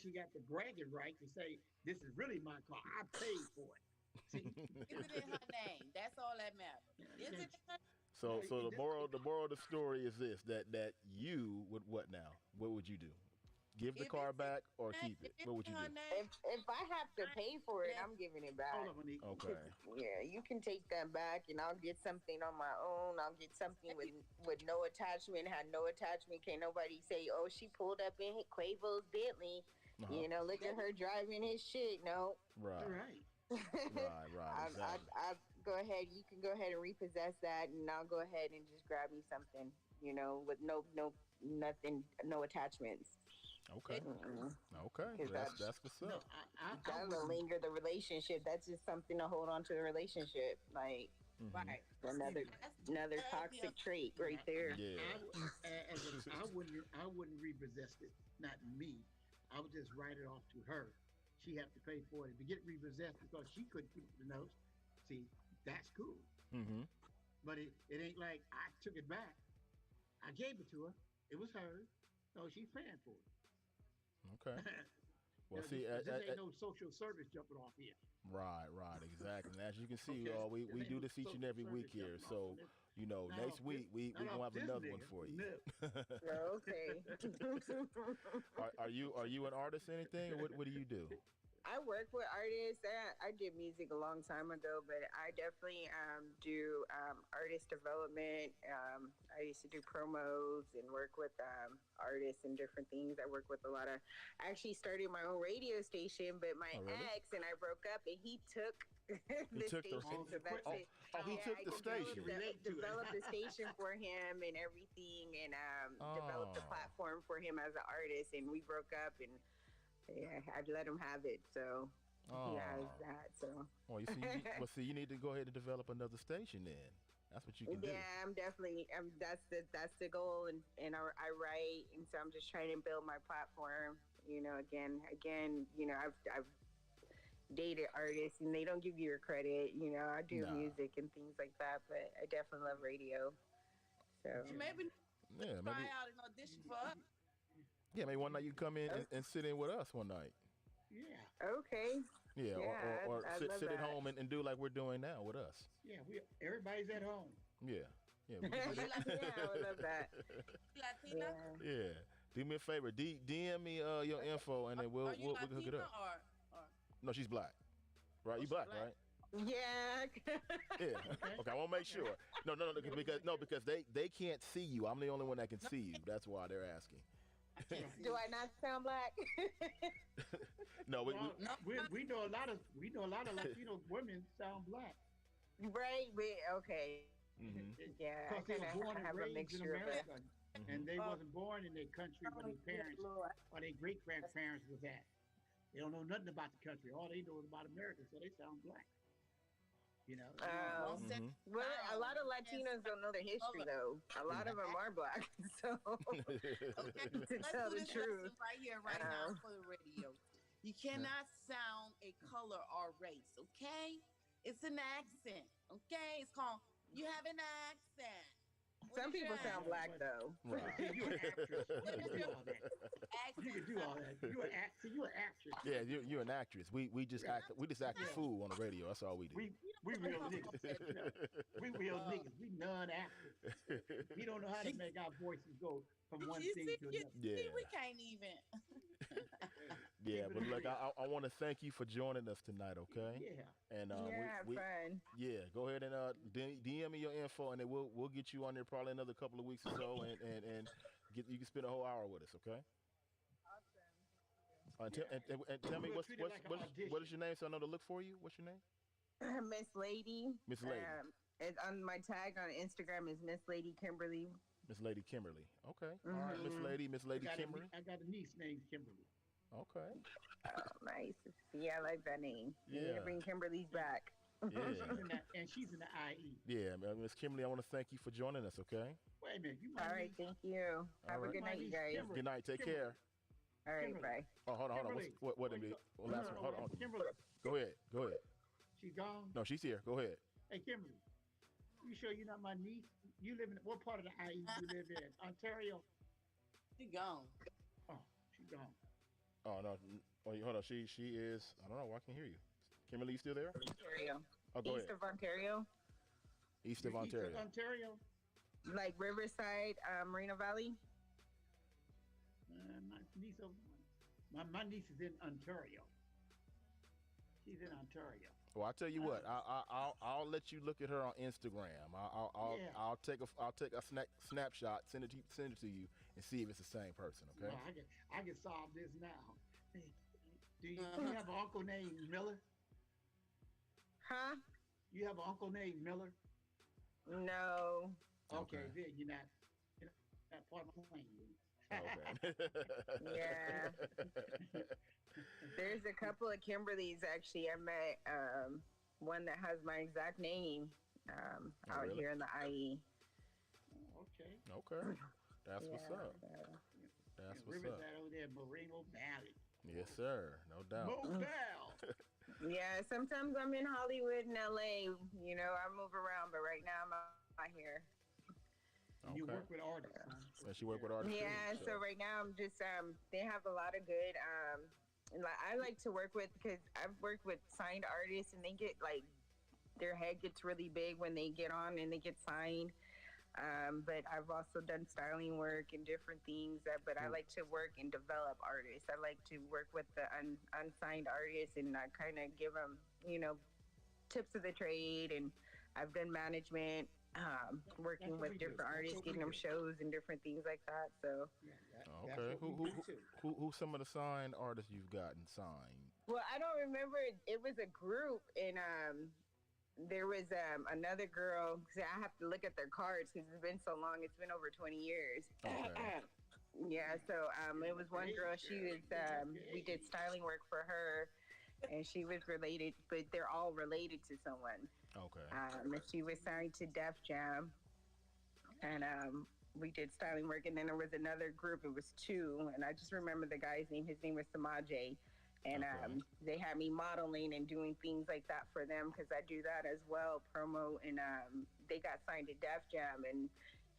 she got the bragging right to say, "This is really my car. I paid for it." See? Is it in her name? That's all that matters. Is it in her? So the moral of the story is this: that you would what now? What would you do? Give the car back or keep it? What would you do? If I have to pay for it, I'm giving it back. Okay. Yeah, you can take that back, and I'll get something on my own. I'll get something with no attachment. Had no attachment. Can't nobody say, "Oh, she pulled up in Quavo's Bentley." You know, look at her driving his shit. No. Right. Right. Right. Exactly. I'll go ahead. You can go ahead and repossess that, and I'll go ahead and just grab me something. You know, with nothing, no attachments. Okay. Okay. That's what's up. That don't linger the relationship. That's just something to hold on to the relationship. Like, another toxic trait right there. Yeah. I wouldn't repossess it. Not me. I would just write it off to her. She have to pay for it to get repossessed because she couldn't keep the notes. See, that's cool. But it ain't like I took it back. I gave it to her. It was hers. So she's paying for it. Okay. Well, this ain't no social service jumping off here. Right, exactly. And as you can see, we do this each and every week here. So, next week we gonna have another one for you. Okay. Are you an artist or anything? Or what do you do? I work with artists. I did music a long time ago, but I definitely do artist development. I used to do promos and work with artists and different things. I work with a lot of. I actually started my own radio station, but my ex and I broke up, and he took the station. So that's it. He took the station. Developed the station for him and everything, and developed the platform for him as an artist. And we broke up, and yeah, I'd let him have it. So he has that. So well, you need to go ahead and develop another station then. That's what you can do. Yeah, I'm definitely. That's the goal, and I write, and so I'm just trying to build my platform. Again, I've dated artists, and they don't give you your credit. I do music and things like that, but I definitely love radio. So maybe try out an audition for us. Yeah, maybe one night you come in and sit in with us one night. Yeah. Okay. Yeah, or sit at home and do like we're doing now with us. Yeah, everybody's at home. Yeah. Yeah, I would love that. Latina? Yeah. Do me a favor, DM me your info, and then we'll hook it up. Or? No, she's black. Right? You black, right? Yeah. Yeah. Okay, I want to make sure. No, because they can't see you. I'm the only one that can see you. That's why they're asking. Do I not sound black? No, we know a lot of Latino women sound black. Right, okay. Yeah, because they were born and have a raised in mixture of America, and they wasn't born in their country where their parents or their great grandparents was at. They don't know nothing about the country. All they know is about America, so they sound black. Well, a lot of Latinos don't know their history, though. A lot of them are black, so Okay, to let's tell do the this truth. right here, right now for the radio. You cannot sound a color or race, okay? It's an accent, okay? It's called, you have an accent. Some people sound black though. Right. You're an actress. You can do all that. You can do all that. You're an actress. Yeah, you're an actress. We just act a fool on the radio. That's all we do. We real niggas. We real niggas. We non-actors. We don't know how to make our voices go from one thing to another. Yeah. We can't even. Yeah, but look, I want to thank you for joining us tonight, okay? Yeah. And fun. Yeah, go ahead and DM me your info, and then we'll get you on there probably another couple of weeks or so, and you can spend a whole hour with us, okay? Awesome. And tell me what is your name, so I know to look for you. What's your name? Miss Lady. Miss Lady. It's on my tag on Instagram is Miss Lady Kimberly. Miss Lady Kimberly. Okay. All right, Miss Lady Kimberly. I got a niece named Kimberly. Okay. Oh, nice. Yeah, I like that name. Yeah. You need to bring Kimberly's back. Yeah. And she's in the IE. Yeah, Miss Kimberly, I want to thank you for joining us, okay? Wait a minute. All right, thank you. Have a good night, you guys. Good night. Take care. All right, bye. Oh, hold on. What last one? Hold on. Kimberly. Go ahead. She gone? No, she's here. Go ahead. Hey, Kimberly. You sure you're not my niece? You live in what part of the IE you live in? Ontario? She gone. Oh, she gone. Oh, no. Oh, hold on. She is. I don't know. I can hear you. Kimberly, you still there? Ontario. Oh, go East ahead. of Ontario. East of Ontario. East of Ontario? Like Riverside, Moreno Valley. My niece is in Ontario. She's in Ontario. Well, I'll tell you what. I'll let you look at her on Instagram. I'll take a snapshot, send it to you, and see if it's the same person. Okay. Well, I can solve this now. Do you have an uncle named Miller? Huh? You have an uncle named Miller? No. Okay, then you're not part of my plan. Okay. Yeah. There's a couple of Kimberlys actually. I met one that has my exact name out here in the IE. Okay. That's what's up. That's what's up. Riverside over there, Moreno Valley. Yes, sir. No doubt. Yeah, sometimes I'm in Hollywood and LA. You know, I move around, but right now I'm out here. You work with artists. So she work with artists. Yeah, too, so right now I'm just they have a lot of good I like to work with, because I've worked with signed artists and they get like their head gets really big when they get on and they get signed. But I've also done styling work and different things. But I like to work and develop artists. I like to work with the unsigned artists and I kind of give them, tips of the trade. And I've done management, working with different artists, getting them shows and different things like that. So. Okay. Who some of the signed artists you've gotten signed? Well, I don't remember. It was a group, and there was another girl. I have to look at their cards because it's been so long. It's been over 20 years. Okay. Yeah. So it was one girl. She was. We did styling work for her, and she was related, but they're all related to someone. Okay. And she was signed to Def Jam, and we did styling work, and then there was another group. It was two, and I just remember the guy's name. His name was Samaje, and they had me modeling and doing things like that for them because I do that as well, promo. And they got signed to Def Jam, and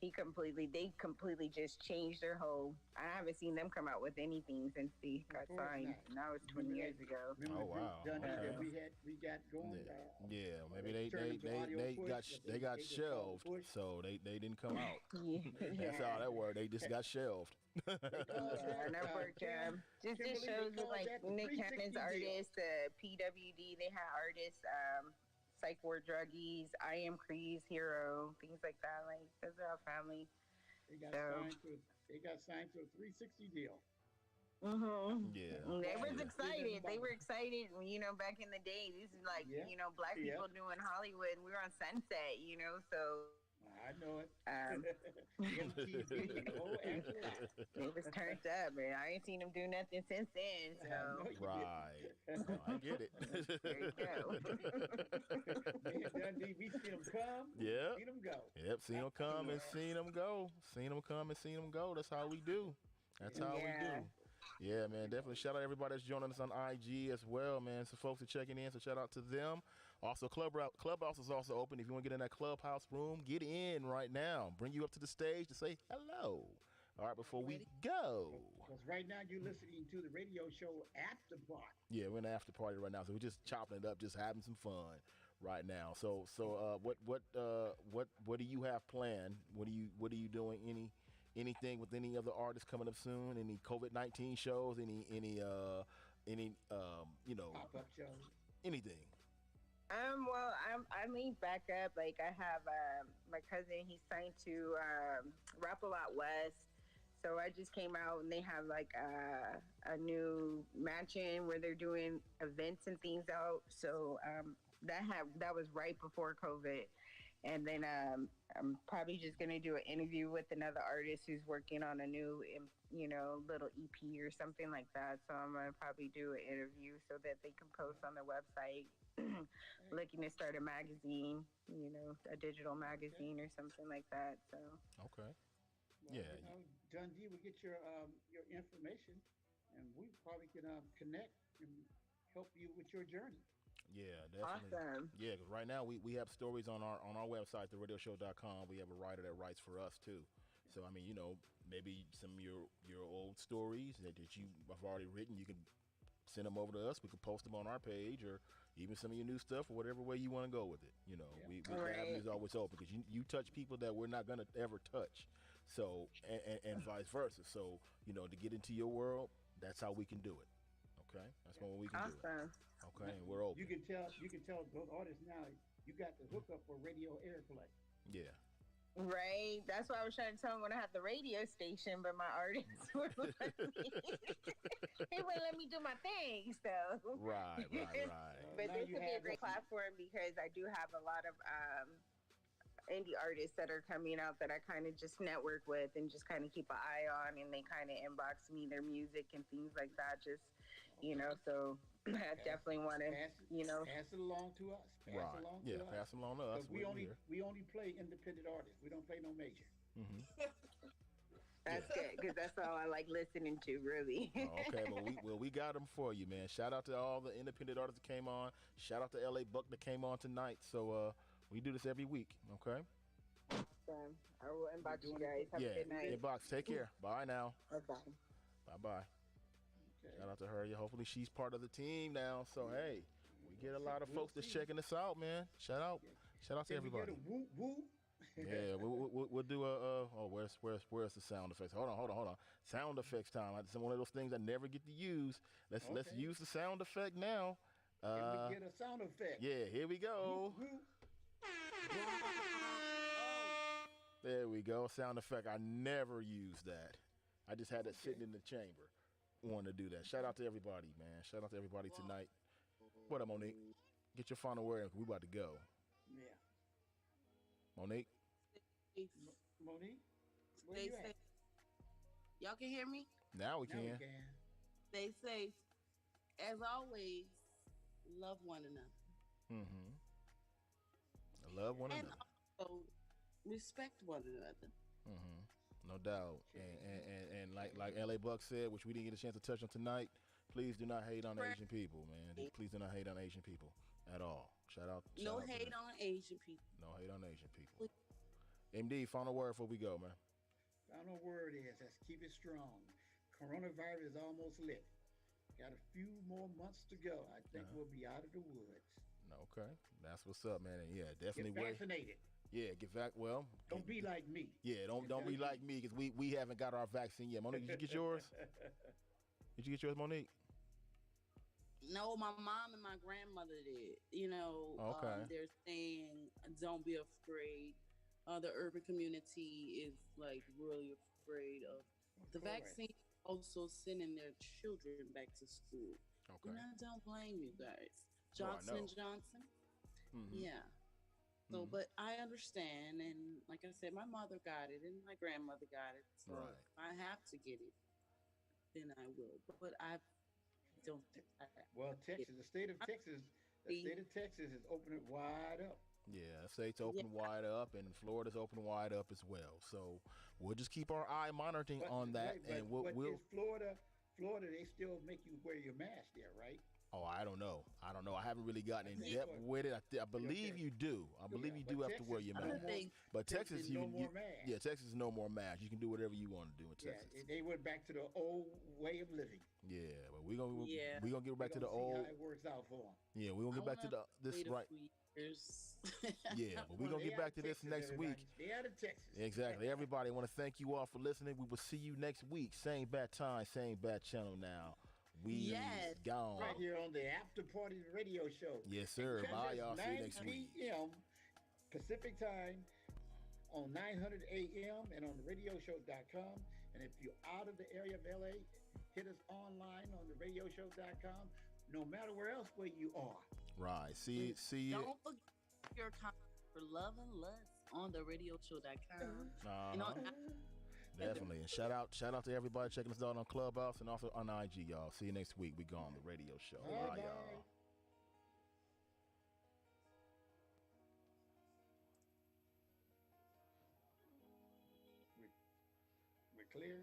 they completely just changed their whole. I haven't seen them come out with anything since they got signed. And that was 20 years ago. Oh wow! That we got going. Yeah, maybe they got shelved, so they didn't come out. That's how that worked. They just got shelved. And I worked just shows with like Nick Cannon's artists, PWD. They had artists. Psych Ward Druggies, I Am Cree's Hero, things like that. Like, those are our family. They got signed to a 360 deal. Mm-hmm. Yeah. They was excited. They were excited. Back in the day, this is like, black people doing Hollywood. And we were on Sunset, so. I know it. It was turned up, and I ain't seen them do nothing since then. So right, I get it. There you go. We seen them come. Yeah. Seen them go. Yep. Seen them come and seen them go. Seen them come and seen them go. That's how we do. That's how we do. Yeah, man, definitely shout out everybody that's joining us on IG as well, man. So folks are checking in, so shout out to them. Also, Clubhouse is also open. If you want to get in that Clubhouse room, get in right now. Bring you up to the stage to say hello. All right, before we go. Because right now you're listening to the radio show After Party. Yeah, we're in the after party right now, so we're just chopping it up, just having some fun right now. What do you have planned? What are you doing? Anything with any other artists coming up soon? Any COVID-19 shows? Any Pop-up shows? Anything? Well, I leaned back up. Like I have my cousin. He's signed to Rap A Lot West. So I just came out and they have like a new mansion where they're doing events and things out. So that was right before COVID. And then I'm probably just gonna do an interview with another artist who's working on a new, little EP or something like that. So I'm gonna probably do an interview so that they can post on their website. Looking to start a magazine, a digital magazine or something like that. So okay, well, John D will get your information, and we probably can connect and help you with your journey. Yeah, definitely. Awesome. Yeah, because right now we have stories on our website, theradioshow.com. We have a writer that writes for us too. So I mean, maybe some of your old stories that you have already written, you can send them over to us. We can post them on our page, or even some of your new stuff, or whatever way you want to go with it. The avenue is always open because you touch people that we're not gonna ever touch. So and vice versa. So to get into your world, that's how we can do it. Okay, that's what we can do. It. Okay, and we're open. You can tell those artists now you got the hookup for radio airplay. Yeah. Right. That's why I was trying to tell him when I had the radio station, but my artists wouldn't let me. They wouldn't let me do my thing. So right. But this would be a great platform because I do have a lot of indie artists that are coming out that I kind of just network with and just kind of keep an eye on, and they kind of inbox me their music and things like that. Just so I definitely want to pass it along to us. Pass them along to us. We only play independent artists. We don't play no major. Mm-hmm. That's good because that's all I like listening to, really. Okay, we got them for you, man. Shout out to all the independent artists that came on. Shout out to LA Buck that came on tonight. So we do this every week, okay? Awesome. I will inbox you guys. Have a good night. Inbox. Take care. Bye now. Bye-bye. Bye-bye. Okay. Shout out to her. Hopefully she's part of the team now. So hey, we get a lot of folks that's checking us out, man. Shout out to everybody. Woo woo. Yeah, we'll do where's the sound effects? Hold on. Sound effects time. It's one of those things I never get to use. Let's use the sound effect now. Can we get a sound effect? Yeah, here we go. There we go. Sound effect. I never use that. I just had it sitting in the chamber. Want to do that. Shout out to everybody, man. Shout out to everybody tonight. What up, Monique? Get your final word. We about to go. Yeah. Monique? Monique? Stay safe. Y'all can hear me? Now we can. Stay safe. As always, love one another. Mm-hmm. Love one and another. Also respect one another. Mm-hmm. No doubt. And like LA Buck said, which we didn't get a chance to touch on tonight, please do not hate on Asian people, man. Please do not hate on Asian people at all. No hate on Asian people. No hate on Asian people. MD, final word before we go, man. Final word is let's keep it strong. Coronavirus is almost lit. Got a few more months to go. I think we'll be out of the woods. Okay. That's what's up, man. And yeah, definitely get vaccinated. Yeah, get back. Well, don't be like me. Yeah, don't be like me because we haven't got our vaccine yet. Monique, did you get yours? Did you get yours, Monique? No, my mom and my grandmother did. Okay. They're saying don't be afraid. The urban community is like really afraid of the vaccine. Also sending their children back to school. Okay. And I don't blame you guys. Johnson & Johnson. Mm-hmm. Yeah. So, but I understand, and like I said, my mother got it, and my grandmother got it. So if I have to get it, then I will. But I don't. Well, Texas, the state of Texas is opening wide up. Yeah, the state's open wide up, and Florida's open wide up as well. So we'll just keep our eye monitoring on that, is Florida, they still make you wear your mask there, right? Oh, I don't know. I haven't really gotten in think depth so. with it. I believe you do. I believe you do have to wear your mask. But Texas, no more mask. Yeah, Texas is no more mask. You can do whatever you want to do in Texas. Yeah, they went back to the old way of living. Yeah, but we're gonna get back to the see old. how it works out for them. Yeah, we're gonna get back to this right. Yeah, but we're gonna get back to this next week. They out of Texas. Exactly. Everybody, I want to thank you all for listening. We will see you next week. Same bad time, same bad channel now. We gone. Right here on the After Party Radio Show. Yes, sir. Bye, y'all. See you next 9 week. p.m. Pacific time on 900 a.m. and on the radioshow.com. And if you're out of the area of LA, hit us online on the radioshow.com. No matter where else where you are. Right. See you. Don't forget your comment for Love and Lust on the radioshow.com. And on Definitely. And shout out to everybody checking us out on Clubhouse and also on IG, y'all. See you next week. We go on the radio show. Bye, y'all. We're clear.